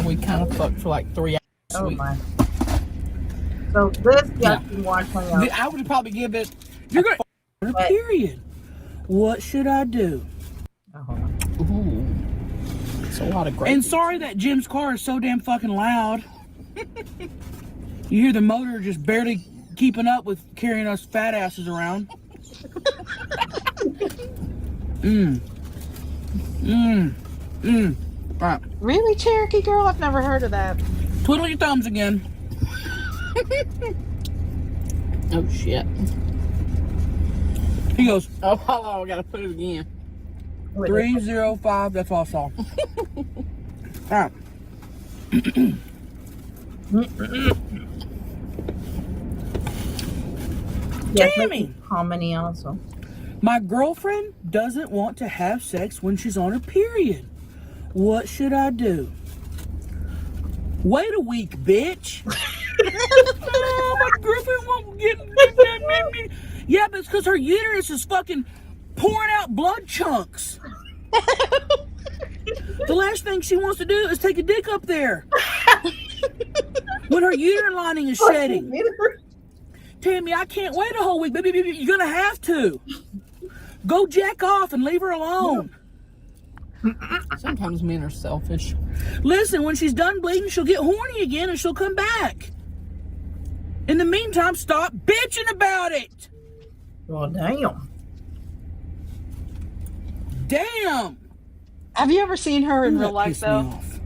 we kind of fucked for like 3 hours. Oh Sweet. my. So this just been watching. I would probably give it. You're gonna a period. What should I do? Ooh. It's a lot of great. And sorry that Jim's car is so damn fucking loud. You hear the motor just barely keeping up with carrying us fat asses around. Right. Really, Cherokee girl? I've never heard of that. Twiddle your thumbs again. Oh shit. He goes, Oh, hold on, I gotta put it again. 305. That's all I saw. All right. Tammy, How many also? my girlfriend doesn't want to have sex when she's on her period. What should I do? Wait a week, bitch. Oh, my girlfriend won't get. Yeah, but it's because her uterus is fucking pouring out blood chunks. The last thing she wants to do is take a dick up there when her uterine lining is shedding. Tammy, I can't wait a whole week. Baby, you're gonna have to. Go jack off and leave her alone. Sometimes men are selfish. Listen, when she's done bleeding, she'll get horny again and she'll come back. In the meantime, stop bitching about it. Well, damn. Damn. Have you ever seen her in Ooh, real that life, pissed me though? off.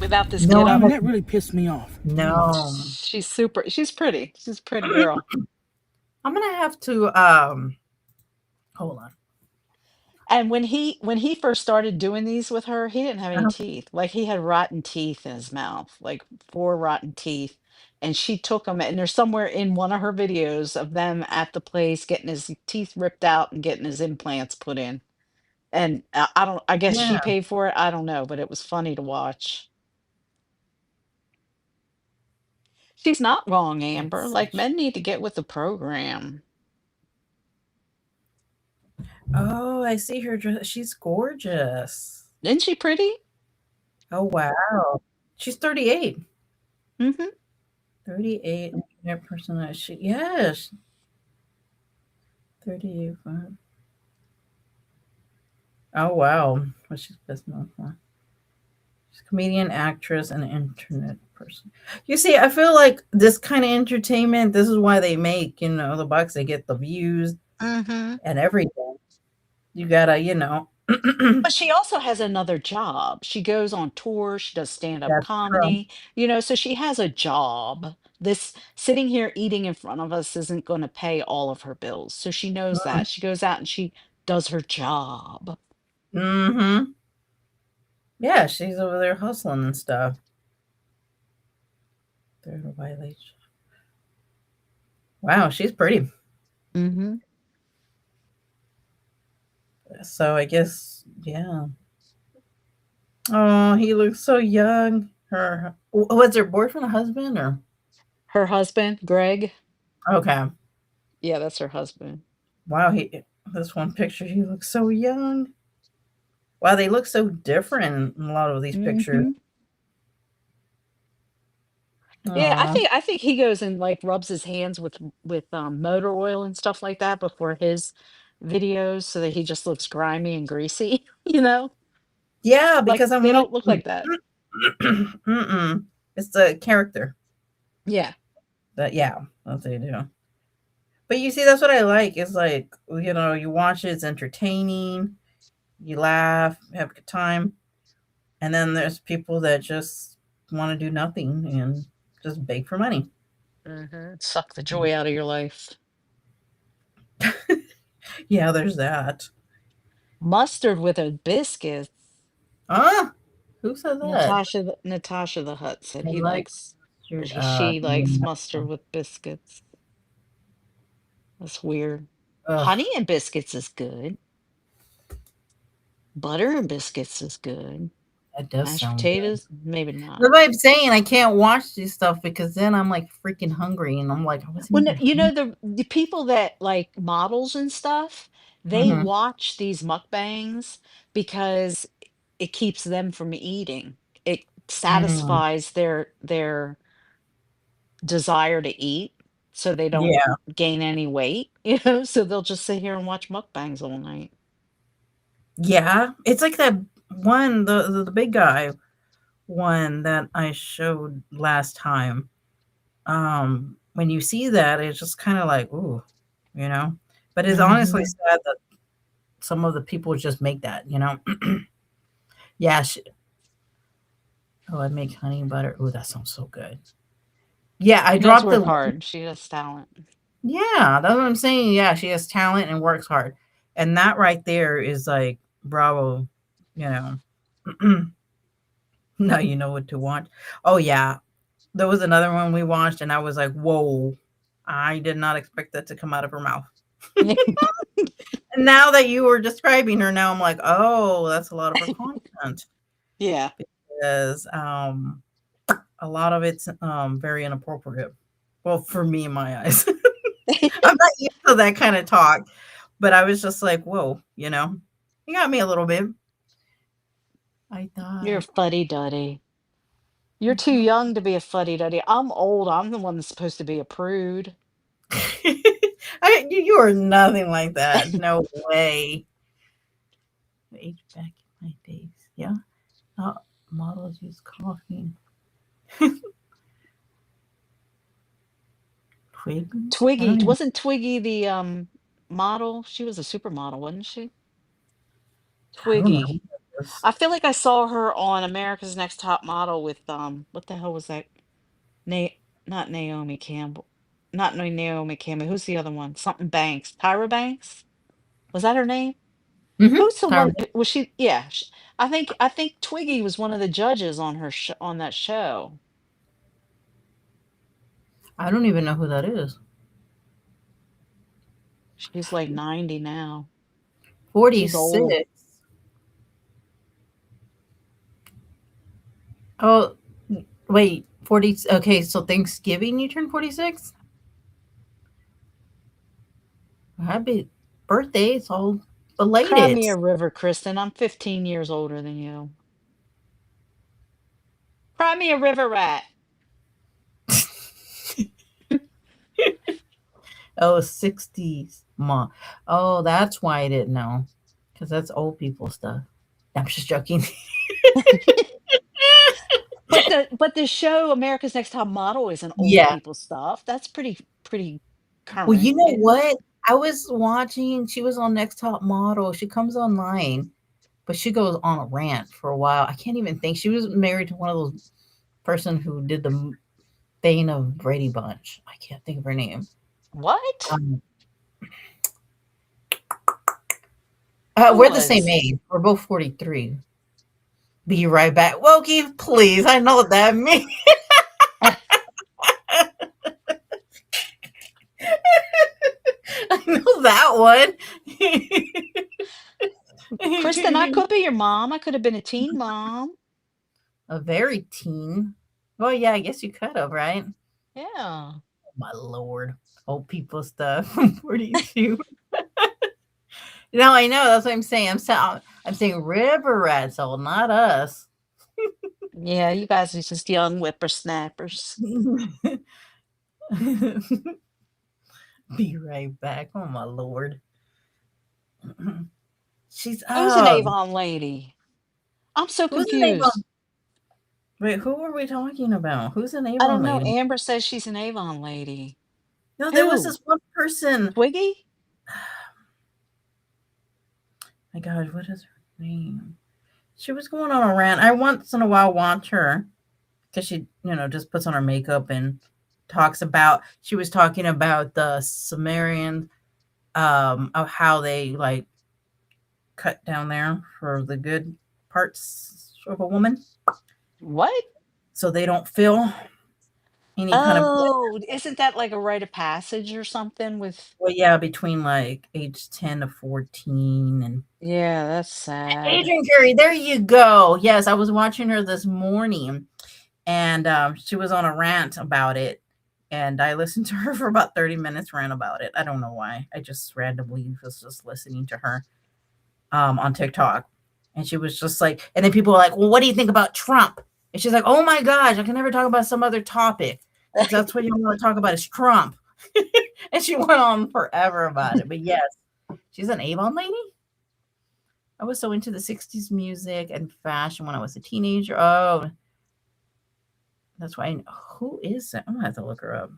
Without this No, get up? That really pissed me off. No. She's super. She's pretty. She's a pretty girl. I'm gonna have to hold on. And when he first started doing these with her, he didn't have any teeth. Like he had rotten teeth in his mouth, like four rotten teeth. And she took them, and they're somewhere in one of her videos of them at the place getting his teeth ripped out and getting his implants put in. And I don't, I guess Yeah, she paid for it. I don't know, but it was funny to watch. She's not wrong, Amber. it's Like men need to get with the program. oh, I see her dress. She's gorgeous. Isn't she pretty? Oh, wow. She's 38. Hmm. 38 internet personality. Yes, 38. Oh, wow. What's she best known for? She's a comedian, actress, and internet person. You see, I feel like this kind of entertainment, this is why they make, the bucks. They get the views Hmm. and everything. You gotta, But she also has another job. She goes on tour, she does stand-up that's true. comedy, so she has a job. This sitting here eating in front of us isn't going to pay all of her bills. So she knows that. She goes out and she does her job. Mm-hmm. Yeah, she's over there hustling and stuff. Third violation. Wow, she's pretty. Hmm. So I guess, yeah. Oh, he looks so young. Was her boyfriend a husband or? Her husband, Greg. Okay. Yeah, that's her husband. Wow, this one picture, he looks so young. Wow, they look so different in a lot of these pictures. Hmm. Yeah, I Aw. think I think he goes and like rubs his hands with motor oil and stuff like that before his videos so that he just looks grimy and greasy, Yeah, Like because I'm they wondering. don't look like that. Mm-mm. It's the character. Yeah. Yeah, that's what they do. But you see, that's what I like. It's like, you watch it, it's entertaining, you laugh, have a good time. And then there's people that just want to do nothing and just beg for money. Suck the joy out of your life. Yeah, there's that. Mustard with a biscuit. Ah, who said that? Natasha the Hut said I he like likes or mustard. she likes mustard with biscuits. That's weird. Ugh, Honey and biscuits is good. Butter and biscuits is good. that does Mashed sound good. potatoes, maybe not. That's what I'm saying. I can't watch this stuff because then I'm like freaking hungry and I'm like, I wasn't Well, no, even hungry. the people that like models and stuff, they Hmm. watch these mukbangs because it keeps them from eating. It Mm, satisfies their desire to eat, so they don't yeah, gain any weight, so they'll just sit here and watch mukbangs all night. yeah. It's like that one, the big guy one that I showed last time. When you see that, it's just kind of like, ooh, you know. But it's honestly Hmm. sad that some of the people just make that. Yeah. Oh, I make honey and butter. Oh, that sounds so good. Yeah, I She does dropped the work link. hard. She has talent. Yeah, that's what I'm saying. Yeah, she has talent and works hard. And that right there is like, bravo, you know. Now you know what to watch. Oh, yeah. There was another one we watched, and I was like, whoa, I did not expect that to come out of her mouth. And now that you were describing her, now I'm like, oh, that's a lot of her content Yeah. because a lot of it's very inappropriate. Well, for me in my eyes. I'm not used to that kind of talk, but I was just like, whoa, you got me a little bit. I You're a thought, fuddy-duddy. You're I too young to be a fuddy-duddy. I'm old. I'm the one that's supposed to be a prude. you are nothing like that. No way. Age back in my days. Yeah. Not models use coffee. Twigs? I Twiggy, don't even. wasn't Twiggy the model? She was a supermodel, wasn't she? I don't know Twiggy. who that is. I feel like I saw her on America's Next Top Model with what the hell was that? Na Not Naomi Campbell. Not Naomi Campbell. Who's the other one? Something Banks. Tyra Banks? Was that her name? Mm-hmm. Who's the one? Was she? Yeah, I think Twiggy was one of the judges on on that show. I don't even know who that is. She's like 90 now. She's old. 46. Oh, wait, 40. Okay, so Thanksgiving you turned 46? Happy birthday. It's all Cry belated. me a river, Kristen. I'm 15 years older than you. Cry me a river rat. Oh, 60s. Mom. Oh, that's why I didn't know. Because that's old people stuff. I'm just joking. But the show America's Next Top Model isn't old Yeah. people stuff. That's pretty Well, current, you know isn't it? what? I was watching, she was on Next Top Model. She comes online, but she goes on a rant for a while. I can't even think. She was married to one of those person who did the Bane of Brady Bunch. I can't think of her name. What? Um, Who we're the same was? age. We're both 43. Be right back. Wokey, please. I know what that means. I know that one. Kristen, I could be your mom. I could have been a teen mom. A very teen. Well, yeah, I guess you could have, right? Yeah. My lord. Old people stuff. I'm 42. No, I know. That's what I'm saying. I'm saying river rats, old, not us. Yeah, you guys are just young whippersnappers. Be right back. Oh my lord. She's Who's an Avon lady? I'm so who's an Avon? confused. Wait, who are we talking about? Who's an I Avon don't know. lady? Amber says she's an Avon lady. No, there was Who? this one person. Twiggy? My God, what is her name? She was going on a rant. I once in a while watch her because she, just puts on her makeup and talks about. She was talking about the Sumerian, of how they like cut down there for the good parts of a woman, What? so they don't feel any kind of pleasure. Oh, isn't that like a rite of passage or something with Well, yeah, between like age 10 to 14 and Yeah, that's sad. Adrian Curry, there you go. Yes, I was watching her this morning and she was on a rant about it. And I listened to her for about 30 minutes rant about it. I don't know why. I just randomly was just listening to her on TikTok. And she was just like, and then people were like, well, what do you think about Trump? And she's like, oh my gosh, I can never talk about some other topic because that's what you want to talk about is Trump. And she went on forever about it. But yes, she's an Avon lady. I was so into the 60s music and fashion when I was a teenager. Oh, that's why. Who is that? I'm going to have to look her up.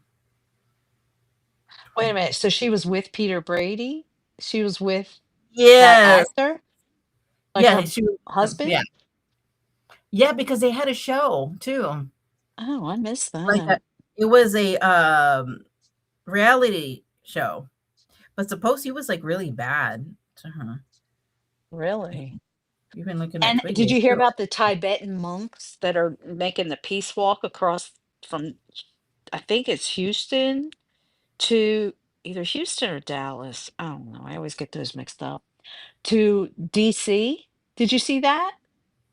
Wait a minute. So she was with Peter Brady? She was with that Yes. actor? Like Yeah, her she was. husband? Yeah. Yeah, because they had a show too. Oh, I missed Like that. it was a reality show. But suppose he was like really bad to her. Really? You've been looking at And did Twiggy you hear too. about the Tibetan monks that are making the peace walk across from, I think it's Houston to either Houston or Dallas? I don't know. I always get those mixed up. To DC. Did you see that?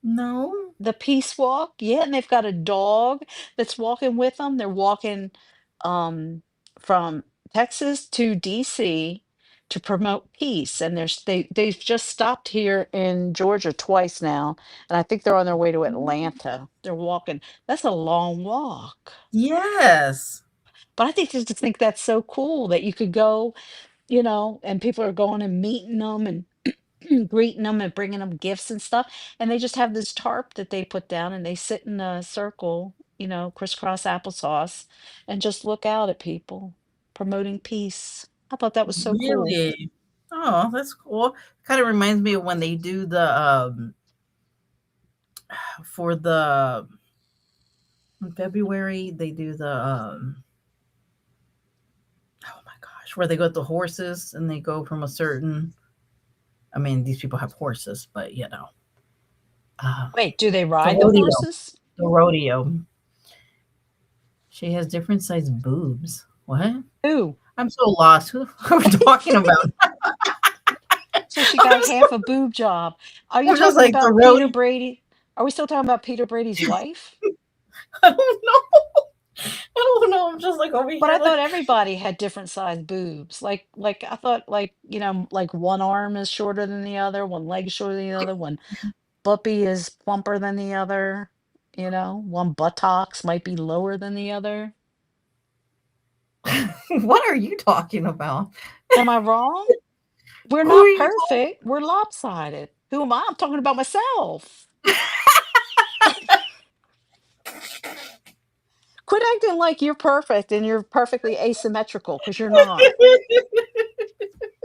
No. The peace walk? Yeah, and they've got a dog that's walking with them. They're walking um from Texas to DC to promote peace. And they've just stopped here in Georgia twice now. And I think they're on their way to Atlanta. They're walking. That's a long walk. Yes. But I just think that's so cool that you could go, and people are going and meeting them and greeting them and bringing them gifts and stuff. And they just have this tarp that they put down and they sit in a circle, crisscross applesauce, and just look out at people promoting peace. I thought that was so cool. Really? Oh, that's cool. Kind of reminds me of when they do the for the in February they do the oh my gosh, where they go with the horses and they go from a certain I mean, these people have horses, but uh, Wait, do they the ride the rodeo. horses? The rodeo. She has different sized boobs. What? Ooh. I'm so lost. Who the fuck are we talking about? So she got I'm half so a boob job. Are you I'm just talking like the about Peter rodeo. Brady? Are we still talking about Peter Brady's wife? I don't know. I don't know. I'm just like over But here I like thought everybody had different sized boobs. Like I thought like one arm is shorter than the other, one leg is shorter than the other, one puppy is plumper than the other, one buttocks might be lower than the other. what are you talking about? Am I wrong? We're Who are not you perfect. We're lopsided. Who am I? I'm talking about myself. Quit acting like you're perfect and you're perfectly asymmetrical because you're not.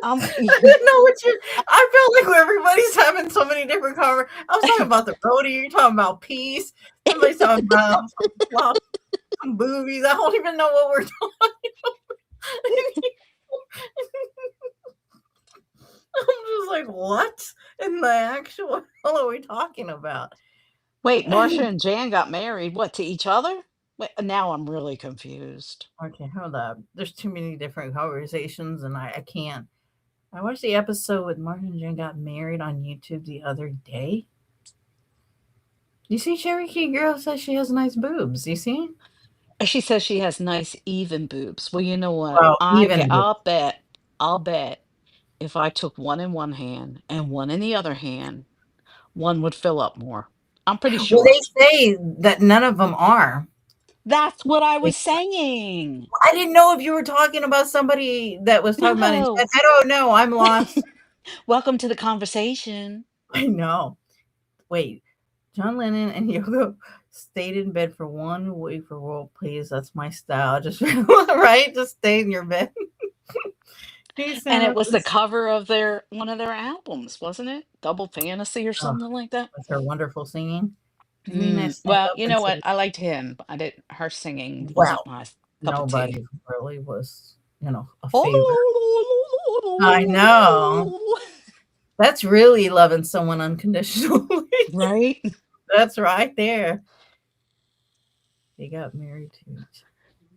I'm I didn't know what you. I felt like everybody's having so many different conversations. I was talking about the rodeo. You're talking about peace. Somebody's talking about some boobies. I don't even know what we're talking. I'm just like, what in the actual hell are we talking about? Wait, Marcia and Jan got married, what, to each other? Wait, now I'm really confused. Okay, hold up. There's too many different conversations, and I can't. I watched the episode with Martin and Jen got married on YouTube the other day. You see, Cherokee girl says she has nice boobs. You see? She says she has nice even boobs. Well, you know what? Well, even boobs. I'll bet if I took one in one hand and one in the other hand, one would fill up more. I'm pretty Well, sure. they say that none of them are. That's what I was saying. I didn't know if you were talking about somebody that was talking about it. No. I don't know. I'm lost. Welcome to the conversation. I know. Wait, John Lennon and Yoko stayed in bed for 1 week for world peace. That's my style. Just right, just stay in your bed. He And sent it us was the this cover of their one of their albums, wasn't it? Double Fantasy or oh, something like that. with her wonderful singing. Didn't they stand Well, up you and know what? say, I liked him, but I didn't her singing wasn't "Wow, my cup of tea. nobody really was, a favorite." I know. That's really loving someone unconditionally. Right? That's right there. They got married to each.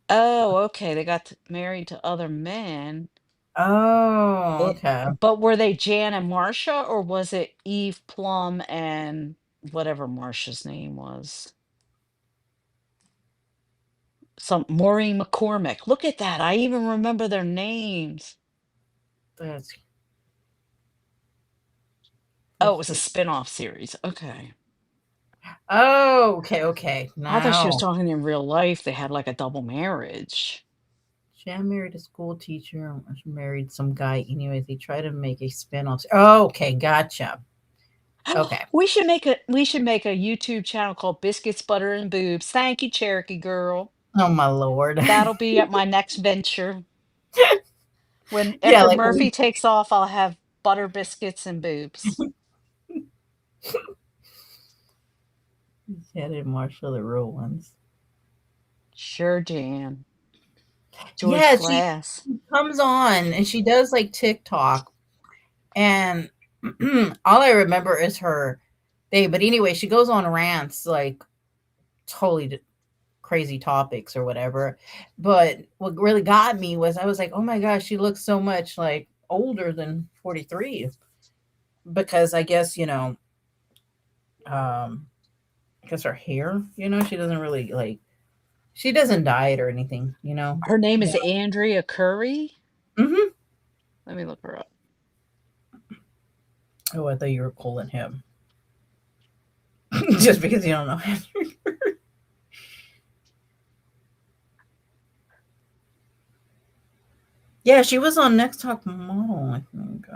Oh, okay. They got married to other men. Oh, It, okay. but were they Jan and Marcia, or was it Eve Plum and whatever Marcia's name was? Some Maureen McCormick. Look at that. I even remember their names. That's Oh, it that's was a pretty. spin-off series. Okay. Oh, okay, okay. I thought she was Now, talking in real life. They had like a double marriage. she married a school teacher. She married some guy. Anyways, they try to make a spin-off. Oh, okay, gotcha. Okay. We should make a YouTube channel called Biscuits, Butter, and Boobs. Thank you, Cherokee Girl. Oh my lord. That'll be at my next venture. When yeah, after like Murphy we takes off, I'll have butter biscuits and boobs. had in Marshall the real ones. Sure, Jan. George Yeah, she Glass. comes on and she does like TikTok, and all I remember is her day. But anyway, she goes on rants like totally crazy topics or whatever. But what really got me was I was like, oh my gosh, she looks so much like older than 43 because I guess um, I guess her hair, she doesn't really like she doesn't dye it or anything. Her name Yeah. is Andrea Curry. Hmm. Let me look her up. Oh, I thought you were calling him just because you don't know him. Yeah, she was on Next Talk Model, I think.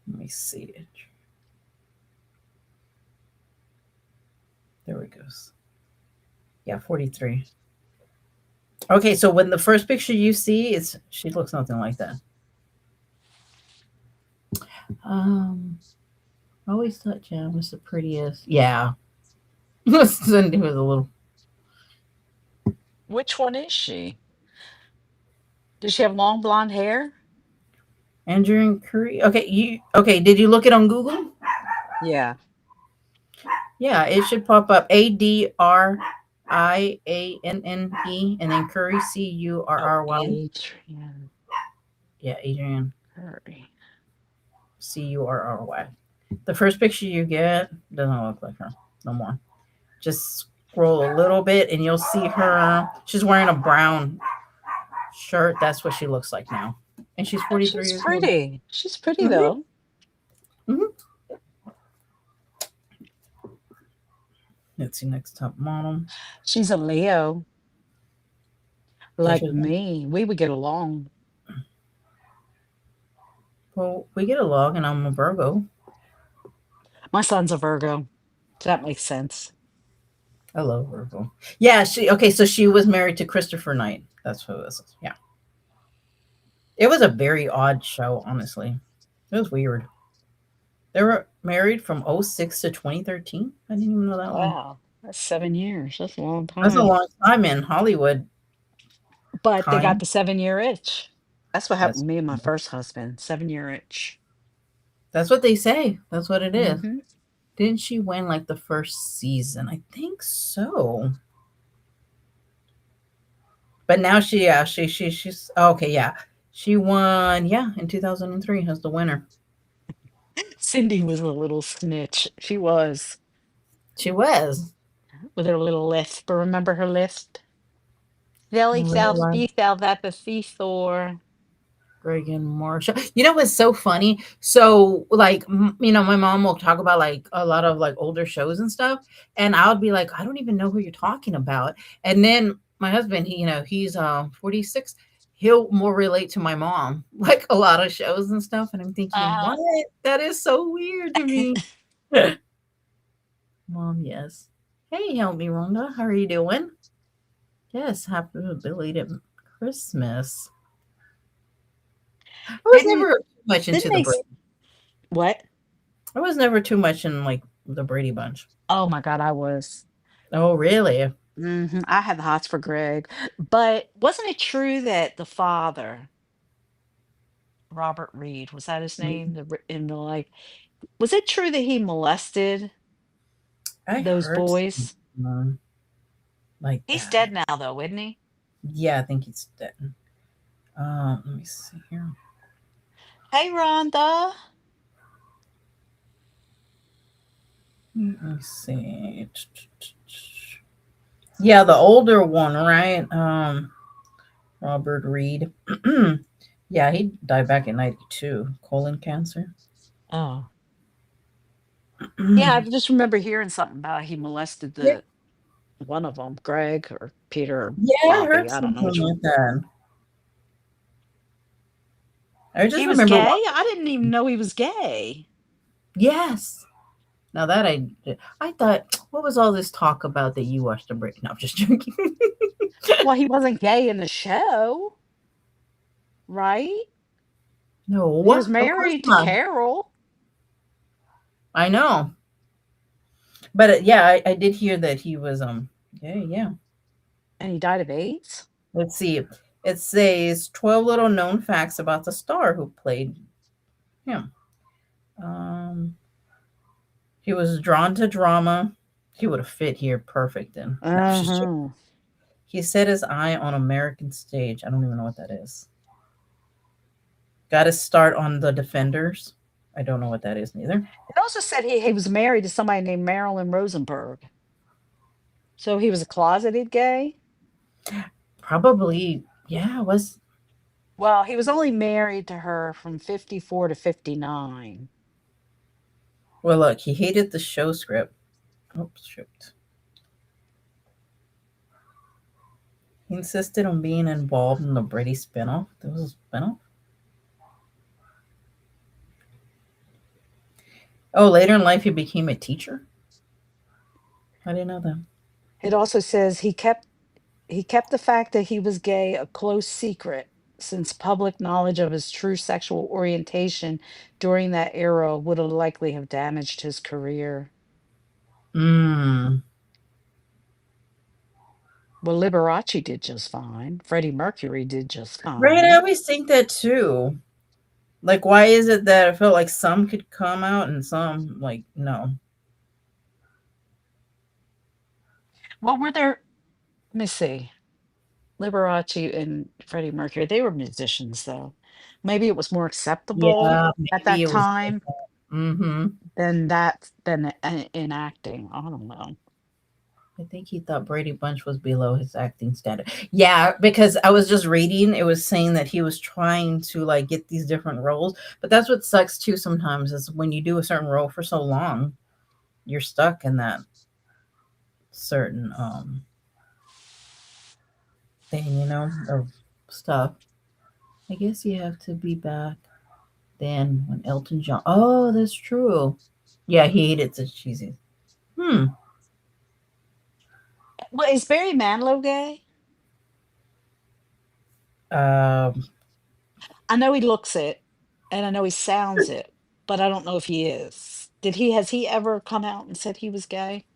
Let me see it. There it goes. Yeah, 43. Okay, so when the first picture you see is she looks nothing like that. Um, I always thought Jan was the prettiest. Yeah. Cindy was a little Which one is she? Does she have long blonde hair? Andrew Curry. Okay, you okay? Did you look it on Google? Yeah. Yeah, it should pop up. Adrianne, and then Curry Oh, Curry. Adrian Yeah, Adrian Curry. Curry. The first picture you get doesn't look like her no more. Just scroll a little bit and you'll see her. She's wearing a brown shirt. That's what she looks like now. And she's Oh, 43 she's years old. pretty. She's pretty Hmm. though. Hmm. Let's see, next top model. She's a Leo, Yeah, like she's, me. We would get along. well, we get along, and I'm a Virgo. My son's a Virgo. So that makes sense. I love Virgo. Yeah, she okay. So she was married to Christopher Knight. That's who this is. Yeah, it was a very odd show. Honestly, it was weird. They were married from '06 to 2013. I didn't even know that long. Wow. That's 7 years. That's a long That's a time. long time in Hollywood But they got time. the 7 year itch. That's what happened That's to me and my first husband. 7 year itch. that's what they say. That's what it is. Hmm. Didn't she win like the first season? I think so. But now she, yeah, she's oh, okay. Yeah, she won. Yeah, in 2003 as the winner. Cindy was a little snitch. She was She was. with her little lisp. But remember her lisp? Velly South Beef South at the seesaw. Greg and Marsha. You know what's so funny? So like my mom will talk about like a lot of like older shows and stuff, and I'll be like, I don't even know who you're talking about. And then my husband, he's 46. He'll more relate to my mom, like a lot of shows and stuff. And I'm thinking, Uh, what? That is so weird to me. Mom, yes. Hey, help me, Rhonda. How are you doing? Yes, happy belated Christmas. I was didn't never too much into didn't the they Brady. what? I was never too much in like the Brady Bunch. Oh my god, I was. Oh, really? I had the hots for Greg. But wasn't it true that the father, Robert Reed, was that his name? In the like, was it true that he molested I those heard boys? something like He's that. dead now though, isn't he? Yeah, I think he's dead. Let me see here. Hey Rhonda. Let me see. Yeah, the older one, right? Robert Reed. Yeah, he died back in '92, colon cancer. Oh. Yeah, I just remember hearing something about he molested Yeah, the one of them, Greg or Peter or yeah, I heard Bobby. I don't know something which one. like that. I just He was remember gay? one. I didn't even know he was gay. Yes. Now that I thought, what was all this talk about that you watched the break? No, I'm just joking. Well, he wasn't gay in the show, right? No, He was of course married to not. Carol I know, but yeah, I did hear that he was yeah, yeah. and he died of AIDS. Let's see. It says 12 little known facts about the star who played him. Um, he was drawn to drama. He would have fit here perfect then. No, I'm just joking. Uh-huh. He set his eye on American stage. I don't even know what that is. Got his start on The Defenders. I don't know what that is neither. It also said he was married to somebody named Marilyn Rosenberg. So he was a closeted gay? Probably, yeah, it was. Well, he was only married to her from 54 to 59. Well, look, he hated the show script. Oops, shoot. He insisted on being involved in the Brady spinoff. There was a spinoff. Oh, later in life, he became a teacher. I didn't know that. It also says he kept the fact that he was gay a close secret since public knowledge of his true sexual orientation during that era would have likely have damaged his career. Mm, Well, Liberace did just fine. Freddie Mercury did just Right, I fine. always think that too. Like, why is it that I feel like some could come out and some, like, no? Well, were there, let me see. Liberace and Freddie Mercury, they were musicians though. Maybe it was more acceptable Yeah, at maybe that it was time different. Mm-hmm. than in acting. I don't know. I think he thought Brady Bunch was below his acting standard. Yeah, because I was just reading, it was saying that he was trying to like get these different roles. But that's what sucks too sometimes is when you do a certain role for so long, you're stuck in that certain thing, of stuff. I guess you have to be back then when Elton John. Oh, that's true. Yeah, he hated the cheesy. Hmm. Well, is Barry Manilow gay? Um. I know he looks it and I know he sounds it, but I don't know if he is. Has he ever come out and said he was gay?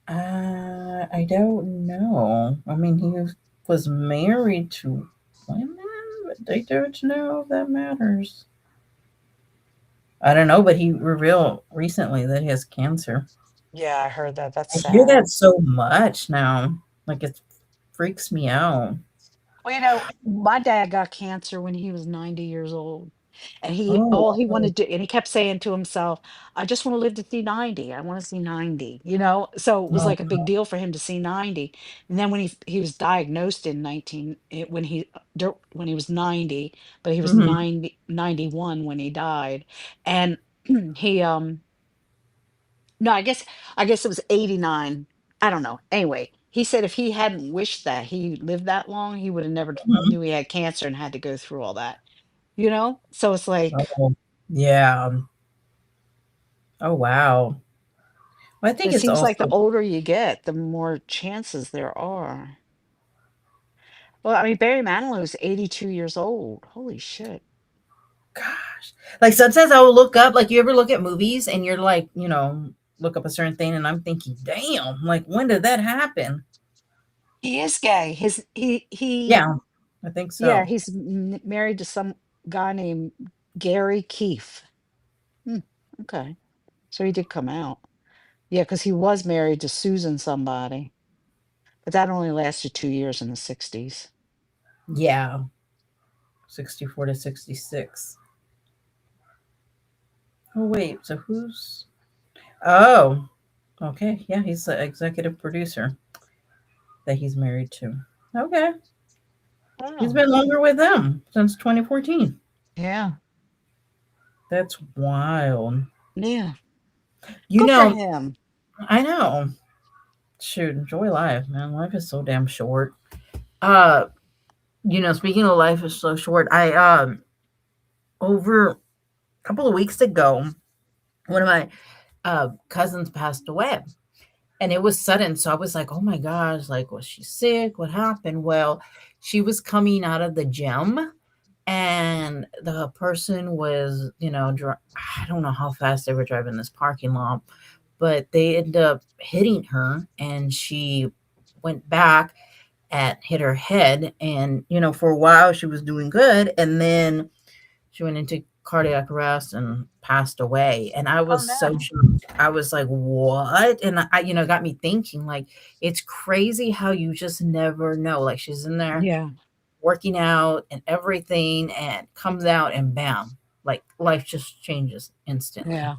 I don't know. I mean, was married to women, but I don't know if that matters. I don't know, but he revealed recently that he has cancer. Yeah, I heard that. That's I hear sad. that so much now. Like it freaks me out. Well, my dad got cancer when he was 90 years old. And Oh, all he wow. wanted to, and he kept saying to himself, I just want to live to see 90. I want to see 90. So it was Oh, like a big deal for him to see 90. And then when he was diagnosed in when he was 90, but he was mhm, 91 when he died. And he, no, I guess it was 89. I don't know. Anyway, he said if he hadn't wished that he lived that long, he would have never mhm. knew he had cancer and had to go through all that. So it's like, Oh, yeah. Oh, wow. Well, I think it it's seems like the also, older you get, the more chances there are. Well, I mean, Barry Manilow's 82 years old. Holy shit. gosh. Like sometimes I will look up, like you ever look at movies and you're like, look up a certain thing and I'm thinking, damn, like when did that happen? He is gay. Yeah, I think Yeah, so. he's married to some guy named Gary Keefe. Hmm, okay. So he did come out. Yeah, because he was married to Susan somebody, but that only lasted 2 years in the 60s. Yeah, 64 to 66. Oh, wait, so who's. Oh, okay. Yeah, he's the executive producer that he's married to. Okay. He's Oh, been longer with them since 2014. yeah. That's wild. Yeah. You Good for know, him. I know. Shoot, enjoy life, man. Life is so damn short. Uh, speaking of life is so short, I over a couple of weeks ago, one of my cousins passed away. And it was sudden. So I was like, oh my gosh, like, was she sick? What happened? Well, she was coming out of the gym and the person was, I don't know how fast they were driving this parking lot, but they ended up hitting her and she went back and hit her head. And, for a while she was doing good. And then she went into cardiac arrest and passed away. And I Oh, was so no. shocked. I was like, what? And got me thinking, like, it's crazy how you just never know. Like, she's in there Yeah. working out and everything and comes out and bam, like life just changes instantly. Yeah.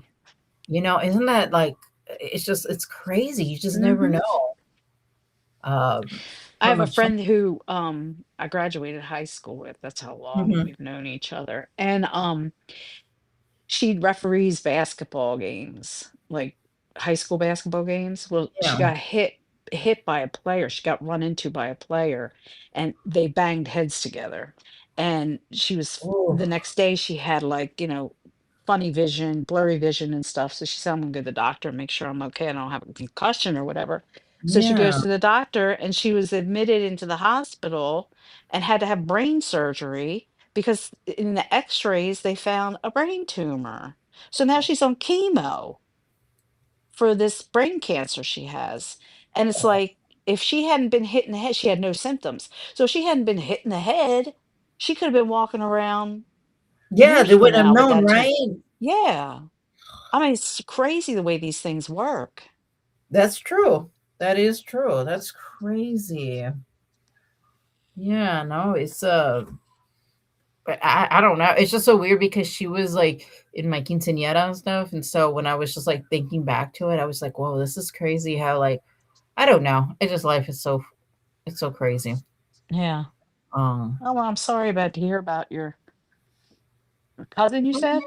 Isn't that like, it's crazy. You just never Hmm. know. I How have a much change. friend who I graduated high school with. That's how long Mhm. we've known each other. And she referees basketball games, like high school basketball games. Well, she Yeah. got hit by a player. She got run into by a player and they banged heads together. And the Oh, next day she had like, funny vision, blurry vision and stuff. So she said, I'm gonna go to the doctor and make sure I'm okay. I don't have a concussion or whatever. So she yeah. goes to the doctor and she was admitted into the hospital and had to have brain surgery because in the x-rays they found a brain tumor. So now she's on chemo for this brain cancer she has. And it's like, If she hadn't been hit in the head, she had no symptoms. So if she hadn't been hit in the head, she could have been walking around Yeah, years they from wouldn't have now with known, that tumor. right? Yeah. I mean, it's crazy the way these things work. That's true. That is true. That's crazy. Yeah, no, it's but I don't know. It's just so weird because she was like in my quinceañera and stuff. And so when I was just like thinking back to it, I was like, whoa, this is crazy how like I don't know. It just life is so it's so crazy. Yeah. Um Oh, well, I'm sorry about to hear about your cousin, you said?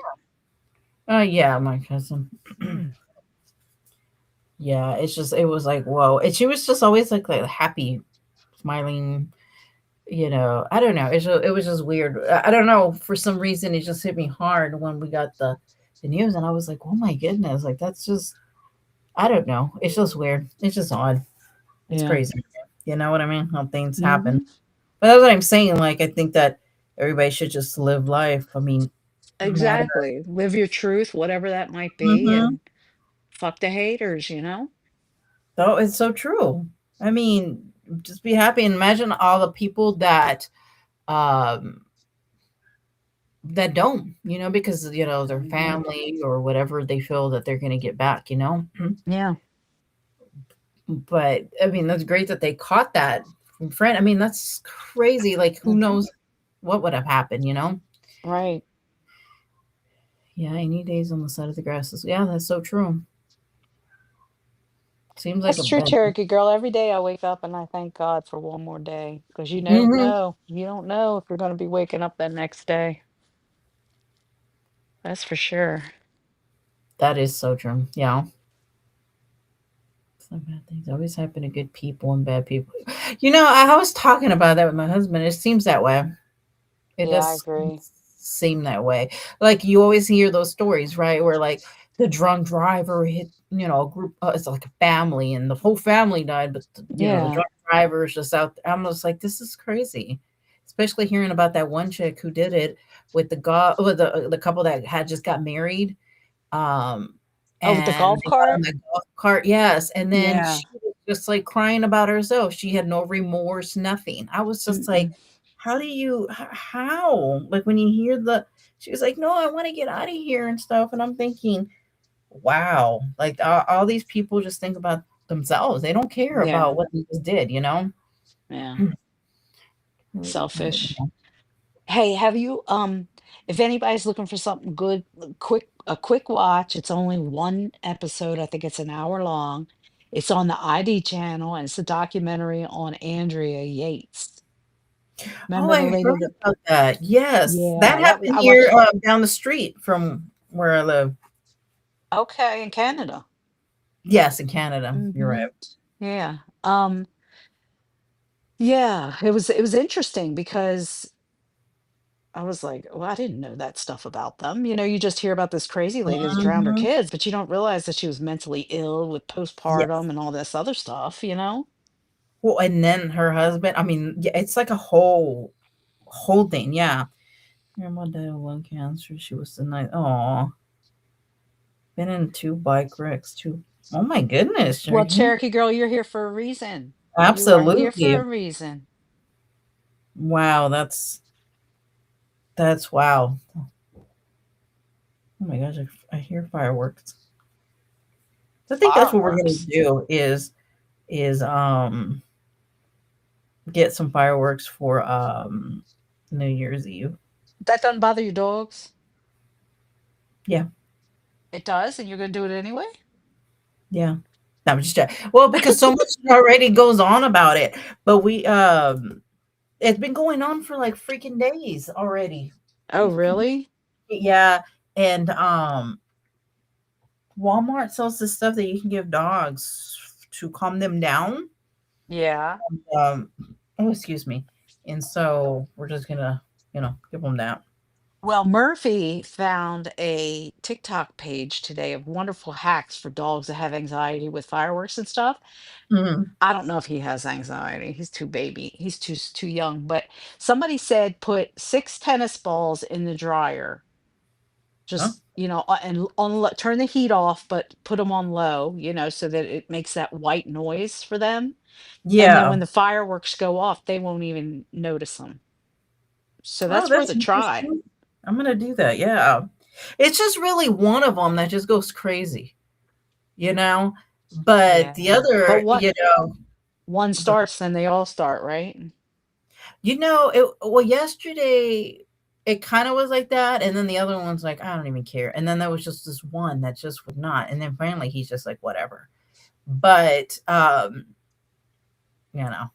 yeah, my cousin. Yeah, it's just it was like, whoa. And she was just always like happy, smiling, you know. I don't know. It was just weird. I don't know. For some reason it just hit me hard when we got the news and I was like, oh my goodness, like that's just I don't know. It's just weird. It's just odd. It's Yeah. crazy. You know what I mean? How things happen. Hmm. But that's what I'm saying. Like, I think that everybody should just live life. I mean, no matter. Exactly. Live your truth, whatever that might be, Hmm. and fuck the haters, you know? Oh, it's so true. I mean, just be happy and imagine all the people um that don't, because their Hmm. family or whatever they feel that they're gonna get back, you know. Yeah. But I mean, that's great that they caught that from friend. I mean, that's crazy. Like, who Hmm. knows what would have happened? Right. Yeah, any days on the side of the grass is yeah, that's so true. Seems like a That's true, bad. Cherokee girl. Every day I wake up and I thank God for one more day because you don't Mhm. know. You don't know if you're going to be waking up that next day. That's for sure. That is so true. Yeah. Some bad things always happen to good people and bad people. I was talking about that with my husband. It seems that way. It Yeah, I does agree. seem that way. Like you always hear those stories, right? Where like the drunk driver hit, a group. It's like a family, and the whole family died, but the Yeah. drunk driver is just out. I'm just like, this is crazy. Especially hearing about that one chick who did it with the couple that had just got married. Um, Oh, with the and golf they got on cart? the golf cart, yes, and then Yeah. she was just, like, crying about herself. She had no remorse, nothing. I was just like, Mm-mm. "How do you how?" Like, when you hear the she was like, "No, I wanna get out of here and stuff," and I'm thinking, "Wow." Like, all these people just think about themselves. They don't care Yeah. about what they just did, you know? Yeah. Really, I don't Selfish. know. Hey, have you if anybody's looking for something good, a quick watch, it's only one episode. I think it's an hour long. It's on the ID channel and it's a documentary on Andrea Yates. Oh, Remember I the lady heard that about that. Yes. yeah, That that was happened I here, watched down the street from where I live. okay in Canada. Yes, in Canada. You're right. Hmm. Yeah. Yeah, it was interesting because I was like, well, I didn't know that stuff about them. You just hear about this crazy lady that's drowned her Mhm. kids, but you don't realize that she was mentally ill with Yes. postpartum and all this other stuff? Well, and then her husband, I mean, yeah, it's like a whole thing, yeah. Grandma died of lung cancer. She was the night. Oh, been in two bike wrecks. Two. Oh my goodness, Well, Cherokee. Cherokee girl, you're here for a reason. You are here for Absolutely. a reason. Wow, that's wow. Oh my gosh, I hear fireworks. I think that's what we're gonna Fireworks. do is get some fireworks for New Year's Eve. That doesn't bother your dogs? Yeah, It does, and you're gonna do it anyway? yeah. No, I'm just well, because so much already goes on about it, but it's been going on for like freaking days already. Oh, really? Yeah, and Walmart sells this stuff that you can give dogs to calm them down. Yeah. Um, oh, excuse me. And so we're just gonna, give them that. Well, Murphy found a TikTok page today of wonderful hacks for dogs that have anxiety with fireworks and stuff. Mhm. I don't know if he has anxiety. He's too baby. He's too young. But somebody said put 6 tennis balls in the dryer Huh? Just, and turn the heat off, but put them on low, so that it makes that white noise for them. And then Yeah. when the fireworks go off, they won't even notice them. So Oh, that's worth that's a try. interesting. I'm gonna do that. Yeah. It's just really one of them that just goes crazy, you know? But Yeah. the But other, what one starts, then they all start, right? yesterday it kind of was like that, and then the other one's like, I don't even care. And then there was just this one that just would not. And then finally he's just like, whatever. But you know,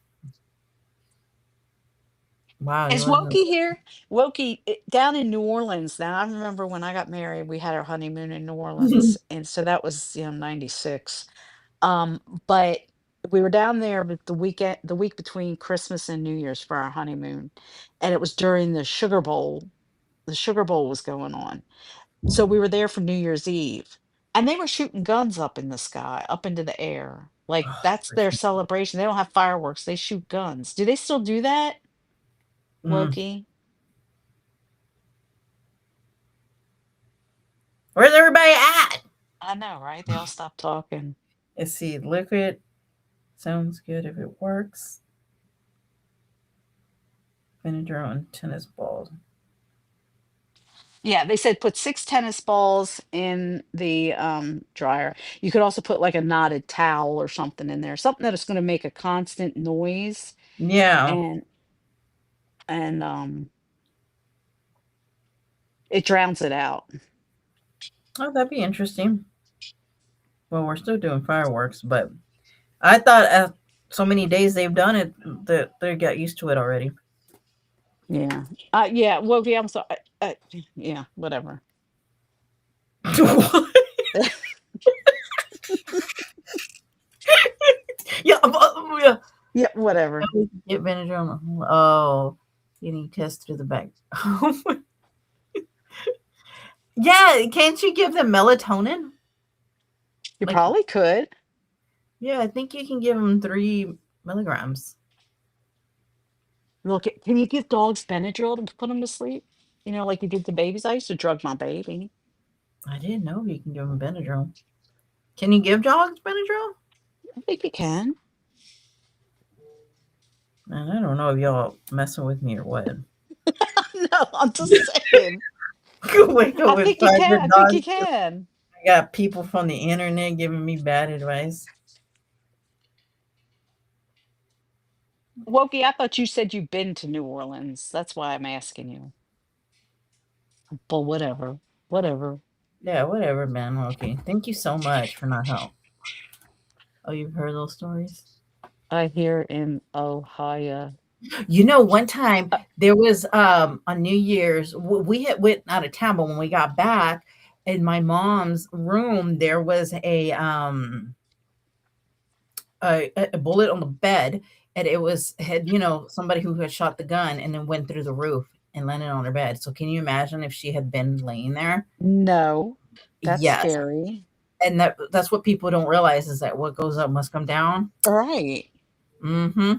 wow, you Is wasn't Woki here? Woki, down in New Orleans. Now, I remember when I got married, we had our honeymoon in New Orleans. And so that was, 96. But we were down there with the week between Christmas and New Year's for our honeymoon. And it was during the Sugar Bowl. The Sugar Bowl was going on. So we were there for New Year's Eve. And they were shooting guns up in the sky, up into the air. Like that's their celebration. They don't have fireworks, they shoot guns. Do they still do that, mm. Woki? Where's everybody at? I know, right? They all stopped talking. Let's see, liquid sounds good if it works. Vinegar on tennis balls. Yeah, they said put 6 tennis balls in the dryer. You could also put like a knotted towel or something in there, something that is going to make a constant noise Yeah. and it drowns it out. Oh, that'd be interesting. Well, we're still doing fireworks, but I thought so many days they've done it that they got used to it already. Yeah. Yeah, well, yeah, I'm sorry. Yeah, whatever. Yeah, yeah. Yeah, whatever. Get vinegar on. Oh, you need test through the back. Yeah, can't you give them melatonin? You Like, probably could. yeah, I think you can give them 3 milligrams. Look, can you give dogs Benadryl to put them to sleep? Like you did the babies. I used to drug my baby. I didn't know you can give them Benadryl. Can you give dogs Benadryl? I think you can. Man, I don't know if y'all messing with me or what. No, I'm just saying. Wake up I with think you can. five I think you dogs. can. I got people from the internet giving me bad advice. Wokey, I thought you said you've been to New Orleans. That's why I'm asking you. But whatever. Whatever. Yeah, whatever, man. Okay. Thank you so much for not help. Oh, you've heard those stories? I hear in Ohio. One time Uh, there was on New Year's we had went out of town, but when we got back in my mom's room there was a bullet on the bed, and it was had somebody who had shot the gun and then went through the roof and landed on her bed. So can you imagine if she had been laying there? no, that's Yes. scary. And that's what people don't realize is that what goes up must come down. All right. Mm-hmm.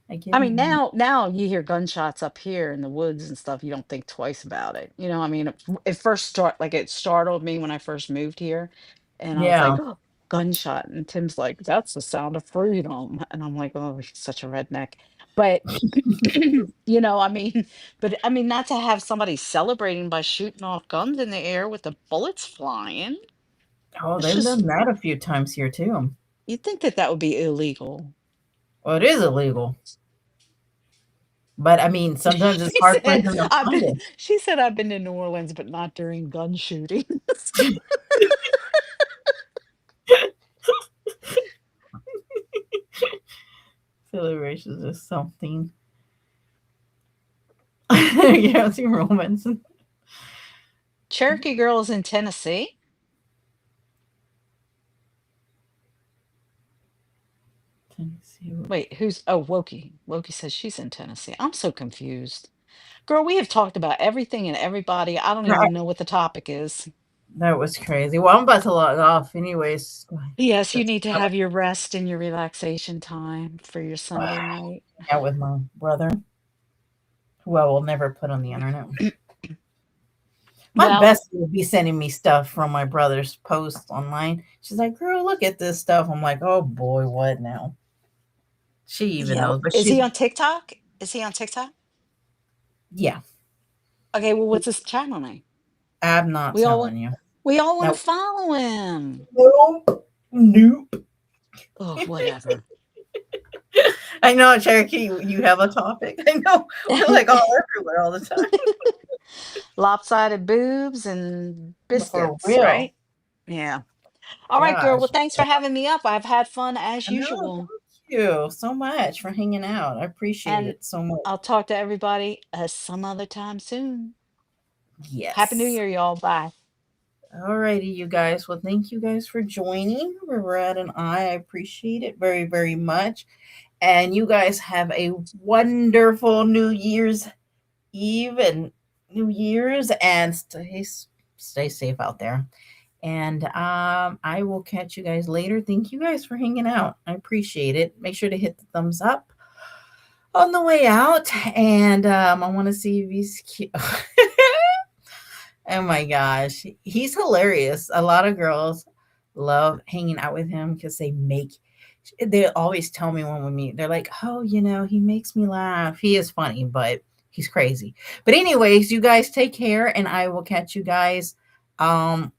I I get mean, it. now you hear gunshots up here in the woods and stuff. You don't think twice about it. I mean, it startled me when I first moved here, and I was Yeah. like, oh, gunshot. And Tim's like, that's the sound of freedom. And I'm like, oh, he's such a redneck. But I mean, not to have somebody celebrating by shooting off guns in the air with the bullets flying. Oh, It's they've done just, that a few times here too. you'd think that would be illegal. Well, it is illegal. But I mean, sometimes it's hard for them to find it. She said I've been to New Orleans, but not during gun shootings. Celebrations is something. Yeah, see romance. Cherokee Girl is in Tennessee. Tennessee. Wait, who's Woki? Woki says she's in Tennessee. I'm so confused. Girl, we have talked about everything and everybody. I don't even know what the topic is. That was crazy. Well, I'm about to log off anyways. Yes, you need to have your rest and your relaxation time for your Sunday night. Out with my brother, who I will never put on the internet. My Well, bestie would be sending me stuff from my brother's posts online. She's like, "Girl, look at this stuff." I'm like, "Oh boy, what now?" She even yeah. knows, but Is he she's on TikTok? Is he on TikTok? yeah. Okay, well, what's his channel name? I'm not We all want telling you. we all want to No, follow him. nope, nope. Oh, whatever. I know, Cherokee. You have a topic. I know we're like all everywhere all the time. Lopsided boobs and For biscuits, real, right? Yeah. All right, girl. Well, gosh. thanks for having me up. I've had fun as I know. usual. Thank you so much for hanging out. I appreciate And it so much. I'll talk to everybody some other time soon. Happy New Yes. Year, y'all. Bye. Alrighty, you guys. Well, thank you guys for joining. Red and I appreciate it very, very much. And you guys have a wonderful New Year's Eve and New Year's, and stay safe out there. And I will catch you guys later. Thank you guys for hanging out. I appreciate it. Make sure to hit the thumbs up on the way out. And I want to see if he's cute. Oh my gosh, he's hilarious. A lot of girls love hanging out with him because they always tell me when we meet, they're like, "Oh, he makes me laugh. He is funny, but he's crazy." But anyways, you guys take care, and I will catch you guys um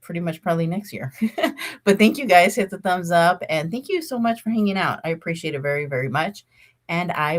pretty much probably next year. But thank you guys, hit the thumbs up, and thank you so much for hanging out. I appreciate it very, very much. And I